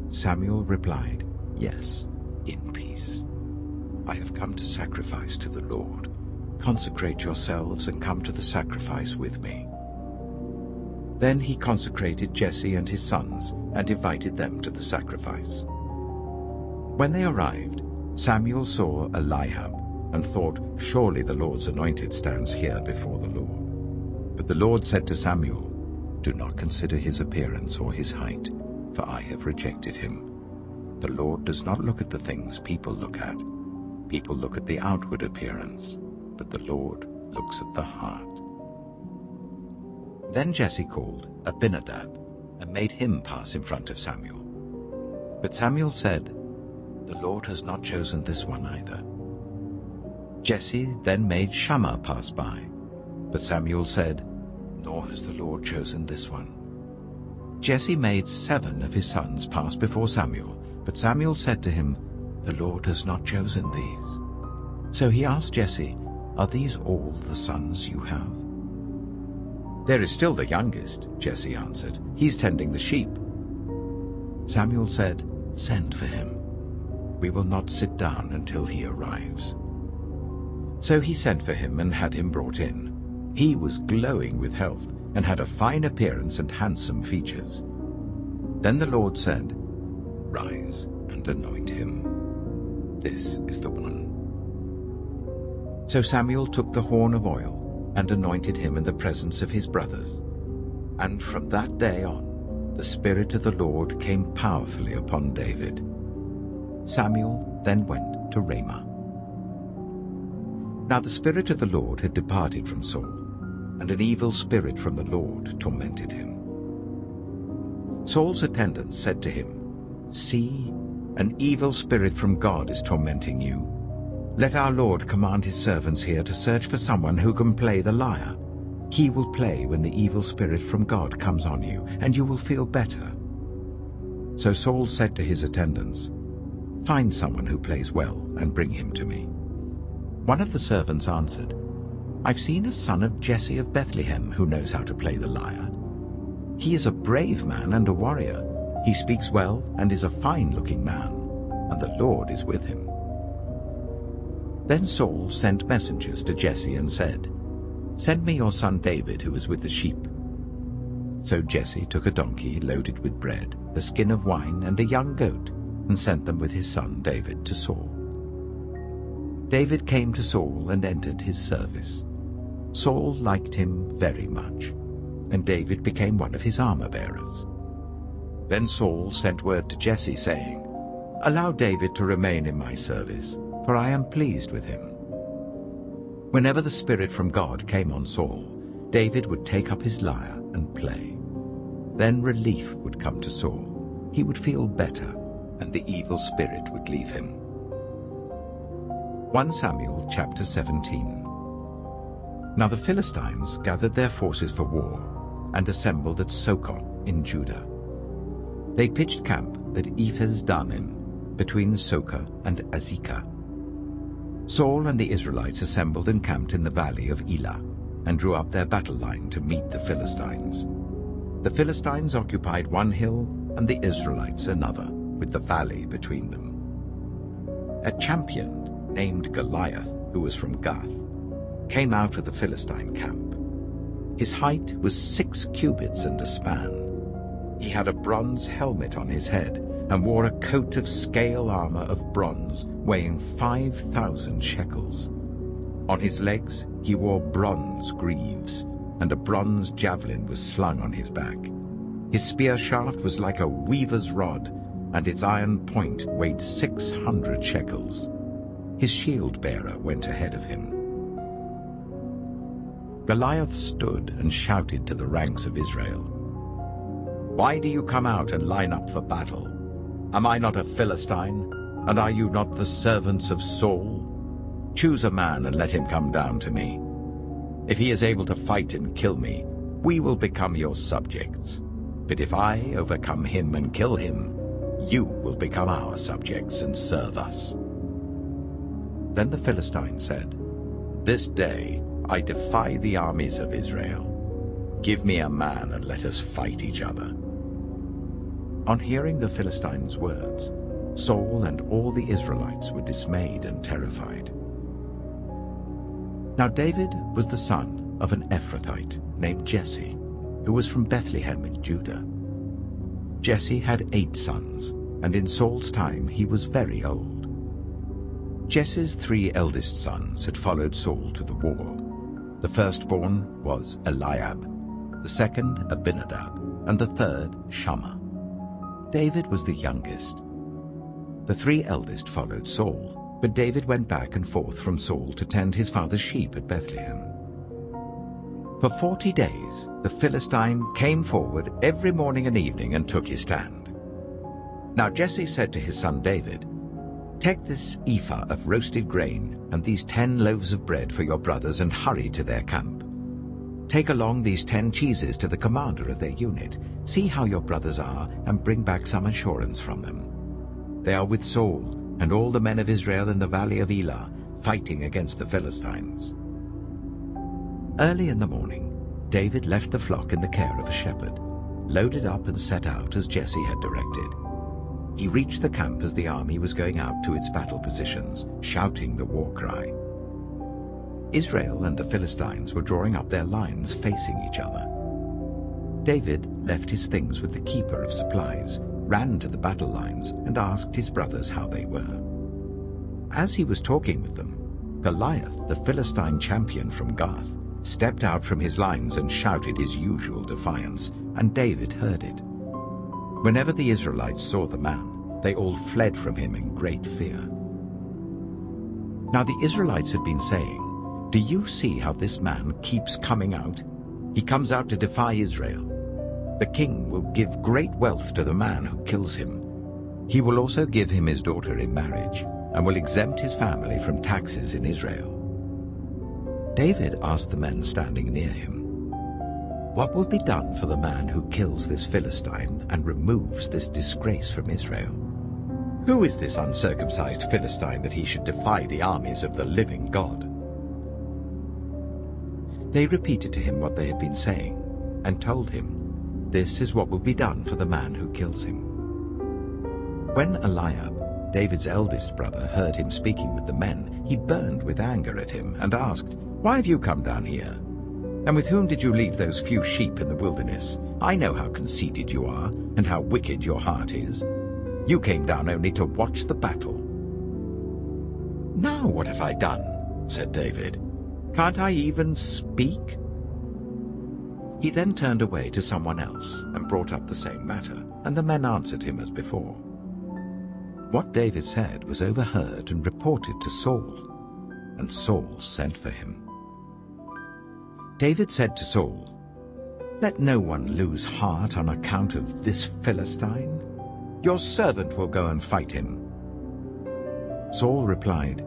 Samuel replied, "Yes, in peace. I have come to sacrifice to the Lord. Consecrate yourselves and come to the sacrifice with me." Then he consecrated Jesse and his sons and invited them to the sacrifice. When they arrived, Samuel saw Eliab and thought, "Surely the Lord's anointed stands here before the Lord." But the Lord said to Samuel, "Do not consider his appearance or his height, for I have rejected him. The Lord does not look at the things people look at. People look at the outward appearance, but the Lord looks at the heart." Then Jesse called Abinadab and made him pass in front of Samuel. But Samuel said, "The Lord has not chosen this one either." Jesse then made Shammah pass by, but Samuel said, "Nor has the Lord chosen this one." Jesse made 7 of his sons pass before Samuel, but Samuel said to him, "The Lord has not chosen these." So he asked Jesse, "Are these all the sons you have?" "There is still the youngest," Jesse answered. "He's tending the sheep." Samuel said, "Send for him. We will not sit down until he arrives." So he sent for him and had him brought in. He was glowing with health and had a fine appearance and handsome features. Then the Lord said, "Rise and anoint him. This is the one." So Samuel took the horn of oil and anointed him in the presence of his brothers. And from that day on, the Spirit of the Lord came powerfully upon David. Samuel then went to Ramah. Now the Spirit of the Lord had departed from Saul, and an evil spirit from the Lord tormented him. Saul's attendants said to him, "See, an evil spirit from God is tormenting you. Let our Lord command his servants here to search for someone who can play the lyre. He will play when the evil spirit from God comes on you, and you will feel better." So Saul said to his attendants, "Find someone who plays well and bring him to me." One of the servants answered, "I've seen a son of Jesse of Bethlehem who knows how to play the lyre. He is a brave man and a warrior. He speaks well and is a fine-looking man, and the Lord is with him." Then Saul sent messengers to Jesse and said, "Send me your son David, who is with the sheep." So Jesse took a donkey loaded with bread, a skin of wine, and a young goat, and sent them with his son David to Saul. David came to Saul and entered his service. Saul liked him very much, and David became one of his armor-bearers. Then Saul sent word to Jesse, saying, "Allow David to remain in my service, for I am pleased with him." Whenever the Spirit from God came on Saul, David would take up his lyre and play. Then relief would come to Saul. He would feel better, and the evil spirit would leave him. 1 Samuel chapter 17. Now the Philistines gathered their forces for war and assembled at Sokot in Judah. They pitched camp at Ephes-Dammim, between Sokah and Azekah. Saul and the Israelites assembled and camped in the valley of Elah, and drew up their battle line to meet the Philistines. The Philistines occupied one hill, and the Israelites another, with the valley between them. A champion named Goliath, who was from Gath, came out of the Philistine camp. His height was 6 cubits and a span. He had a bronze helmet on his head, and wore a coat of scale armor of bronze, weighing 5,000 shekels. On his legs he wore bronze greaves, and a bronze javelin was slung on his back. His spear shaft was like a weaver's rod, and its iron point weighed 600 shekels. His shield-bearer went ahead of him. Goliath stood and shouted to the ranks of Israel, "Why do you come out and line up for battle? Am I not a Philistine, and are you not the servants of Saul? Choose a man and let him come down to me. If he is able to fight and kill me, we will become your subjects. But if I overcome him and kill him, you will become our subjects and serve us." Then the Philistine said, "This day I defy the armies of Israel. Give me a man and let us fight each other." On hearing the Philistines' words, Saul and all the Israelites were dismayed and terrified. Now David was the son of an Ephrathite named Jesse, who was from Bethlehem in Judah. Jesse had 8 sons, and in Saul's time he was very old. Jesse's 3 eldest sons had followed Saul to the war. The firstborn was Eliab, the second Abinadab, and the third Shammah. David was the youngest. The 3 eldest followed Saul, but David went back and forth from Saul to tend his father's sheep at Bethlehem. For 40 days the Philistine came forward every morning and evening and took his stand. Now Jesse said to his son David, "Take this ephah of roasted grain and these 10 loaves of bread for your brothers and hurry to their camp. Take along these 10 cheeses to the commander of their unit. See how your brothers are, and bring back some assurance from them. They are with Saul and all the men of Israel in the valley of Elah, fighting against the Philistines." Early in the morning, David left the flock in the care of a shepherd, loaded up and set out as Jesse had directed. He reached the camp as the army was going out to its battle positions, shouting the war cry. Israel and the Philistines were drawing up their lines facing each other. David left his things with the keeper of supplies, ran to the battle lines, and asked his brothers how they were. As he was talking with them, Goliath, the Philistine champion from Gath, stepped out from his lines and shouted his usual defiance, and David heard it. Whenever the Israelites saw the man, they all fled from him in great fear. Now the Israelites had been saying, "Do you see how this man keeps coming out? He comes out to defy Israel. The king will give great wealth to the man who kills him. He will also give him his daughter in marriage, and will exempt his family from taxes in Israel." David asked the men standing near him, "What will be done for the man who kills this Philistine and removes this disgrace from Israel? Who is this uncircumcised Philistine that he should defy the armies of the living God?" They repeated to him what they had been saying, and told him, "This is what will be done for the man who kills him." When Eliab, David's eldest brother, heard him speaking with the men, he burned with anger at him and asked, "Why have you come down here? And with whom did you leave those few sheep in the wilderness? I know how conceited you are and how wicked your heart is. You came down only to watch the battle." "Now what have I done?" said David. "Can't I even speak?" He then turned away to someone else and brought up the same matter, and the men answered him as before. What David said was overheard and reported to Saul, and Saul sent for him. David said to Saul, "Let no one lose heart on account of this Philistine. Your servant will go and fight him." Saul replied,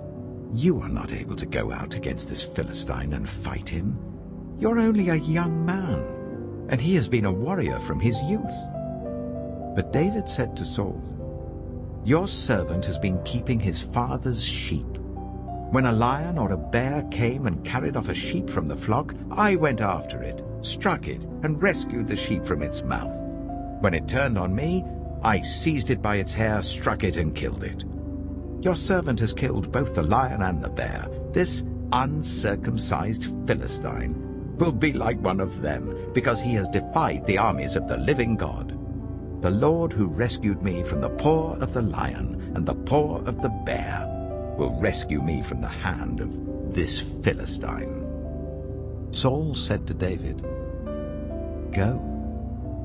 "You are not able to go out against this Philistine and fight him. You're only a young man, and he has been a warrior from his youth." But David said to Saul, "Your servant has been keeping his father's sheep. When a lion or a bear came and carried off a sheep from the flock, I went after it, struck it, and rescued the sheep from its mouth. When it turned on me, I seized it by its hair, struck it, and killed it. Your servant has killed both the lion and the bear. This uncircumcised Philistine will be like one of them, because he has defied the armies of the living God. The Lord who rescued me from the paw of the lion and the paw of the bear will rescue me from the hand of this Philistine." Saul said to David, "Go,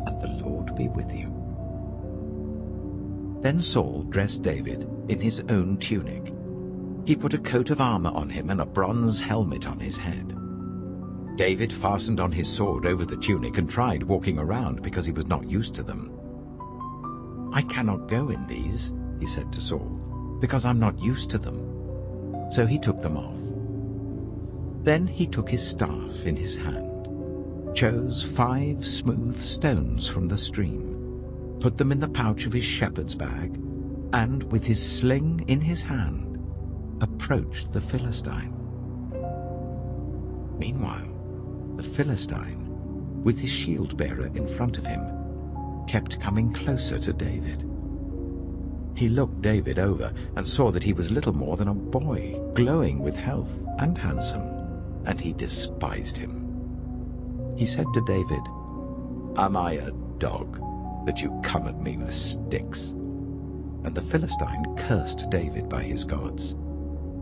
and the Lord be with you." Then Saul dressed David in his own tunic. He put a coat of armor on him and a bronze helmet on his head. David fastened on his sword over the tunic and tried walking around because he was not used to them. "I cannot go in these," he said to Saul, "because I'm not used to them." So he took them off. Then he took his staff in his hand, chose 5 smooth stones from the stream, put them in the pouch of his shepherd's bag, and with his sling in his hand, approached the Philistine. Meanwhile, the Philistine, with his shield-bearer in front of him, kept coming closer to David. He looked David over and saw that he was little more than a boy, glowing with health and handsome, and he despised him. He said to David, "Am I a dog that you come at me with sticks?" And the Philistine cursed David by his gods.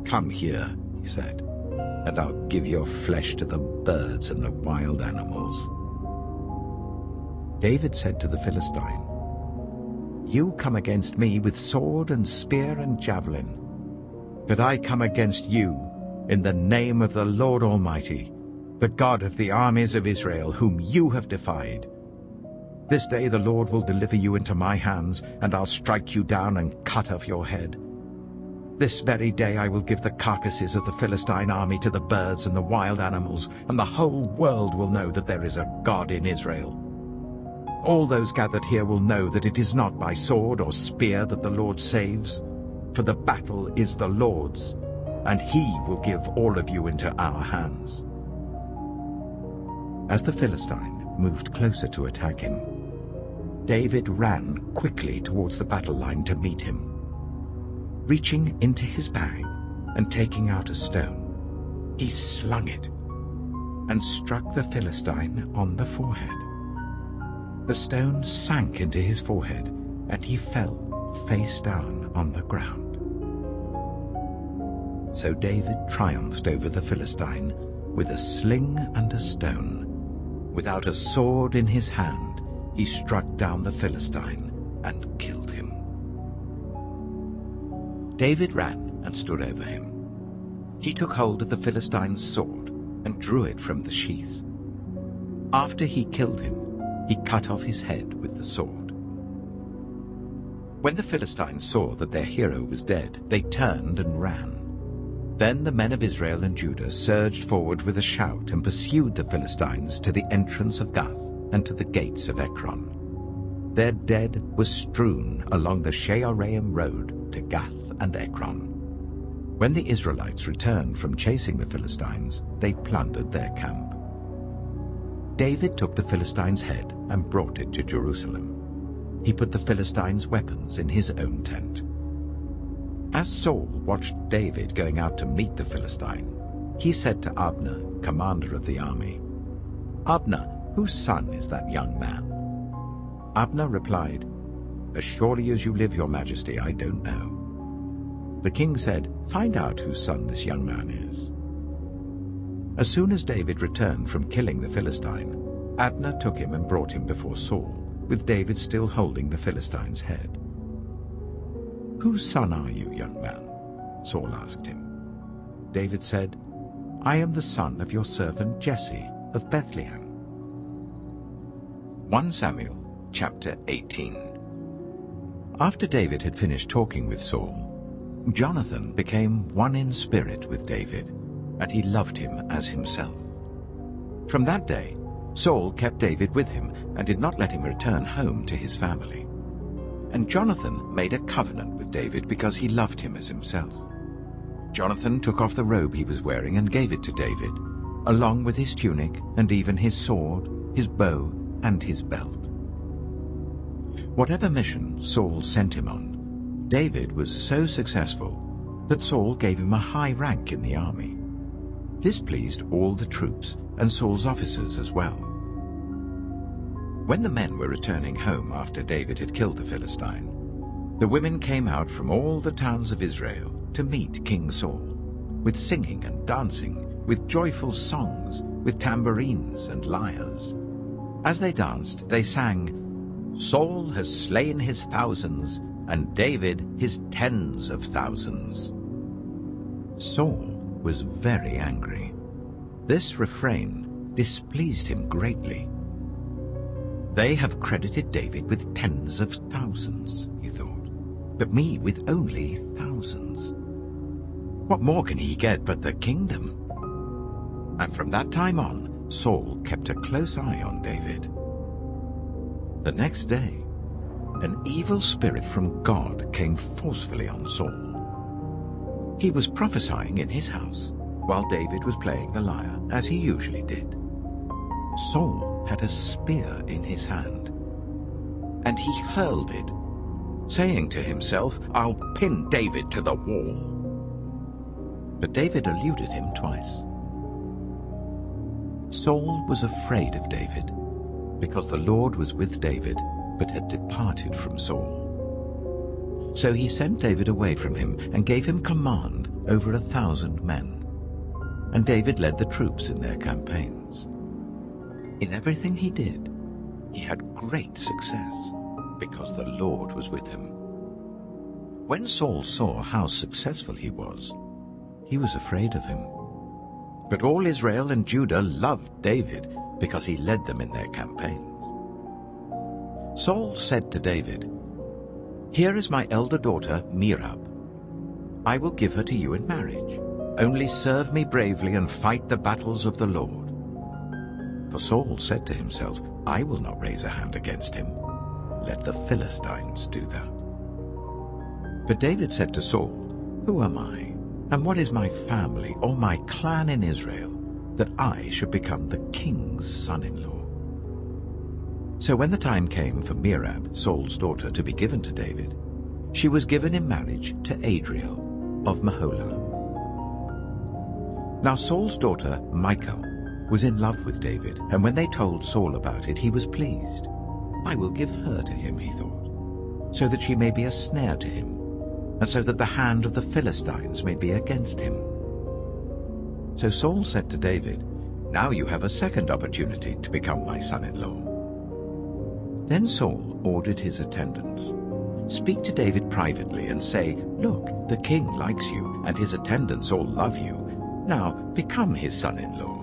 "Come here," he said, "and I'll give your flesh to the birds and the wild animals." David said to the Philistine, "You come against me with sword and spear and javelin, but I come against you in the name of the Lord Almighty, the God of the armies of Israel, whom you have defied. This day the Lord will deliver you into my hands, and I'll strike you down and cut off your head. This very day I will give the carcasses of the Philistine army to the birds and the wild animals, and the whole world will know that there is a God in Israel. All those gathered here will know that it is not by sword or spear that the Lord saves, for the battle is the Lord's, and he will give all of you into our hands." as the Philistine moved closer to attack him. David ran quickly towards the battle line to meet him. Reaching into his bag and taking out a stone, he slung it and struck the Philistine on the forehead. The stone sank into his forehead, and he fell face down on the ground. So David triumphed over the Philistine with a sling and a stone. Without a sword in his hand, he struck down the Philistine and killed him. David ran and stood over him. He took hold of the Philistine's sword and drew it from the sheath. After he killed him, he cut off his head with the sword. When the Philistines saw that their hero was dead, they turned and ran. Then the men of Israel and Judah surged forward with a shout and pursued the Philistines to the entrance of Gath and to the gates of Ekron. Their dead was strewn along the Shearaim road to Gath and Ekron. When the Israelites returned from chasing the Philistines, they plundered their camp. David took the Philistine's head and brought it to Jerusalem. He put the Philistines' weapons in his own tent. As Saul watched David going out to meet the Philistine, he said to Abner, commander of the army, "Abner, whose son is that young man?" Abner replied, "As surely as you live, your majesty, I don't know." The king said, "Find out whose son this young man is." As soon as David returned from killing the Philistine, Abner took him and brought him before Saul, with David still holding the Philistine's head. "Whose son are you, young man?" Saul asked him. David said, "I am the son of your servant Jesse of Bethlehem." 1 Samuel chapter 18. After David had finished talking with Saul, Jonathan became one in spirit with David, and he loved him as himself. From that day, Saul kept David with him and did not let him return home to his family. And Jonathan made a covenant with David because he loved him as himself. Jonathan took off the robe he was wearing and gave it to David, along with his tunic and even his sword, his bow, and his belt. Whatever mission Saul sent him on, David was so successful that Saul gave him a high rank in the army. This pleased all the troops and Saul's officers as well. When the men were returning home after David had killed the Philistine, the women came out from all the towns of Israel to meet King Saul, with singing and dancing, with joyful songs, with tambourines and lyres. As they danced, they sang, "Saul has slain his thousands, and David his tens of thousands." Saul was very angry. This refrain displeased him greatly. "They have credited David with tens of thousands," he thought, "but me with only thousands. What more can he get but the kingdom?" And from that time on, Saul kept a close eye on David. The next day, an evil spirit from God came forcefully on Saul. He was prophesying in his house, while David was playing the lyre, as he usually did. Saul had a spear in his hand, and he hurled it, saying to himself, "I'll pin David to the wall." But David eluded him twice. Saul was afraid of David, because the Lord was with David, but had departed from Saul. So he sent David away from him and gave him command over 1,000 men. And David led the troops in their campaigns. In everything he did, he had great success, because the Lord was with him. When Saul saw how successful he was afraid of him. But all Israel and Judah loved David, because he led them in their campaigns. Saul said to David, "Here is my elder daughter, Merab. I will give her to you in marriage. Only serve me bravely and fight the battles of the Lord." For Saul said to himself, "I will not raise a hand against him. Let the Philistines do that." But David said to Saul, "Who am I, and what is my family or my clan in Israel, that I should become the king's son-in-law. So when the time came for Merab, Saul's daughter, to be given to David, she was given in marriage to Adriel of Meholah. Now Saul's daughter, Michal, was in love with David, and when they told Saul about it, he was pleased. I will give her to him, he thought, so that she may be a snare to him, and so that the hand of the Philistines may be against him. So Saul said to David, now you have a second opportunity to become my son-in-law. Then Saul ordered his attendants, speak to David privately and say, look, the king likes you, and his attendants all love you. Now become his son-in-law.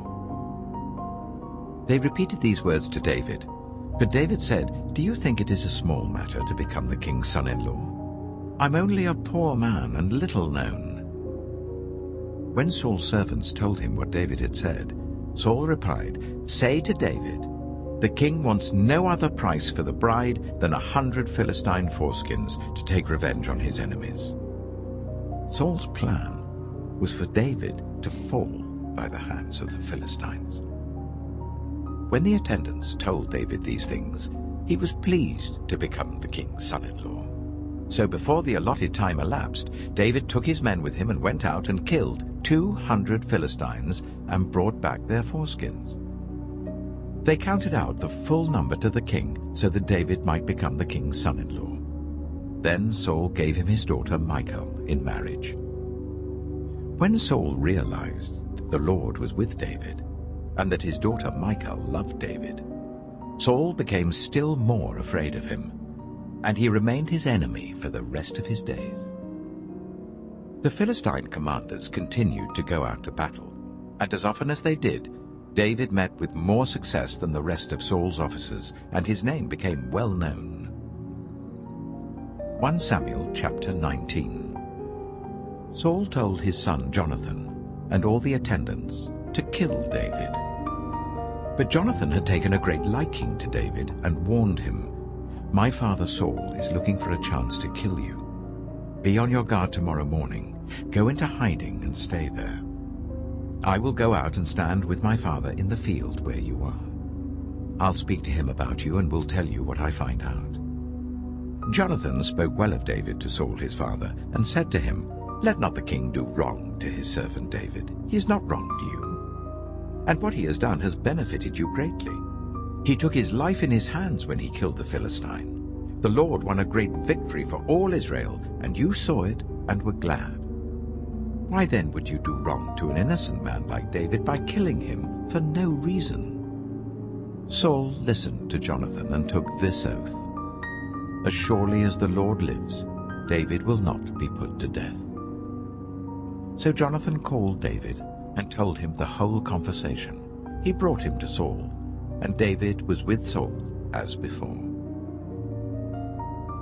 They repeated these words to David, but David said, do you think it is a small matter to become the king's son-in-law? I'm only a poor man and little known. When Saul's servants told him what David had said, Saul replied, say to David, the king wants no other price for the bride than 100 Philistine foreskins to take revenge on his enemies. Saul's plan was for David to fall by the hands of the Philistines. When the attendants told David these things, he was pleased to become the king's son-in-law. So before the allotted time elapsed, David took his men with him and went out and killed 200 Philistines and brought back their foreskins. They counted out the full number to the king so that David might become the king's son-in-law. Then Saul gave him his daughter Michal in marriage. When Saul realized that the Lord was with David and that his daughter Michal loved David, Saul became still more afraid of him, and he remained his enemy for the rest of his days. The Philistine commanders continued to go out to battle, and as often as they did, David met with more success than the rest of Saul's officers, and his name became well known. 1 Samuel chapter 19. Saul told his son Jonathan and all the attendants to kill David. But Jonathan had taken a great liking to David and warned him, my father Saul is looking for a chance to kill you. Be on your guard tomorrow morning. Go into hiding and stay there. I will go out and stand with my father in the field where you are. I'll speak to him about you and will tell you what I find out. Jonathan spoke well of David to Saul his father and said to him, let not the king do wrong to his servant David. He has not wronged you. And what he has done has benefited you greatly. He took his life in his hands when he killed the Philistine. The Lord won a great victory for all Israel, and you saw it and were glad. Why then would you do wrong to an innocent man like David by killing him for no reason? Saul listened to Jonathan and took this oath. As surely as the Lord lives, David will not be put to death. So Jonathan called David and told him the whole conversation. He brought him to Saul, and David was with Saul as before.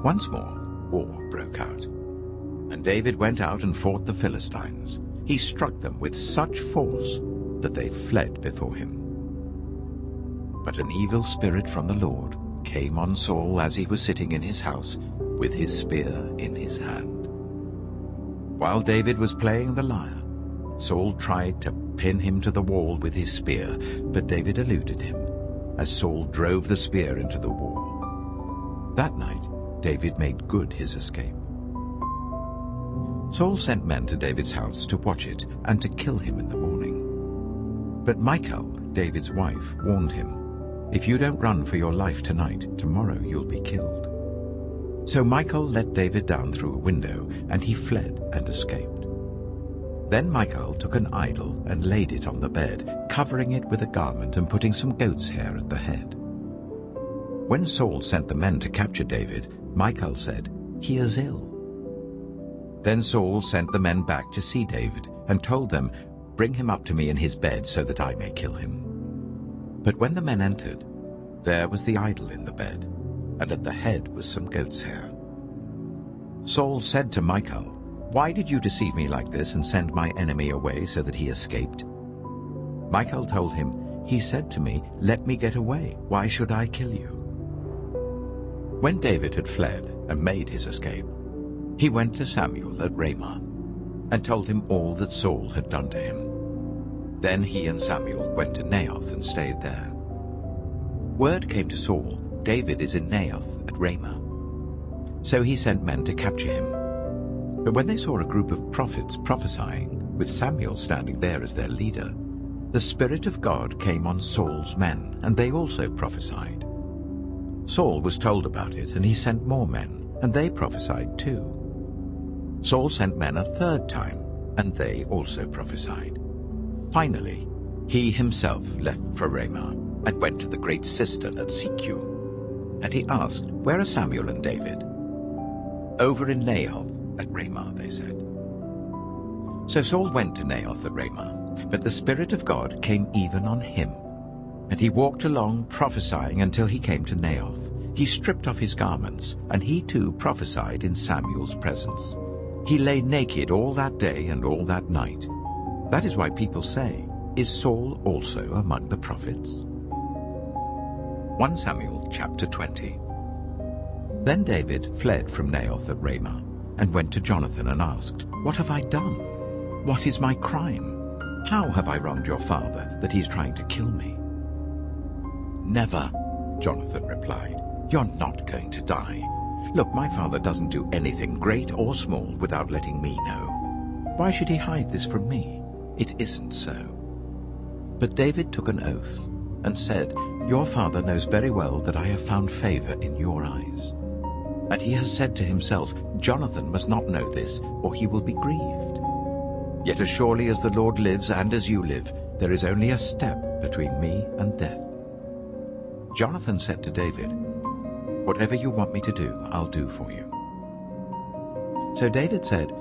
Once more, war broke out, and David went out and fought the Philistines. He struck them with such force that they fled before him. But an evil spirit from the Lord came on Saul as he was sitting in his house with his spear in his hand. While David was playing the lyre, Saul tried to pin him to the wall with his spear, but David eluded him as Saul drove the spear into the wall. That night, David made good his escape. Saul sent men to David's house to watch it and to kill him in the morning. But Michal, David's wife, warned him, if you don't run for your life tonight, tomorrow you'll be killed. So Michal let David down through a window, and he fled and escaped. Then Michal took an idol and laid it on the bed, covering it with a garment and putting some goat's hair at the head. When Saul sent the men to capture David, Michal said, he is ill. Then Saul sent the men back to see David and told them, bring him up to me in his bed so that I may kill him. But when the men entered, there was the idol in the bed, and at the head was some goat's hair. Saul said to Michal, why did you deceive me like this and send my enemy away so that he escaped? Michal told him, he said to me, let me get away. Why should I kill you? When David had fled and made his escape, he went to Samuel at Ramah and told him all that Saul had done to him. Then he and Samuel went to Naioth and stayed there. Word came to Saul, David is in Naioth at Ramah. So he sent men to capture him. But when they saw a group of prophets prophesying, with Samuel standing there as their leader, the Spirit of God came on Saul's men, and they also prophesied. Saul was told about it, and he sent more men, and they prophesied too. Saul sent men a third time, and they also prophesied. Finally, he himself left for Ramah and went to the great cistern at Sikhu. And he asked, "Where are Samuel and David?" "Over in Naioth at Ramah," they said. So Saul went to Naioth at Ramah, but the Spirit of God came even on him. And he walked along prophesying until he came to Naioth. He stripped off his garments, and he too prophesied in Samuel's presence. He lay naked all that day and all that night. That is why people say, "Is Saul also among the prophets?" 1 Samuel chapter 20. Then David fled from Naioth at Ramah and went to Jonathan and asked, "What have I done? What is my crime? How have I wronged your father that he is trying to kill me?" "Never," Jonathan replied. "You're not going to die. Look, my father doesn't do anything great or small without letting me know. Why should he hide this from me? It isn't so." But David took an oath and said, "Your father knows very well that I have found favor in your eyes. And he has said to himself, 'Jonathan must not know this, or he will be grieved.' Yet as surely as the Lord lives and as you live, there is only a step between me and death." Jonathan said to David, "Whatever you want me to do, I'll do for you." So David said,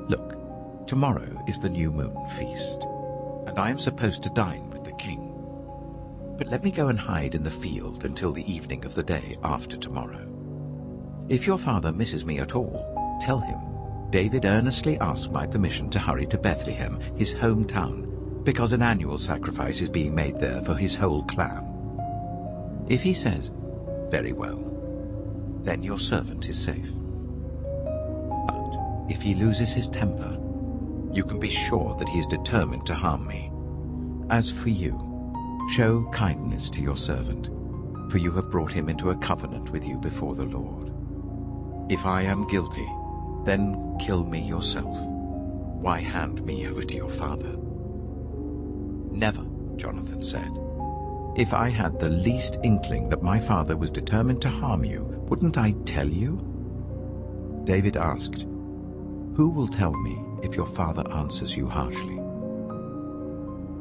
"Look, tomorrow is the new moon feast, and I am supposed to dine with the king. But let me go and hide in the field until the evening of the day after tomorrow. If your father misses me at all, tell him, David earnestly asked my permission to hurry to Bethlehem, his hometown, because an annual sacrifice is being made there for his whole clan. If he says, 'Very well,' then your servant is safe. But if he loses his temper, you can be sure that he is determined to harm me. As for you, show kindness to your servant, for you have brought him into a covenant with you before the Lord. If I am guilty, then kill me yourself. Why hand me over to your father?" "Never," Jonathan said. "If I had the least inkling that my father was determined to harm you, wouldn't I tell you?" David asked, "Who will tell me if your father answers you harshly?"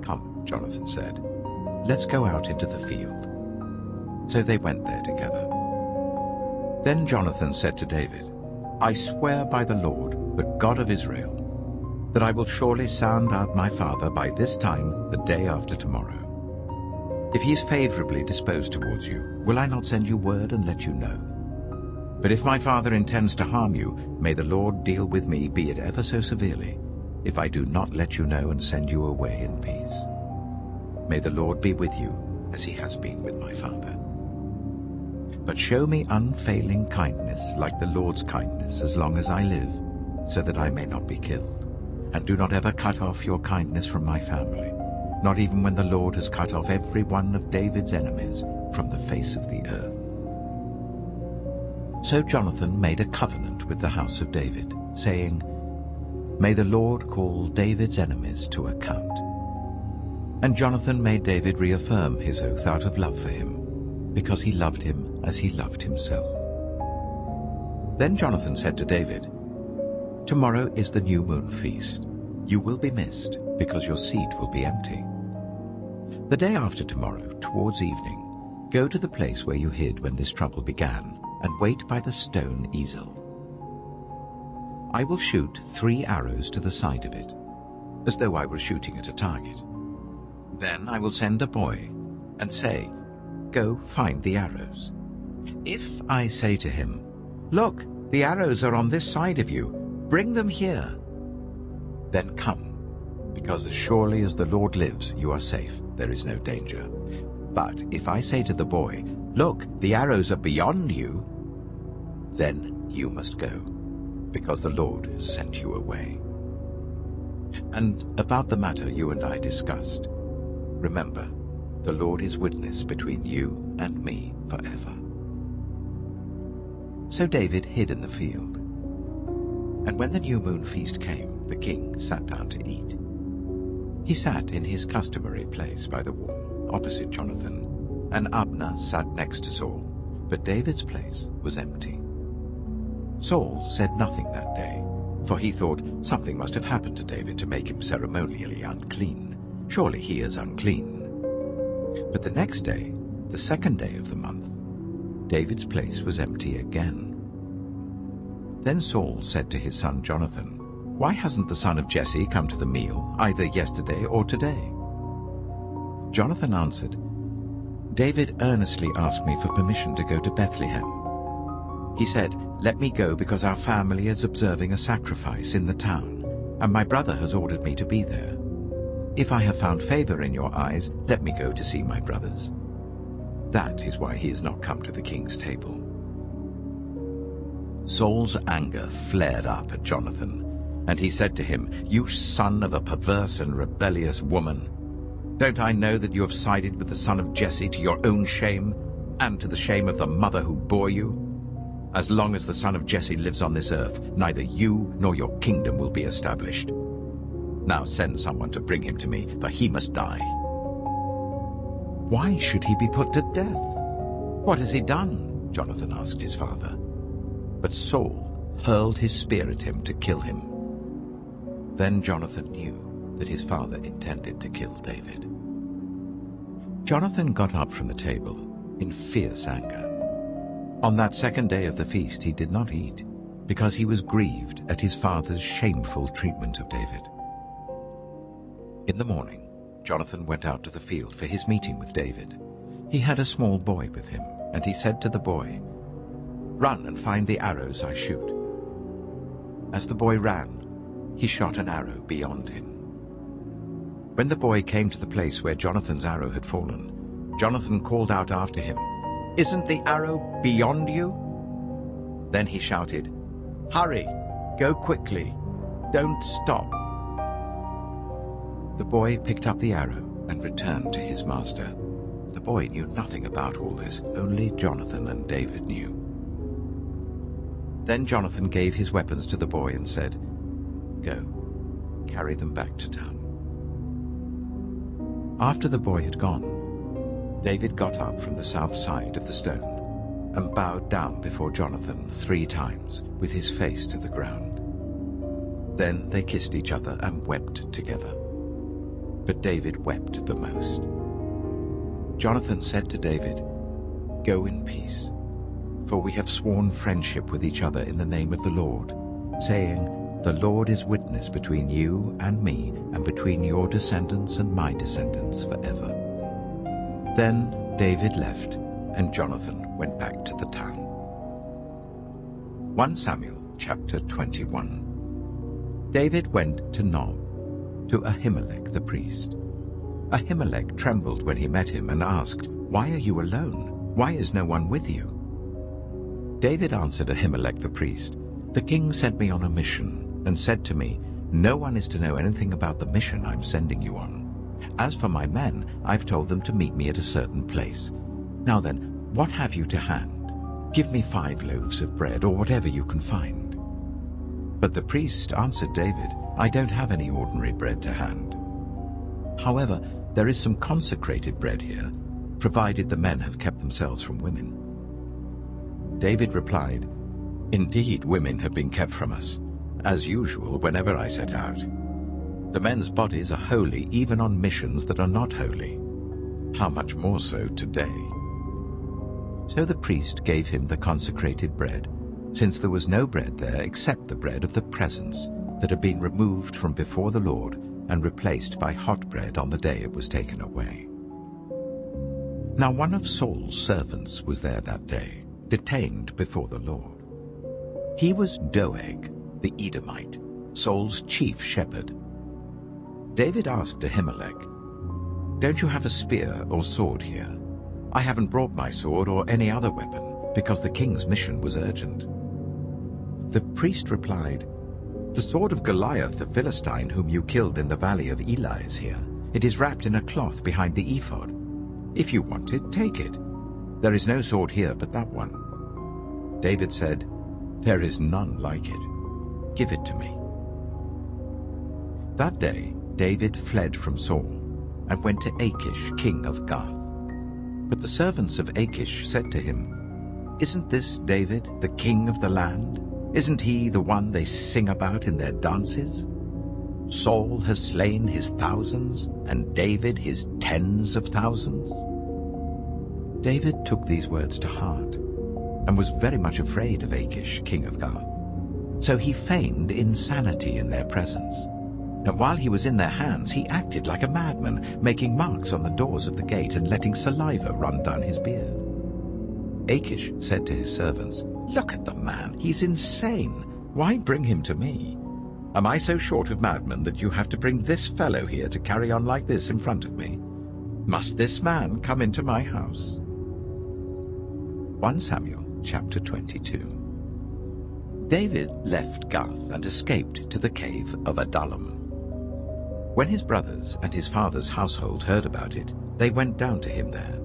"Come," Jonathan said, "let's go out into the field." So they went there together. Then Jonathan said to David, "I swear by the Lord, the God of Israel, that I will surely sound out my father by this time the day after tomorrow. If he is favorably disposed towards you, will I not send you word and let you know? But if my father intends to harm you, may the Lord deal with me, be it ever so severely, if I do not let you know and send you away in peace. May the Lord be with you, as he has been with my father. But show me unfailing kindness like the Lord's kindness as long as I live, so that I may not be killed. And do not ever cut off your kindness from my family, not even when the Lord has cut off every one of David's enemies from the face of the earth." So Jonathan made a covenant with the house of David, saying, "May the Lord call David's enemies to account." And Jonathan made David reaffirm his oath out of love for him, because he loved him as he loved himself. Then Jonathan said to David, "Tomorrow is the new moon feast. You will be missed, because your seat will be empty. The day after tomorrow, towards evening, go to the place where you hid when this trouble began, and wait by the stone easel. I will shoot 3 arrows to the side of it, as though I were shooting at a target. Then I will send a boy and say, 'Go find the arrows.' If I say to him, 'Look, the arrows are on this side of you, bring them here,' then come, because as surely as the Lord lives, you are safe, there is no danger. But if I say to the boy, 'Look, the arrows are beyond you,' then you must go, because the Lord has sent you away. and about the matter you and I discussed. Remember, the Lord is witness between you and me forever." So David hid in the field. And when the new moon feast came, the king sat down to eat. He sat in his customary place by the wall, opposite Jonathan, and Abner sat next to Saul, but David's place was empty. Saul said nothing that day, for he thought something must have happened to David to make him ceremonially unclean. Surely he is unclean. But the next day, the second day of the month, David's place was empty again. Then Saul said to his son Jonathan, "Why hasn't the son of Jesse come to the meal, either yesterday or today?" Jonathan answered, "David earnestly asked me for permission to go to Bethlehem. He said, 'Let me go because our family is observing a sacrifice in the town, and my brother has ordered me to be there. If I have found favor in your eyes, let me go to see my brothers.' That is why he has not come to the king's table." Saul's anger flared up at Jonathan, and he said to him, "You son of a perverse and rebellious woman! Don't I know that you have sided with the son of Jesse to your own shame, and to the shame of the mother who bore you? As long as the son of Jesse lives on this earth, neither you nor your kingdom will be established. Now send someone to bring him to me, for he must die." "Why should he be put to death? What has he done?" Jonathan asked his father. But Saul hurled his spear at him to kill him. Then Jonathan knew that his father intended to kill David. Jonathan got up from the table in fierce anger. On that second day of the feast he did not eat, because he was grieved at his father's shameful treatment of David. In the morning, Jonathan went out to the field for his meeting with David. He had a small boy with him, and he said to the boy, "Run and find the arrows I shoot." As the boy ran, he shot an arrow beyond him. When the boy came to the place where Jonathan's arrow had fallen, Jonathan called out after him, "Isn't the arrow beyond you?" Then he shouted, "Hurry, go quickly, don't stop." The boy picked up the arrow and returned to his master. The boy knew nothing about all this, only Jonathan and David knew. Then Jonathan gave his weapons to the boy and said, "Go, carry them back to town." After the boy had gone, David got up from the south side of the stone and bowed down before Jonathan 3 times with his face to the ground. Then they kissed each other and wept together. But David wept the most. Jonathan said to David, "Go in peace, for we have sworn friendship with each other in the name of the Lord, saying, 'The Lord is witness between you and me, and between your descendants and my descendants forever.'" Then David left, and Jonathan went back to the town. 1 Samuel chapter 21. David went to Nob, to Ahimelech the priest. Ahimelech trembled when he met him and asked, "Why are you alone? Why is no one with you?" David answered Ahimelech the priest, "The king sent me on a mission and said to me, 'No one is to know anything about the mission I'm sending you on. As for my men, I've told them to meet me at a certain place. Now then, what have you to hand? Give me 5 loaves of bread, or whatever you can find." But the priest answered David, "I don't have any ordinary bread to hand. However, there is some consecrated bread here, provided the men have kept themselves from women." David replied, "Indeed, women have been kept from us, as usual whenever I set out. The men's bodies are holy even on missions that are not holy. How much more so today?" So the priest gave him the consecrated bread, since there was no bread there except the bread of the presence that had been removed from before the Lord and replaced by hot bread on the day it was taken away. Now one of Saul's servants was there that day, detained before the Lord. He was Doeg, the Edomite, Saul's chief shepherd. David asked Ahimelech, "Don't you have a spear or sword here? I haven't brought my sword or any other weapon, because the king's mission was urgent." The priest replied, The sword of Goliath the Philistine, whom you killed in the valley of Elah, is here. It is wrapped in a cloth behind the ephod. If you want it, take it. There is no sword here but that one." David said, "There is none like it. Give it to me." That day David fled from Saul and went to Achish, king of Gath. But the servants of Achish said to him, "Isn't this David, the king of the land? Isn't he the one they sing about in their dances? Saul has slain his thousands, and David his tens of thousands." David took these words to heart, and was very much afraid of Achish, king of Gath. So he feigned insanity in their presence. And while he was in their hands, he acted like a madman, making marks on the doors of the gate and letting saliva run down his beard. Achish said to his servants, "Look at the man, he's insane. Why bring him to me? Am I so short of madmen that you have to bring this fellow here to carry on like this in front of me? Must this man come into my house?" 1 Samuel chapter 22. David left Gath and escaped to the cave of Adullam. When his brothers and his father's household heard about it, they went down to him there.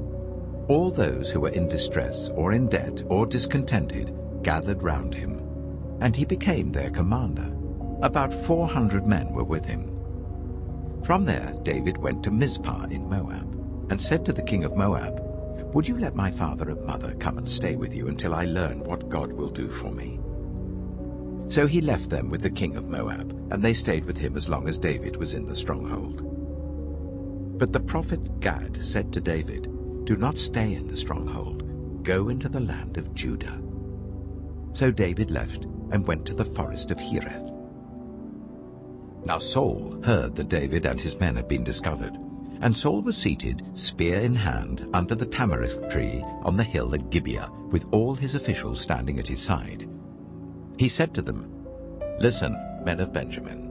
All those who were in distress or in debt or discontented gathered round him, and he became their commander. About 400 men were with him. From there David went to Mizpah in Moab, and said to the king of Moab, "Would you let my father and mother come and stay with you until I learn what God will do for me?" So he left them with the king of Moab, and they stayed with him as long as David was in the stronghold. But the prophet Gad said to David, "Do not stay in the stronghold. Go into the land of Judah." So David left and went to the forest of Hereth. Now Saul heard that David and his men had been discovered, and Saul was seated, spear in hand, under the tamarisk tree on the hill at Gibeah, with all his officials standing at his side. He said to them, "Listen, men of Benjamin.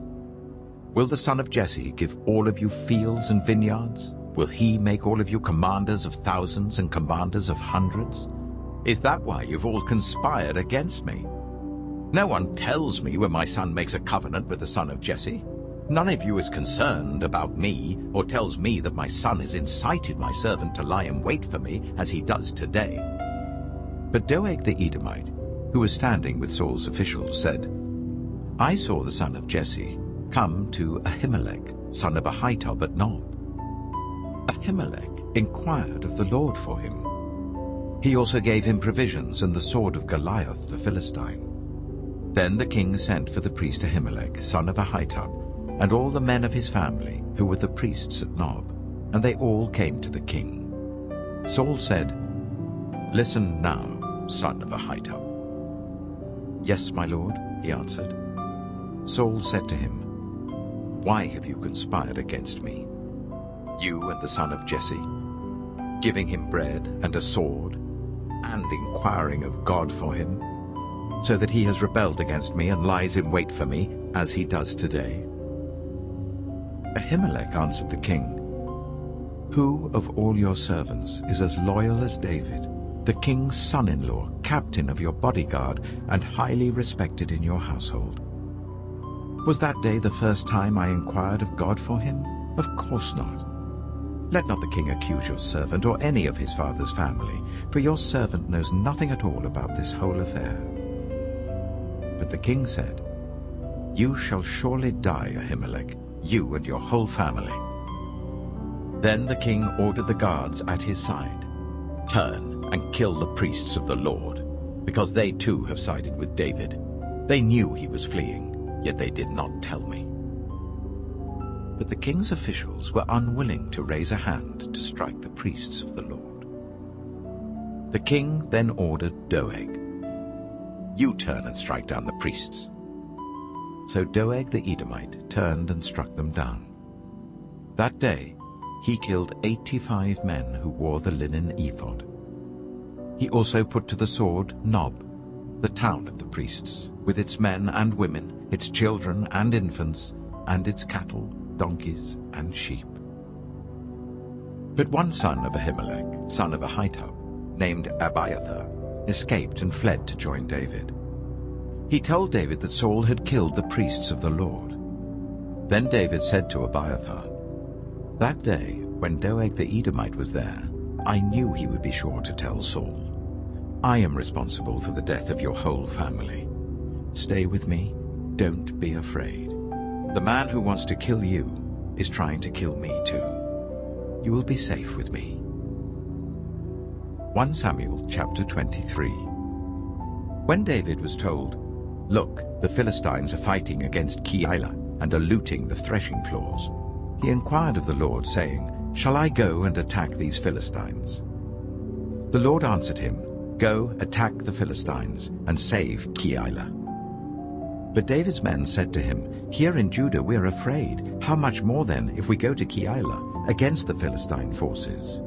Will the son of Jesse give all of you fields and vineyards? Will he make all of you commanders of thousands and commanders of hundreds? Is that why you've all conspired against me? No one tells me when my son makes a covenant with the son of Jesse. None of you is concerned about me or tells me that my son has incited my servant to lie in wait for me as he does today." But Doeg the Edomite, who was standing with Saul's officials, said, "I saw the son of Jesse come to Ahimelech, son of Ahitub at Nob. Ahimelech inquired of the Lord for him. He also gave him provisions and the sword of Goliath the Philistine." Then the king sent for the priest Ahimelech, son of Ahitub, and all the men of his family, who were the priests at Nob, and they all came to the king. Saul said, "Listen now, son of Ahitub." "Yes, my lord," he answered. Saul said to him, "Why have you conspired against me, you and the son of Jesse, giving him bread and a sword, and inquiring of God for him, so that he has rebelled against me and lies in wait for me, as he does today?" Ahimelech answered the king, "Who of all your servants is as loyal as David, the king's son-in-law, captain of your bodyguard, and highly respected in your household? Was that day the first time I inquired of God for him? Of course not. Let not the king accuse your servant or any of his father's family, for your servant knows nothing at all about this whole affair." But the king said, "You shall surely die, Ahimelech, you and your whole family." Then the king ordered the guards at his side, "Turn and kill the priests of the Lord, because they too have sided with David. They knew he was fleeing, yet they did not tell me." But the king's officials were unwilling to raise a hand to strike the priests of the Lord. The king then ordered Doeg, "You turn and strike down the priests." So Doeg the Edomite turned and struck them down. That day he killed 85 men who wore the linen ephod. He also put to the sword Nob, the town of the priests, with its men and women, its children and infants, and its cattle, donkeys, and sheep. But one son of Ahimelech, son of Ahitub, named Abiathar, escaped and fled to join David. He told David that Saul had killed the priests of the Lord. Then David said to Abiathar, "That day, when Doeg the Edomite was there, I knew he would be sure to tell Saul. I am responsible for the death of your whole family. Stay with me, don't be afraid. The man who wants to kill you is trying to kill me too. You will be safe with me." 1 Samuel chapter 23. When David was told, "Look, the Philistines are fighting against Keilah and are looting the threshing floors," he inquired of the Lord, saying, "Shall I go and attack these Philistines?" The Lord answered him, "Go, attack the Philistines, and save Keilah." But David's men said to him, "Here in Judah we are afraid. How much more then if we go to Keilah against the Philistine forces?"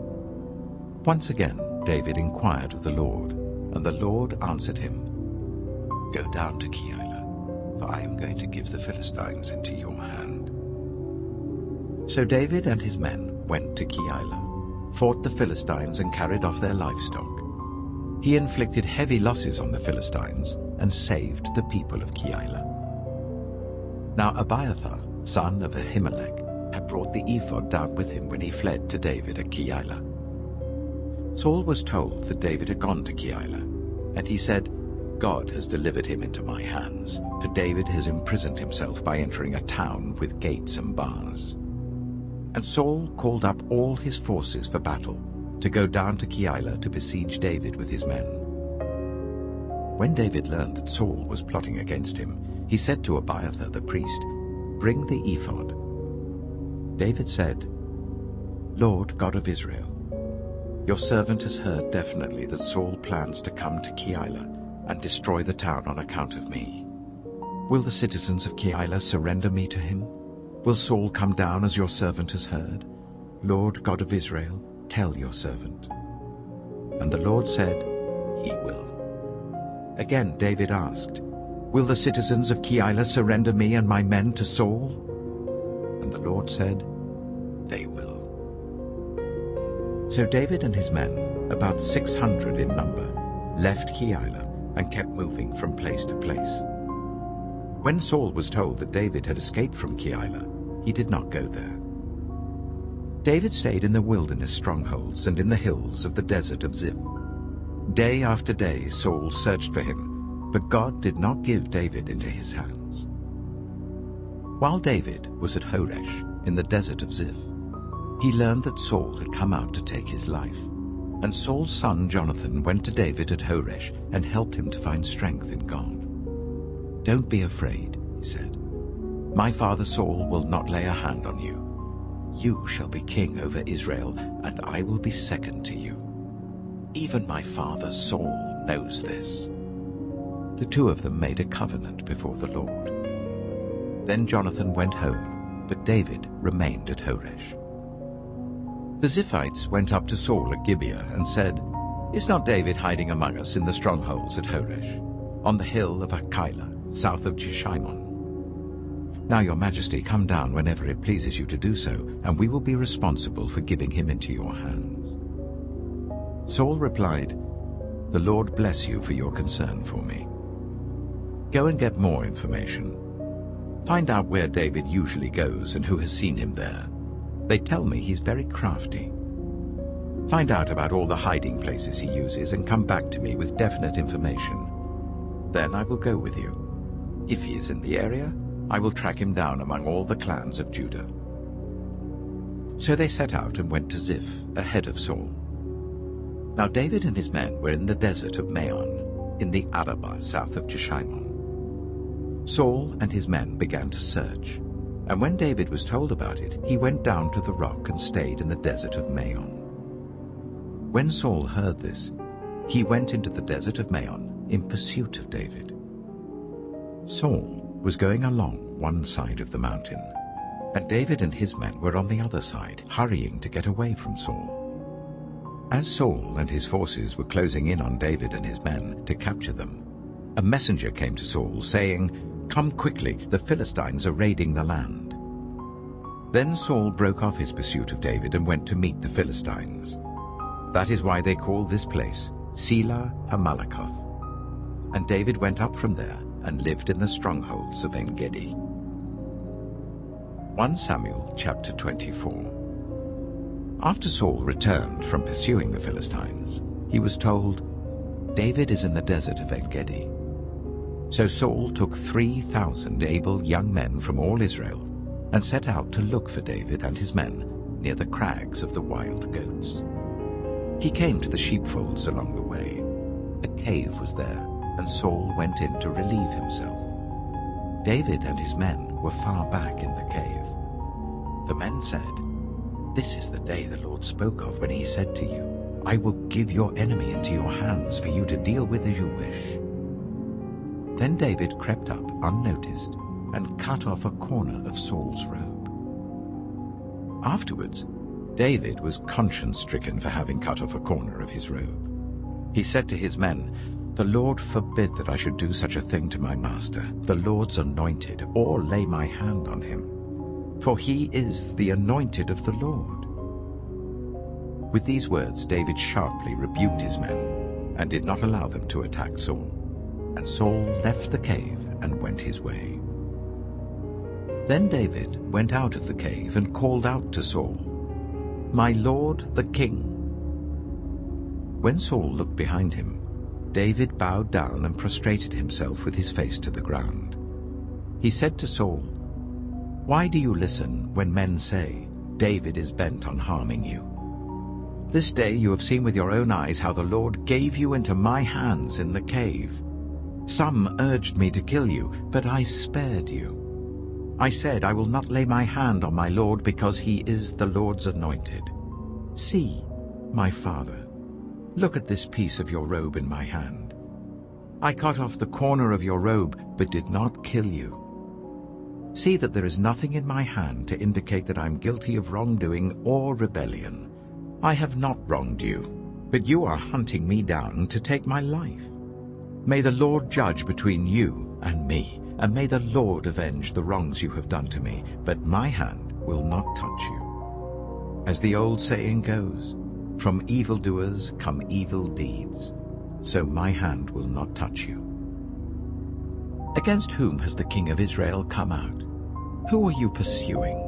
Once again David inquired of the Lord, and the Lord answered him, "Go down to Keilah, for I am going to give the Philistines into your hand." So David and his men went to Keilah, fought the Philistines and carried off their livestock. He inflicted heavy losses on the Philistines and saved the people of Keilah. Now Abiathar, son of Ahimelech, had brought the ephod down with him when he fled to David at Keilah. Saul was told that David had gone to Keilah, and he said, "God has delivered him into my hands, for David has imprisoned himself by entering a town with gates and bars." And Saul called up all his forces for battle, to go down to Keilah to besiege David with his men. When David learned that Saul was plotting against him, he said to Abiathar the priest, "Bring the ephod." David said, "Lord God of Israel, your servant has heard definitely that Saul plans to come to Keilah and destroy the town on account of me. Will the citizens of Keilah surrender me to him? Will Saul come down as your servant has heard? Lord God of Israel, tell your servant." And the Lord said, "He will." Again David asked, "Will the citizens of Keilah surrender me and my men to Saul?" And the Lord said, "They will." So David and his men, about 600 in number, left Keilah and kept moving from place to place. When Saul was told that David had escaped from Keilah, he did not go there. David stayed in the wilderness strongholds and in the hills of the desert of Ziph. Day after day Saul searched for him, but God did not give David into his hands. While David was at Horesh in the desert of Ziph, he learned that Saul had come out to take his life, and Saul's son Jonathan went to David at Horesh and helped him to find strength in God. "Don't be afraid," he said. "My father Saul will not lay a hand on you. You shall be king over Israel, and I will be second to you. Even my father Saul knows this." The two of them made a covenant before the Lord. Then Jonathan went home, but David remained at Horesh. The Ziphites went up to Saul at Gibeah and said, "Is not David hiding among us in the strongholds at Horesh, on the hill of Keilah, south of Jeshimon? Now, your majesty, come down whenever it pleases you to do so, and we will be responsible for giving him into your hands." Saul replied, "The Lord bless you for your concern for me. Go and get more information. Find out where David usually goes and who has seen him there. They tell me he's very crafty. Find out about all the hiding places he uses and come back to me with definite information. Then I will go with you. If he is in the area, I will track him down among all the clans of Judah." So they set out and went to Ziph, ahead of Saul. Now David and his men were in the desert of Maon, in the Arabah south of Jeshimon. Saul and his men began to search, and when David was told about it, he went down to the rock and stayed in the desert of Maon. When Saul heard this, he went into the desert of Maon in pursuit of David. Saul was going along one side of the mountain, and David and his men were on the other side, hurrying to get away from Saul. As Saul and his forces were closing in on David and his men to capture them, a messenger came to Saul, saying, "Come quickly, the Philistines are raiding the land." Then Saul broke off his pursuit of David and went to meet the Philistines. That is why they call this place Selah Hamalakoth. And David went up from there and lived in the strongholds of En-gedi. 1 Samuel chapter 24. After Saul returned from pursuing the Philistines, he was told, "David is in the desert of En-gedi." So Saul took 3,000 able young men from all Israel and set out to look for David and his men near the crags of the wild goats. He came to the sheepfolds along the way. A cave was there, and Saul went in to relieve himself. David and his men were far back in the cave. The men said, "This is the day the Lord spoke of when he said to you, 'I will give your enemy into your hands for you to deal with as you wish.'" Then David crept up unnoticed and cut off a corner of Saul's robe. Afterwards, David was conscience-stricken for having cut off a corner of his robe. He said to his men, "The Lord forbid that I should do such a thing to my master, the Lord's anointed, or lay my hand on him. For he is the anointed of the Lord." With these words, David sharply rebuked his men and did not allow them to attack Saul. And Saul left the cave and went his way. Then David went out of the cave and called out to Saul, "My lord the king." When Saul looked behind him, David bowed down and prostrated himself with his face to the ground. He said to Saul, "Why do you listen when men say, 'David is bent on harming you'? This day you have seen with your own eyes how the Lord gave you into my hands in the cave. Some urged me to kill you, but I spared you. I said, 'I will not lay my hand on my Lord because he is the Lord's anointed.' See, my father, look at this piece of your robe in my hand. I cut off the corner of your robe, but did not kill you. See that there is nothing in my hand to indicate that I am guilty of wrongdoing or rebellion. I have not wronged you, but you are hunting me down to take my life. May the Lord judge between you and me, and may the Lord avenge the wrongs you have done to me, but my hand will not touch you. As the old saying goes, from evildoers come evil deeds, so my hand will not touch you. Against whom has the king of Israel come out? Who are you pursuing?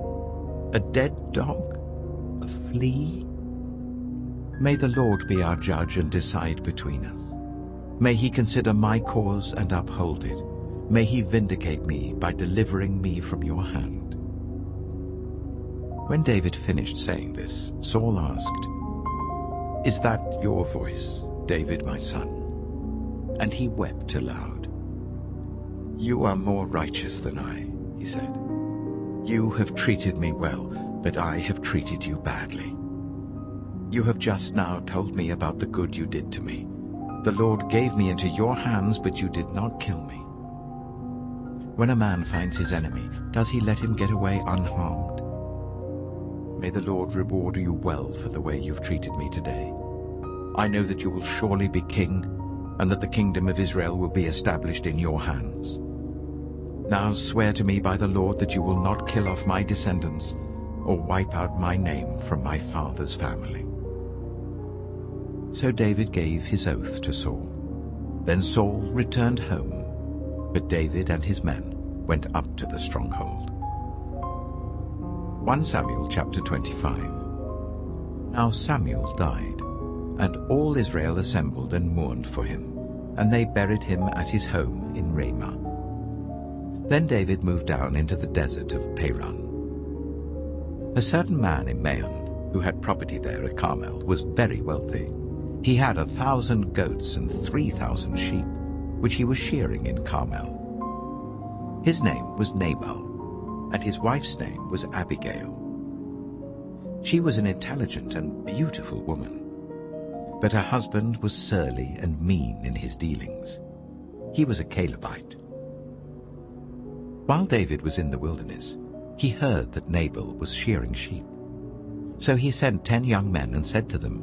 A dead dog? A flea? May the Lord be our judge and decide between us. May he consider my cause and uphold it. May he vindicate me by delivering me from your hand." When David finished saying this, Saul asked, "Is that your voice, David, my son?" And he wept aloud. "You are more righteous than I," he said. "You have treated me well, but I have treated you badly. You have just now told me about the good you did to me. The Lord gave me into your hands, but you did not kill me. When a man finds his enemy, does he let him get away unharmed? May the Lord reward you well for the way you've treated me today. I know that you will surely be king, and that the kingdom of Israel will be established in your hands. Now swear to me by the Lord that you will not kill off my descendants or wipe out my name from my father's family." So David gave his oath to Saul. Then Saul returned home, but David and his men went up to the stronghold. 1 Samuel chapter 25. Now Samuel died, and all Israel assembled and mourned for him, and they buried him at his home in Ramah. Then David moved down into the desert of Paran. A certain man in Maon, who had property there at Carmel, was very wealthy. He had 1,000 goats and 3,000 sheep, which he was shearing in Carmel. His name was Nabal, and his wife's name was Abigail. She was an intelligent and beautiful woman, but her husband was surly and mean in his dealings. He was a Calebite. While David was in the wilderness, he heard that Nabal was shearing sheep. So he sent 10 young men and said to them,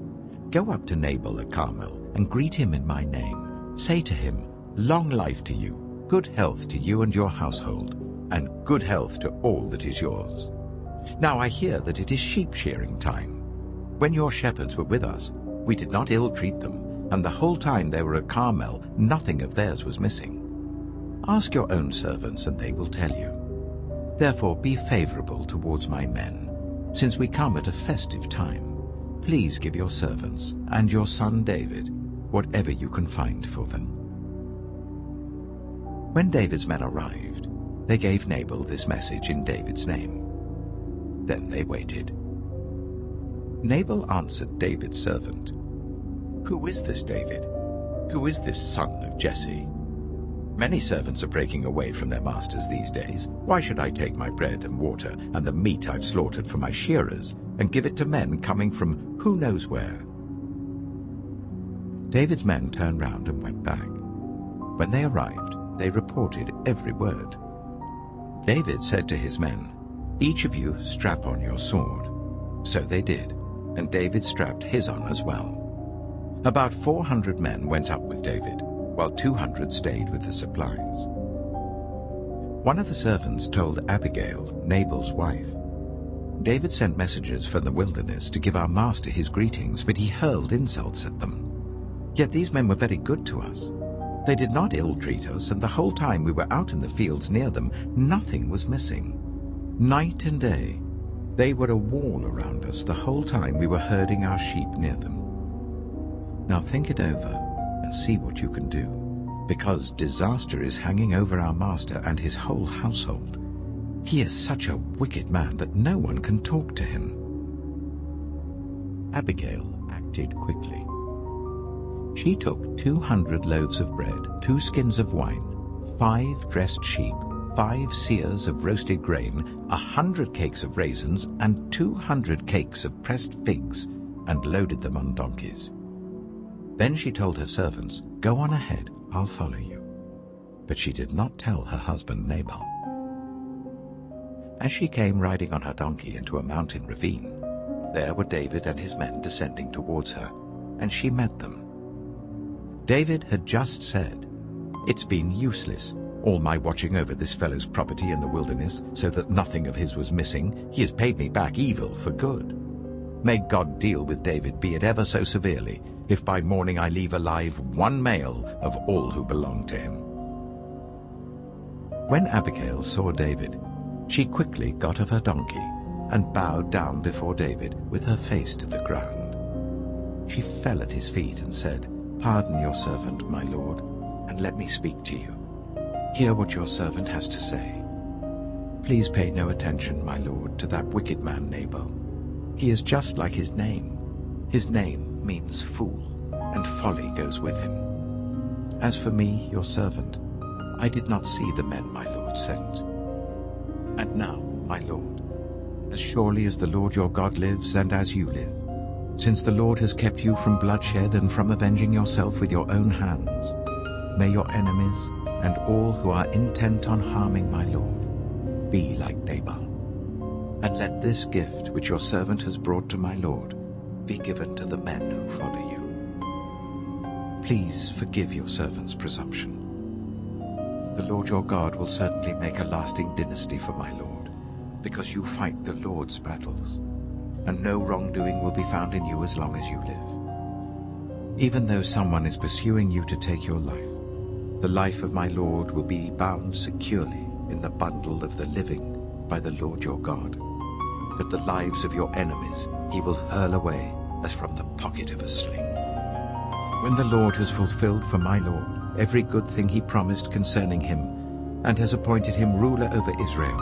"Go up to Nabal at Carmel and greet him in my name. Say to him, 'Long life to you, good health to you and your household, and good health to all that is yours. Now I hear that it is sheep shearing time. When your shepherds were with us, we did not ill-treat them, and the whole time they were at Carmel, nothing of theirs was missing. Ask your own servants, and they will tell you. Therefore be favorable towards my men, since we come at a festive time. Please give your servants and your son David whatever you can find for them." When David's men arrived, they gave Nabal this message in David's name. Then they waited. Nabal answered David's servant, "Who is this David? Who is this son of Jesse? Many servants are breaking away from their masters these days. Why should I take my bread and water and the meat I've slaughtered for my shearers and give it to men coming from who knows where?" David's men turned round and went back. When they arrived, they reported every word. David said to his men, "Each of you strap on your sword." So they did, and David strapped his on as well. About 400 men went up with David, while 200 stayed with the supplies. One of the servants told Abigail, Nabal's wife, "David sent messengers from the wilderness to give our master his greetings, but he hurled insults at them. Yet these men were very good to us. They did not ill-treat us, and the whole time we were out in the fields near them, nothing was missing. Night and day, they were a wall around us the whole time we were herding our sheep near them. Now think it over and see what you can do, because disaster is hanging over our master and his whole household. He is such a wicked man that no one can talk to him." Abigail acted quickly. She took 200 loaves of bread, 2 skins of wine, 5 dressed sheep, 5 seahs of roasted grain, 100 cakes of raisins, and 200 cakes of pressed figs, and loaded them on donkeys. Then she told her servants, "Go on ahead, I'll follow you." But she did not tell her husband Nabal. As she came riding on her donkey into a mountain ravine, there were David and his men descending towards her, and she met them. David had just said, "It's been useless, all my watching over this fellow's property in the wilderness, so that nothing of his was missing. He has paid me back evil for good. May God deal with David, be it ever so severely, if by morning I leave alive one male of all who belong to him." When Abigail saw David, she quickly got off her donkey and bowed down before David with her face to the ground. She fell at his feet and said, "Pardon your servant, my lord, and let me speak to you. Hear what your servant has to say. Please pay no attention, my lord, to that wicked man Nabal. He is just like his name. His name means fool, and folly goes with him. As for me, your servant, I did not see the men my lord sent. And now, my lord, as surely as the Lord your God lives and as you live, since the Lord has kept you from bloodshed and from avenging yourself with your own hands, may your enemies and all who are intent on harming my lord be like Nabal. And let this gift which your servant has brought to my lord be given to the men who follow you. Please forgive your servant's presumption. The Lord your God will certainly make a lasting dynasty for my lord, because you fight the Lord's battles, and no wrongdoing will be found in you as long as you live. Even though someone is pursuing you to take your life, the life of my lord will be bound securely in the bundle of the living by the Lord your God. But the lives of your enemies he will hurl away as from the pocket of a sling. When the Lord has fulfilled for my lord every good thing he promised concerning him, and has appointed him ruler over Israel,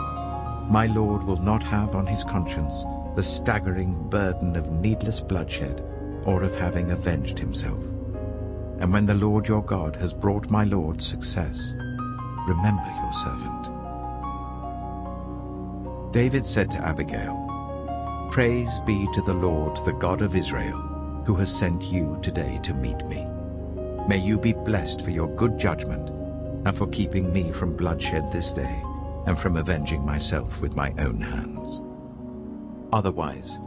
my lord will not have on his conscience the staggering burden of needless bloodshed, or of having avenged himself. And when the Lord your God has brought my lord success, remember your servant." David said to Abigail, "Praise be to the Lord, the God of Israel, who has sent you today to meet me. May you be blessed for your good judgment, and for keeping me from bloodshed this day, and from avenging myself with my own hands. Otherwise,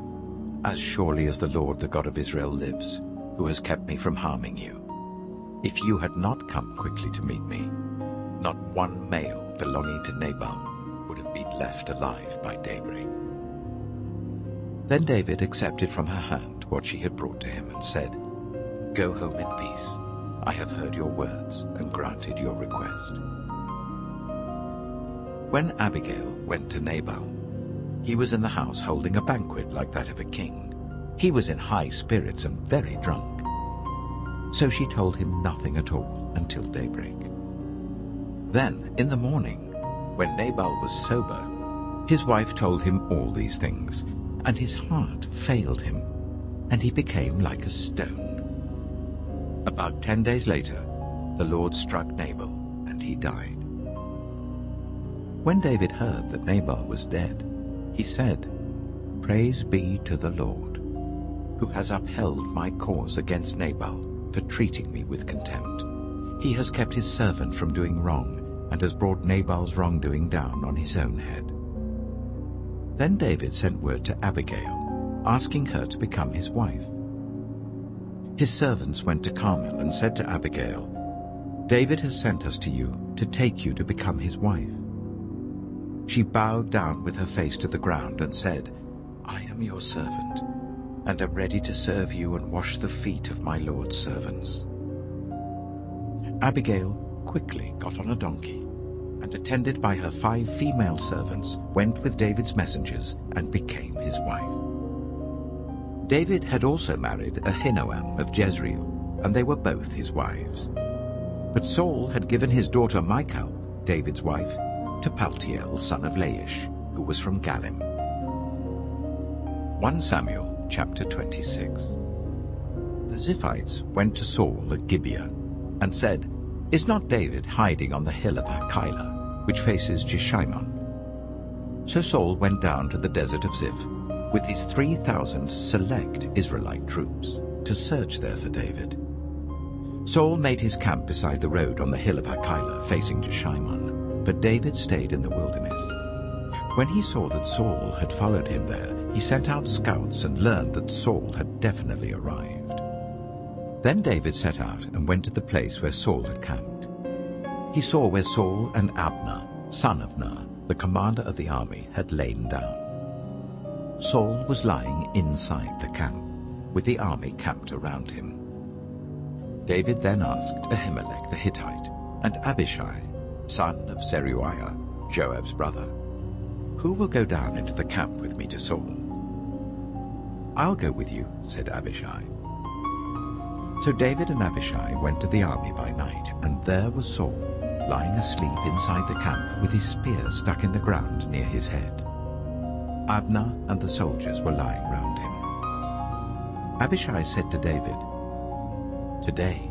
as surely as the Lord, the God of Israel, lives, who has kept me from harming you, if you had not come quickly to meet me, not one male belonging to Nabal would have been left alive by daybreak." Then David accepted from her hand what she had brought to him and said, "Go home in peace. I have heard your words and granted your request." When Abigail went to Nabal, he was in the house holding a banquet like that of a king. He was in high spirits and very drunk. So she told him nothing at all until daybreak. Then, in the morning, when Nabal was sober, his wife told him all these things, and his heart failed him, and he became like a stone. About 10 days later, the Lord struck Nabal, and he died. When David heard that Nabal was dead, he said, "Praise be to the Lord, who has upheld my cause against Nabal for treating me with contempt. He has kept his servant from doing wrong, and has brought Nabal's wrongdoing down on his own head." Then David sent word to Abigail, asking her to become his wife. His servants went to Carmel and said to Abigail, "David has sent us to you to take you to become his wife." She bowed down with her face to the ground and said, "I am your servant, and am ready to serve you and wash the feet of my Lord's servants." Abigail quickly got on a donkey, and attended by her 5 female servants, went with David's messengers and became his wife. David had also married Ahinoam of Jezreel, and they were both his wives. But Saul had given his daughter Michal, David's wife, to Paltiel, son of Laish, who was from Galim. 1 Samuel chapter 26. The Ziphites went to Saul at Gibeah and said, "Is not David hiding on the hill of Hachilah, which faces Jeshimon?" So Saul went down to the desert of Ziph with his 3,000 select Israelite troops to search there for David. Saul made his camp beside the road on the hill of Hachilah facing Jeshimon, but David stayed in the wilderness. When he saw that Saul had followed him there, he sent out scouts and learned that Saul had definitely arrived. Then David set out and went to the place where Saul had camped. He saw where Saul and Abner, son of Ner, the commander of the army, had lain down. Saul was lying inside the camp, with the army camped around him. David then asked Ahimelech the Hittite and Abishai, son of Zeruiah, Joab's brother, "Who will go down into the camp with me to Saul?" "I'll go with you," said Abishai. So David and Abishai went to the army by night, and there was Saul, lying asleep inside the camp with his spear stuck in the ground near his head. Abner and the soldiers were lying round him. Abishai said to David, "Today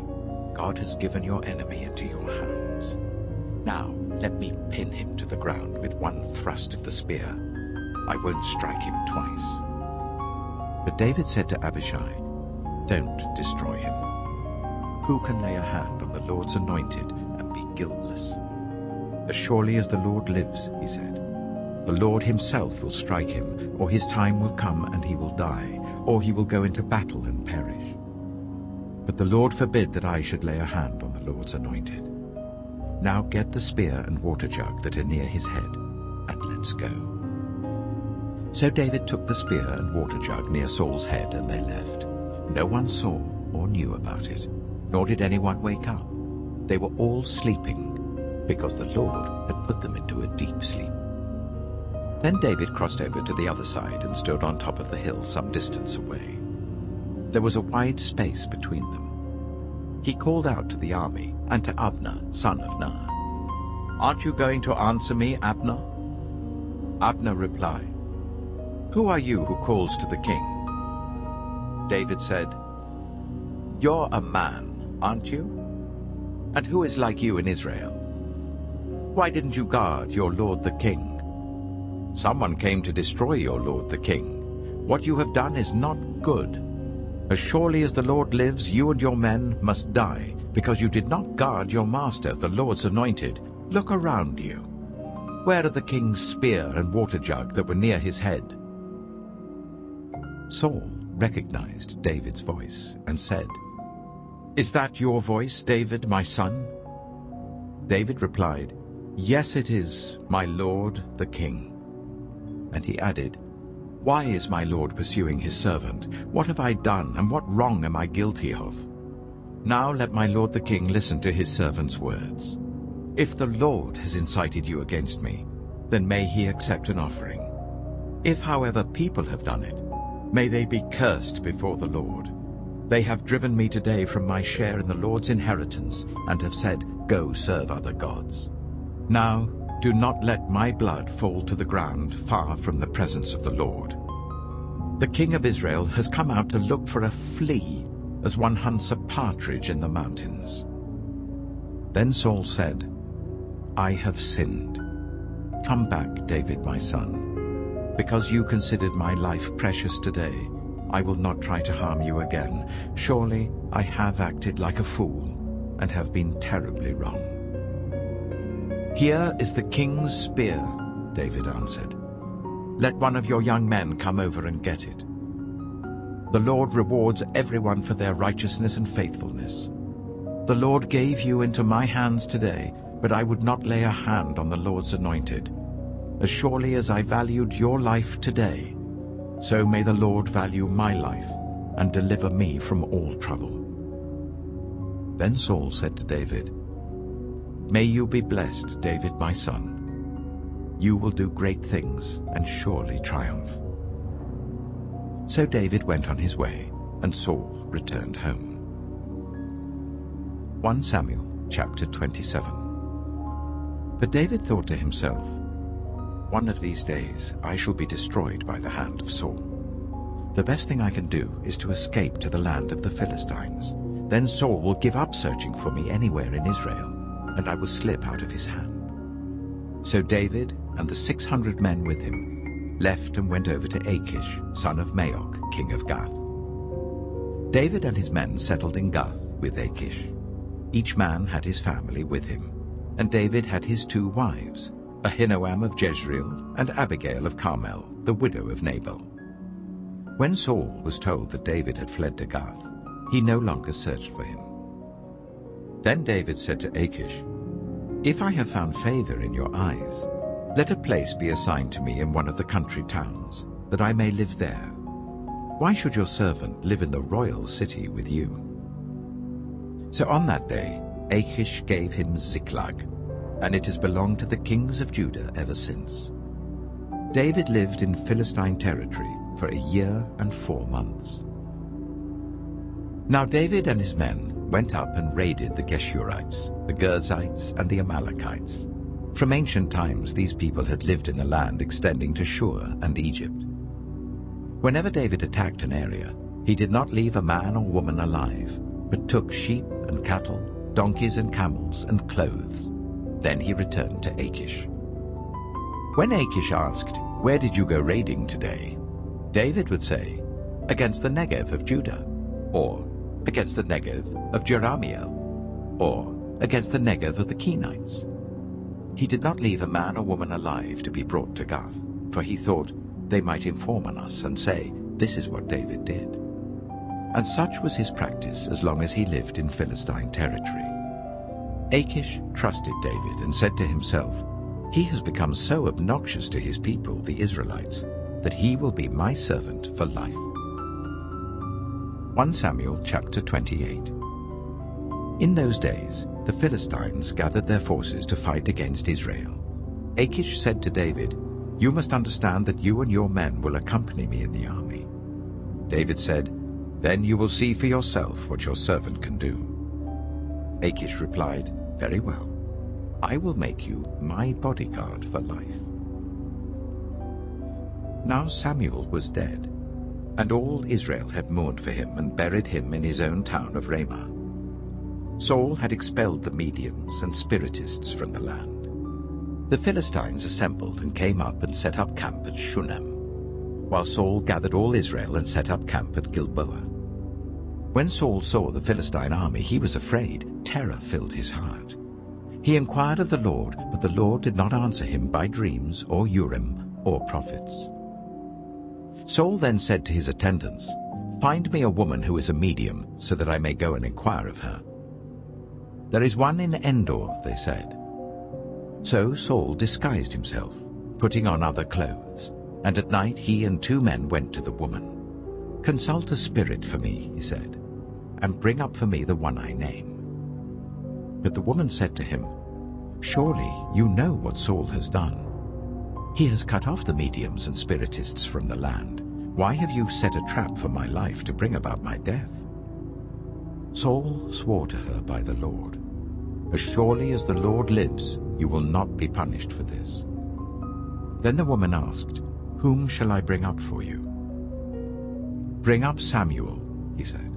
God has given your enemy into your hands. Now let me pin him to the ground with one thrust of the spear. I won't strike him twice." But David said to Abishai, "Don't destroy him. Who can lay a hand on the Lord's anointed and be guiltless? As surely as the Lord lives," he said, "the Lord himself will strike him, or his time will come and he will die, or he will go into battle and perish. But the Lord forbid that I should lay a hand on the Lord's anointed. Now get the spear and water jug that are near his head, and let's go." So David took the spear and water jug near Saul's head, and they left. No one saw or knew about it, nor did anyone wake up. They were all sleeping, because the Lord had put them into a deep sleep. Then David crossed over to the other side and stood on top of the hill some distance away. There was a wide space between them. He called out to the army and to Abner, son of Ner, "Aren't you going to answer me, Abner?" Abner replied, "Who are you who calls to the king?" David said, "You're a man, aren't you? And who is like you in Israel? Why didn't you guard your lord the king? Someone came to destroy your lord the king. What you have done is not good. As surely as the Lord lives, you and your men must die, because you did not guard your master, the Lord's anointed. Look around you. Where are the king's spear and water jug that were near his head?" Saul recognized David's voice and said, "Is that your voice, David, my son?" David replied, "Yes, it is, my lord the king." And he added, "Why is my lord pursuing his servant? What have I done, and what wrong am I guilty of? Now let my lord the king listen to his servant's words. If the Lord has incited you against me, then may he accept an offering. If, however, people have done it, may they be cursed before the Lord. They have driven me today from my share in the Lord's inheritance and have said, 'Go serve other gods.' Now, do not let my blood fall to the ground far from the presence of the Lord. The king of Israel has come out to look for a flea as one hunts a partridge in the mountains." Then Saul said, "I have sinned. Come back, David, my son. Because you considered my life precious today, I will not try to harm you again. Surely I have acted like a fool and have been terribly wrong." "Here is the king's spear," David answered. "Let one of your young men come over and get it. The Lord rewards everyone for their righteousness and faithfulness. The Lord gave you into my hands today, but I would not lay a hand on the Lord's anointed. As surely as I valued your life today, so may the Lord value my life and deliver me from all trouble." Then Saul said to David, "May you be blessed, David, my son. You will do great things and surely triumph." So David went on his way, and Saul returned home. 1 Samuel chapter 27. But David thought to himself, "One of these days I shall be destroyed by the hand of Saul. The best thing I can do is to escape to the land of the Philistines. Then Saul will give up searching for me anywhere in Israel, and I will slip out of his hand." So David and the 600 men with him left and went over to Achish, son of Maok, king of Gath. David and his men settled in Gath with Achish. Each man had his family with him, and David had his 2 wives, Ahinoam of Jezreel and Abigail of Carmel, the widow of Nabal. When Saul was told that David had fled to Gath, he no longer searched for him. Then David said to Achish, "If I have found favor in your eyes, let a place be assigned to me in one of the country towns, that I may live there. Why should your servant live in the royal city with you?" So on that day Achish gave him Ziklag, and it has belonged to the kings of Judah ever since. David lived in Philistine territory for 1 year and 4 months. Now David and his men went up and raided the Geshurites, the Girzites, and the Amalekites. From ancient times these people had lived in the land extending to Shur and Egypt. Whenever David attacked an area, he did not leave a man or woman alive, but took sheep and cattle, donkeys and camels, and clothes. Then he returned to Achish. When Achish asked, "Where did you go raiding today?" David would say, "Against the Negev of Judah," or "Against the Negev of Jerahmeel," or "Against the Negev of the Kenites." He did not leave a man or woman alive to be brought to Gath, for he thought they might inform on us and say, "This is what David did." And such was his practice as long as he lived in Philistine territory. Achish trusted David and said to himself, "He has become so obnoxious to his people, the Israelites, that he will be my servant for life." 1 Samuel chapter 28. In those days, the Philistines gathered their forces to fight against Israel. Achish said to David, "You must understand that you and your men will accompany me in the army." David said, "Then you will see for yourself what your servant can do." Achish replied, "Very well. I will make you my bodyguard for life." Now Samuel was dead, and all Israel had mourned for him and buried him in his own town of Ramah. Saul had expelled the mediums and spiritists from the land. The Philistines assembled and came up and set up camp at Shunem, while Saul gathered all Israel and set up camp at Gilboa. When Saul saw the Philistine army, he was afraid. Terror filled his heart. He inquired of the Lord, but the Lord did not answer him by dreams or Urim or prophets. Saul then said to his attendants, "Find me a woman who is a medium, so that I may go and inquire of her." "There is one in Endor," they said. So Saul disguised himself, putting on other clothes, and at night he and 2 men went to the woman. "Consult a spirit for me," he said, "and bring up for me the one I name." But the woman said to him, "Surely you know what Saul has done. He has cut off the mediums and spiritists from the land. Why have you set a trap for my life to bring about my death?" Saul swore to her by the Lord, "As surely as the Lord lives, you will not be punished for this." Then the woman asked, "Whom shall I bring up for you?" "Bring up Samuel," he said.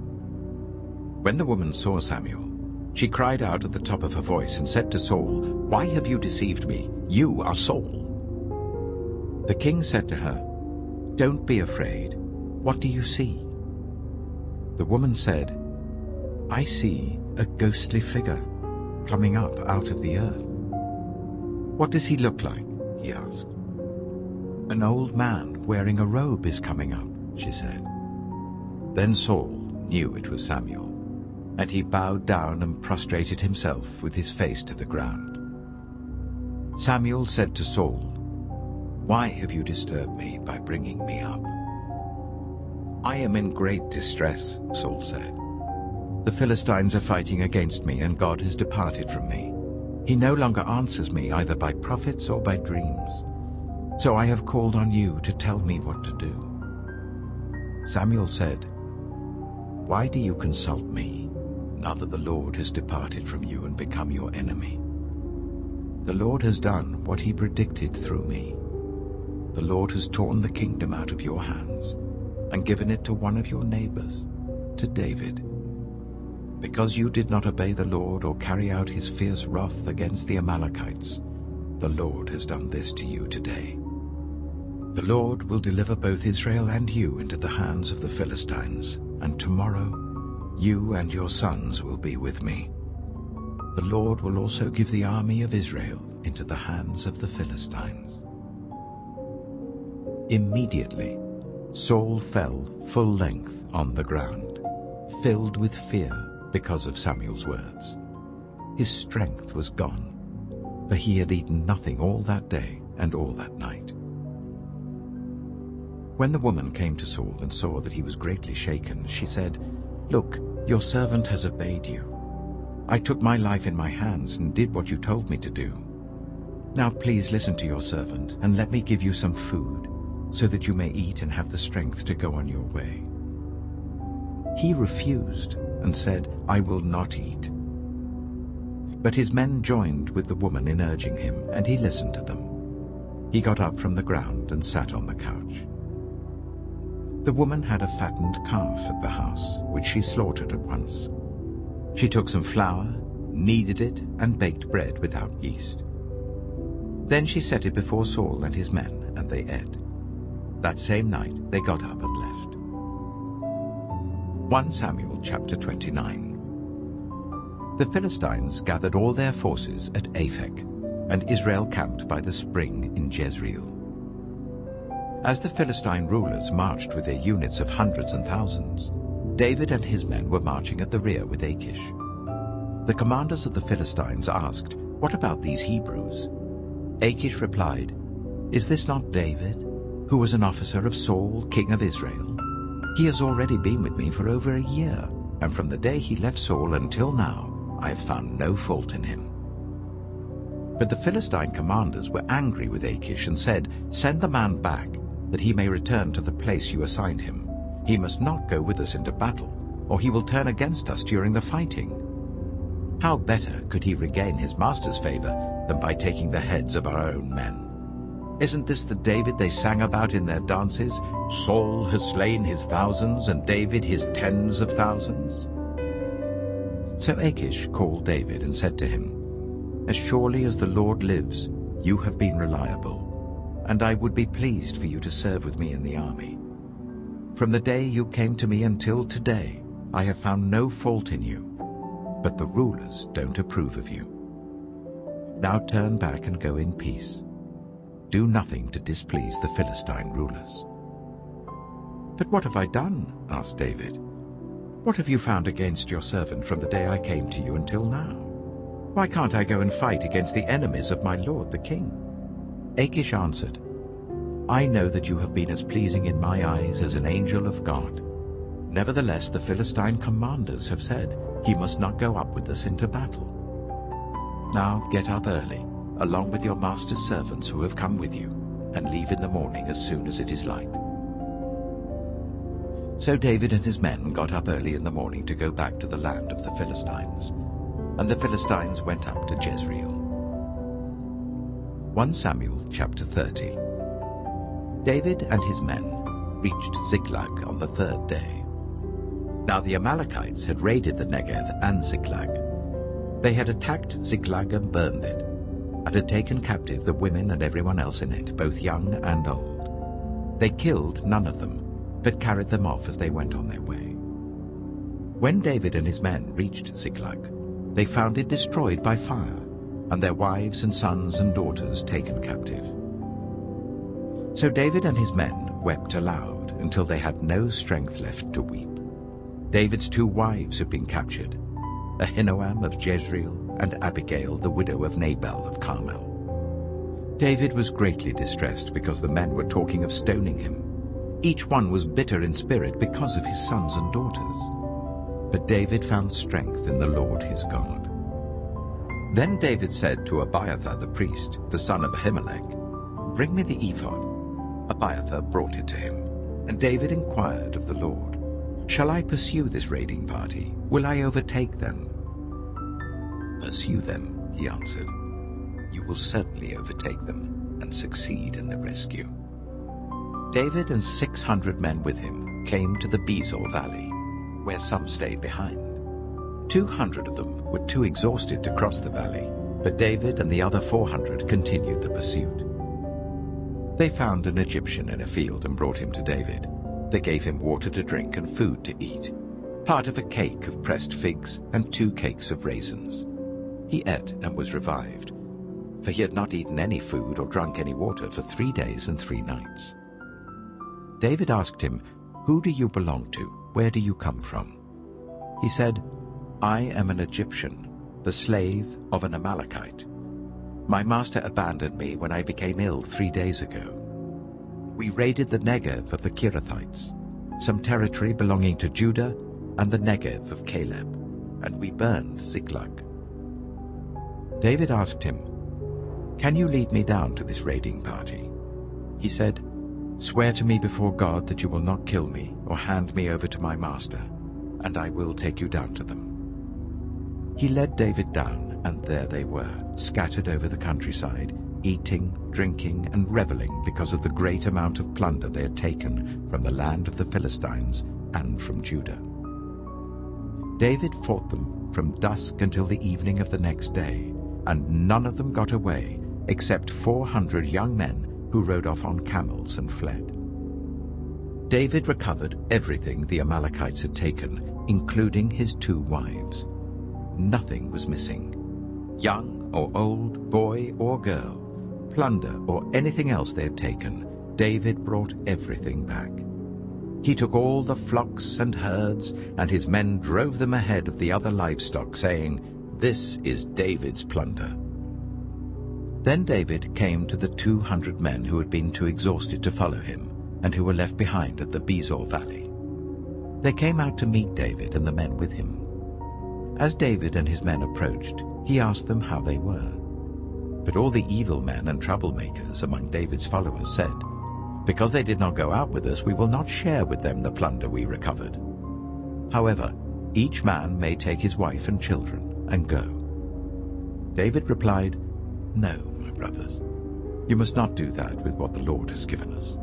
When the woman saw Samuel, she cried out at the top of her voice and said to Saul, "Why have you deceived me? You are Saul." The king said to her, "Don't be afraid. What do you see?" The woman said, "I see a ghostly figure coming up out of the earth." "What does he look like?" he asked. "An old man wearing a robe is coming up," she said. Then Saul knew it was Samuel, and he bowed down and prostrated himself with his face to the ground. Samuel said to Saul, "Why have you disturbed me by bringing me up?" "I am in great distress," Saul said. "The Philistines are fighting against me, and God has departed from me. He no longer answers me either by prophets or by dreams. So I have called on you to tell me what to do." Samuel said, "Why do you consult me, now that the Lord has departed from you and become your enemy? The Lord has done what he predicted through me. The Lord has torn the kingdom out of your hands and given it to one of your neighbors, to David. Because you did not obey the Lord or carry out his fierce wrath against the Amalekites, the Lord has done this to you today. The Lord will deliver both Israel and you into the hands of the Philistines, and tomorrow you and your sons will be with me. The Lord will also give the army of Israel into the hands of the Philistines." Immediately, Saul fell full length on the ground, filled with fear because of Samuel's words. His strength was gone, for he had eaten nothing all that day and all that night. When the woman came to Saul and saw that he was greatly shaken, she said, "Look, your servant has obeyed you. I took my life in my hands and did what you told me to do. Now please listen to your servant and let me give you some food, so that you may eat and have the strength to go on your way." He refused and said, "I will not eat." But his men joined with the woman in urging him, and he listened to them. He got up from the ground and sat on the couch. The woman had a fattened calf at the house, which she slaughtered at once. She took some flour, kneaded it, and baked bread without yeast. Then she set it before Saul and his men, and they ate. That same night they got up and left. 1 Samuel chapter 29. The Philistines gathered all their forces at Aphek, and Israel camped by the spring in Jezreel. As the Philistine rulers marched with their units of hundreds and thousands, David and his men were marching at the rear with Achish. The commanders of the Philistines asked, "What about these Hebrews?" Achish replied, "Is this not David, who was an officer of Saul, king of Israel? He has already been with me for over a year, and from the day he left Saul until now, I have found no fault in him." But the Philistine commanders were angry with Achish and said, "Send the man back, that he may return to the place you assigned him. He must not go with us into battle, or he will turn against us during the fighting. How better could he regain his master's favor than by taking the heads of our own men? Isn't this the David they sang about in their dances? Saul has slain his thousands, and David his tens of thousands." So Achish called David and said to him, "As surely as the Lord lives, you have been reliable, and I would be pleased for you to serve with me in the army. From the day you came to me until today, I have found no fault in you, but the rulers don't approve of you. Now turn back and go in peace. Do nothing to displease the Philistine rulers." "But what have I done?" asked David. "What have you found against your servant from the day I came to you until now? Why can't I go and fight against the enemies of my lord the king?" Achish answered, "I know that you have been as pleasing in my eyes as an angel of God. Nevertheless, the Philistine commanders have said, 'He must not go up with us into battle.' Now get up early, along with your master's servants who have come with you, and leave in the morning as soon as it is light." So David and his men got up early in the morning to go back to the land of the Philistines, and the Philistines went up to Jezreel. 1 Samuel chapter 30. David and his men reached Ziklag on the 3rd day. Now the Amalekites had raided the Negev and Ziklag. They had attacked Ziklag and burned it, and had taken captive the women and everyone else in it, both young and old. They killed none of them, but carried them off as they went on their way. When David and his men reached Ziklag, they found it destroyed by fire, and their wives and sons and daughters taken captive. So David and his men wept aloud until they had no strength left to weep. David's 2 wives had been captured, Ahinoam of Jezreel and Abigail, the widow of Nabal of Carmel. David was greatly distressed because the men were talking of stoning him. Each one was bitter in spirit because of his sons and daughters. But David found strength in the Lord his God. Then David said to Abiathar the priest, the son of Ahimelech, "Bring me the ephod." Abiathar brought it to him, and David inquired of the Lord, "Shall I pursue this raiding party? Will I overtake them?" "Pursue them," he answered. "You will certainly overtake them and succeed in the rescue." David and 600 men with him came to the Bezor valley, where some stayed behind. 200 of them were too exhausted to cross the valley, but David and the other 400 continued the pursuit. They found an Egyptian in a field and brought him to David. They gave him water to drink and food to eat, part of a cake of pressed figs and 2 cakes of raisins. He ate and was revived, for he had not eaten any food or drunk any water for 3 days and 3 nights. David asked him, "Who do you belong to? Where do you come from?" He said, "I am an Egyptian, the slave of an Amalekite. My master abandoned me when I became ill 3 days ago. We raided the Negev of the Kirithites, some territory belonging to Judah, and the Negev of Caleb, and we burned Ziklag." David asked him, "Can you lead me down to this raiding party?" He said, "Swear to me before God that you will not kill me or hand me over to my master, and I will take you down to them." He led David down, and there they were, scattered over the countryside, eating, drinking, and reveling because of the great amount of plunder they had taken from the land of the Philistines and from Judah. David fought them from dusk until the evening of the next day, and none of them got away except 400 young men who rode off on camels and fled. David recovered everything the Amalekites had taken, including his 2 wives. Nothing was missing. Young or old, boy or girl, plunder or anything else they had taken, David brought everything back. He took all the flocks and herds, and his men drove them ahead of the other livestock, saying, "This is David's plunder." Then David came to the 200 men who had been too exhausted to follow him, and who were left behind at the Bezor valley. They came out to meet David and the men with him. As David and his men approached, he asked them how they were. But all the evil men and troublemakers among David's followers said, "Because they did not go out with us, we will not share with them the plunder we recovered. However, each man may take his wife and children and go." David replied, "No, my brothers, you must not do that with what the Lord has given us.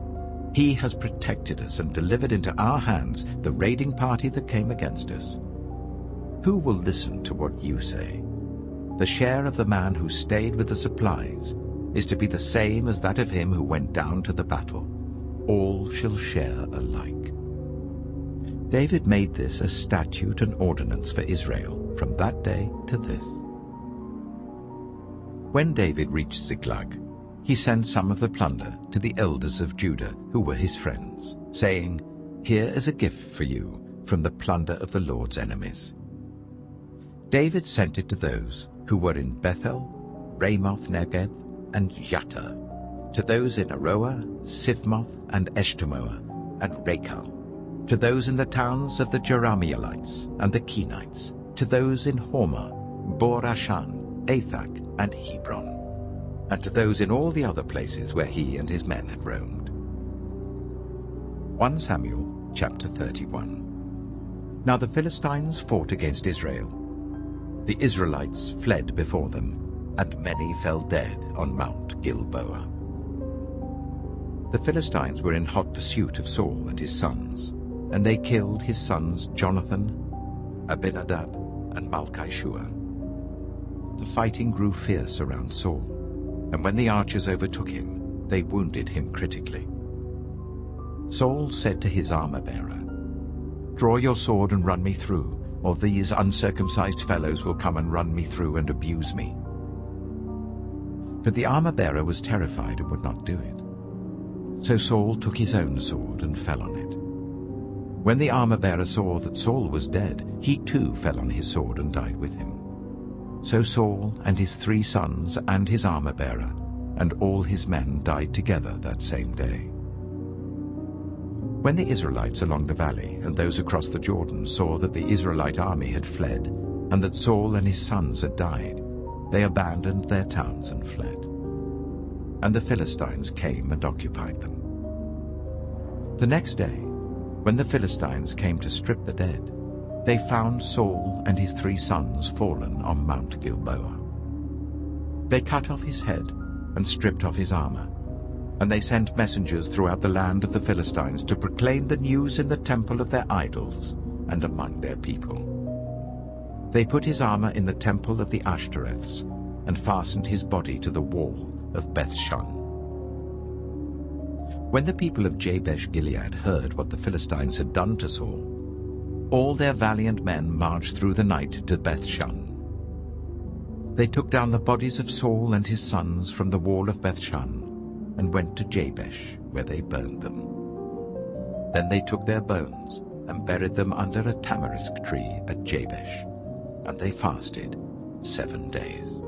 He has protected us and delivered into our hands the raiding party that came against us. Who will listen to what you say? The share of the man who stayed with the supplies is to be the same as that of him who went down to the battle. All shall share alike." David made this a statute and ordinance for Israel from that day to this. When David reached Ziklag, he sent some of the plunder to the elders of Judah who were his friends, saying, "Here is a gift for you from the plunder of the Lord's enemies." David sent it to those who were in Bethel, Ramoth Negev, and Yattah, to those in Aroah, Sifmoth, and Eshtemoa, and Rachel, to those in the towns of the Jerahmeelites and the Kenites, to those in Hormah, Bor-Ashan, Athak, and Hebron. and to those in all the other places where he and his men had roamed. 1 Samuel chapter 31. Now the Philistines fought against Israel. The Israelites fled before them, and many fell dead on Mount Gilboa. The Philistines were in hot pursuit of Saul and his sons, and they killed his sons Jonathan, Abinadab, and Malchishua. The fighting grew fierce around Saul, and when the archers overtook him, they wounded him critically. Saul said to his armor-bearer, "Draw your sword and run me through, or these uncircumcised fellows will come and run me through and abuse me." But the armor-bearer was terrified and would not do it. So Saul took his own sword and fell on it. When the armor-bearer saw that Saul was dead, he too fell on his sword and died with him. So Saul and his 3 sons and his armor-bearer and all his men died together that same day. When the Israelites along the valley and those across the Jordan saw that the Israelite army had fled, and that Saul and his sons had died, they abandoned their towns and fled. And the Philistines came and occupied them. The next day, when the Philistines came to strip the dead, they found Saul and his 3 sons fallen on Mount Gilboa. They cut off his head and stripped off his armor, and they sent messengers throughout the land of the Philistines to proclaim the news in the temple of their idols and among their people. They put his armor in the temple of the Ashtoreths and fastened his body to the wall of Bethshan. When the people of Jabesh-Gilead heard what the Philistines had done to Saul, all their valiant men marched through the night to Bethshan. They took down the bodies of Saul and his sons from the wall of Bethshan and went to Jabesh, where they burned them. Then they took their bones and buried them under a tamarisk tree at Jabesh, and they fasted 7 days.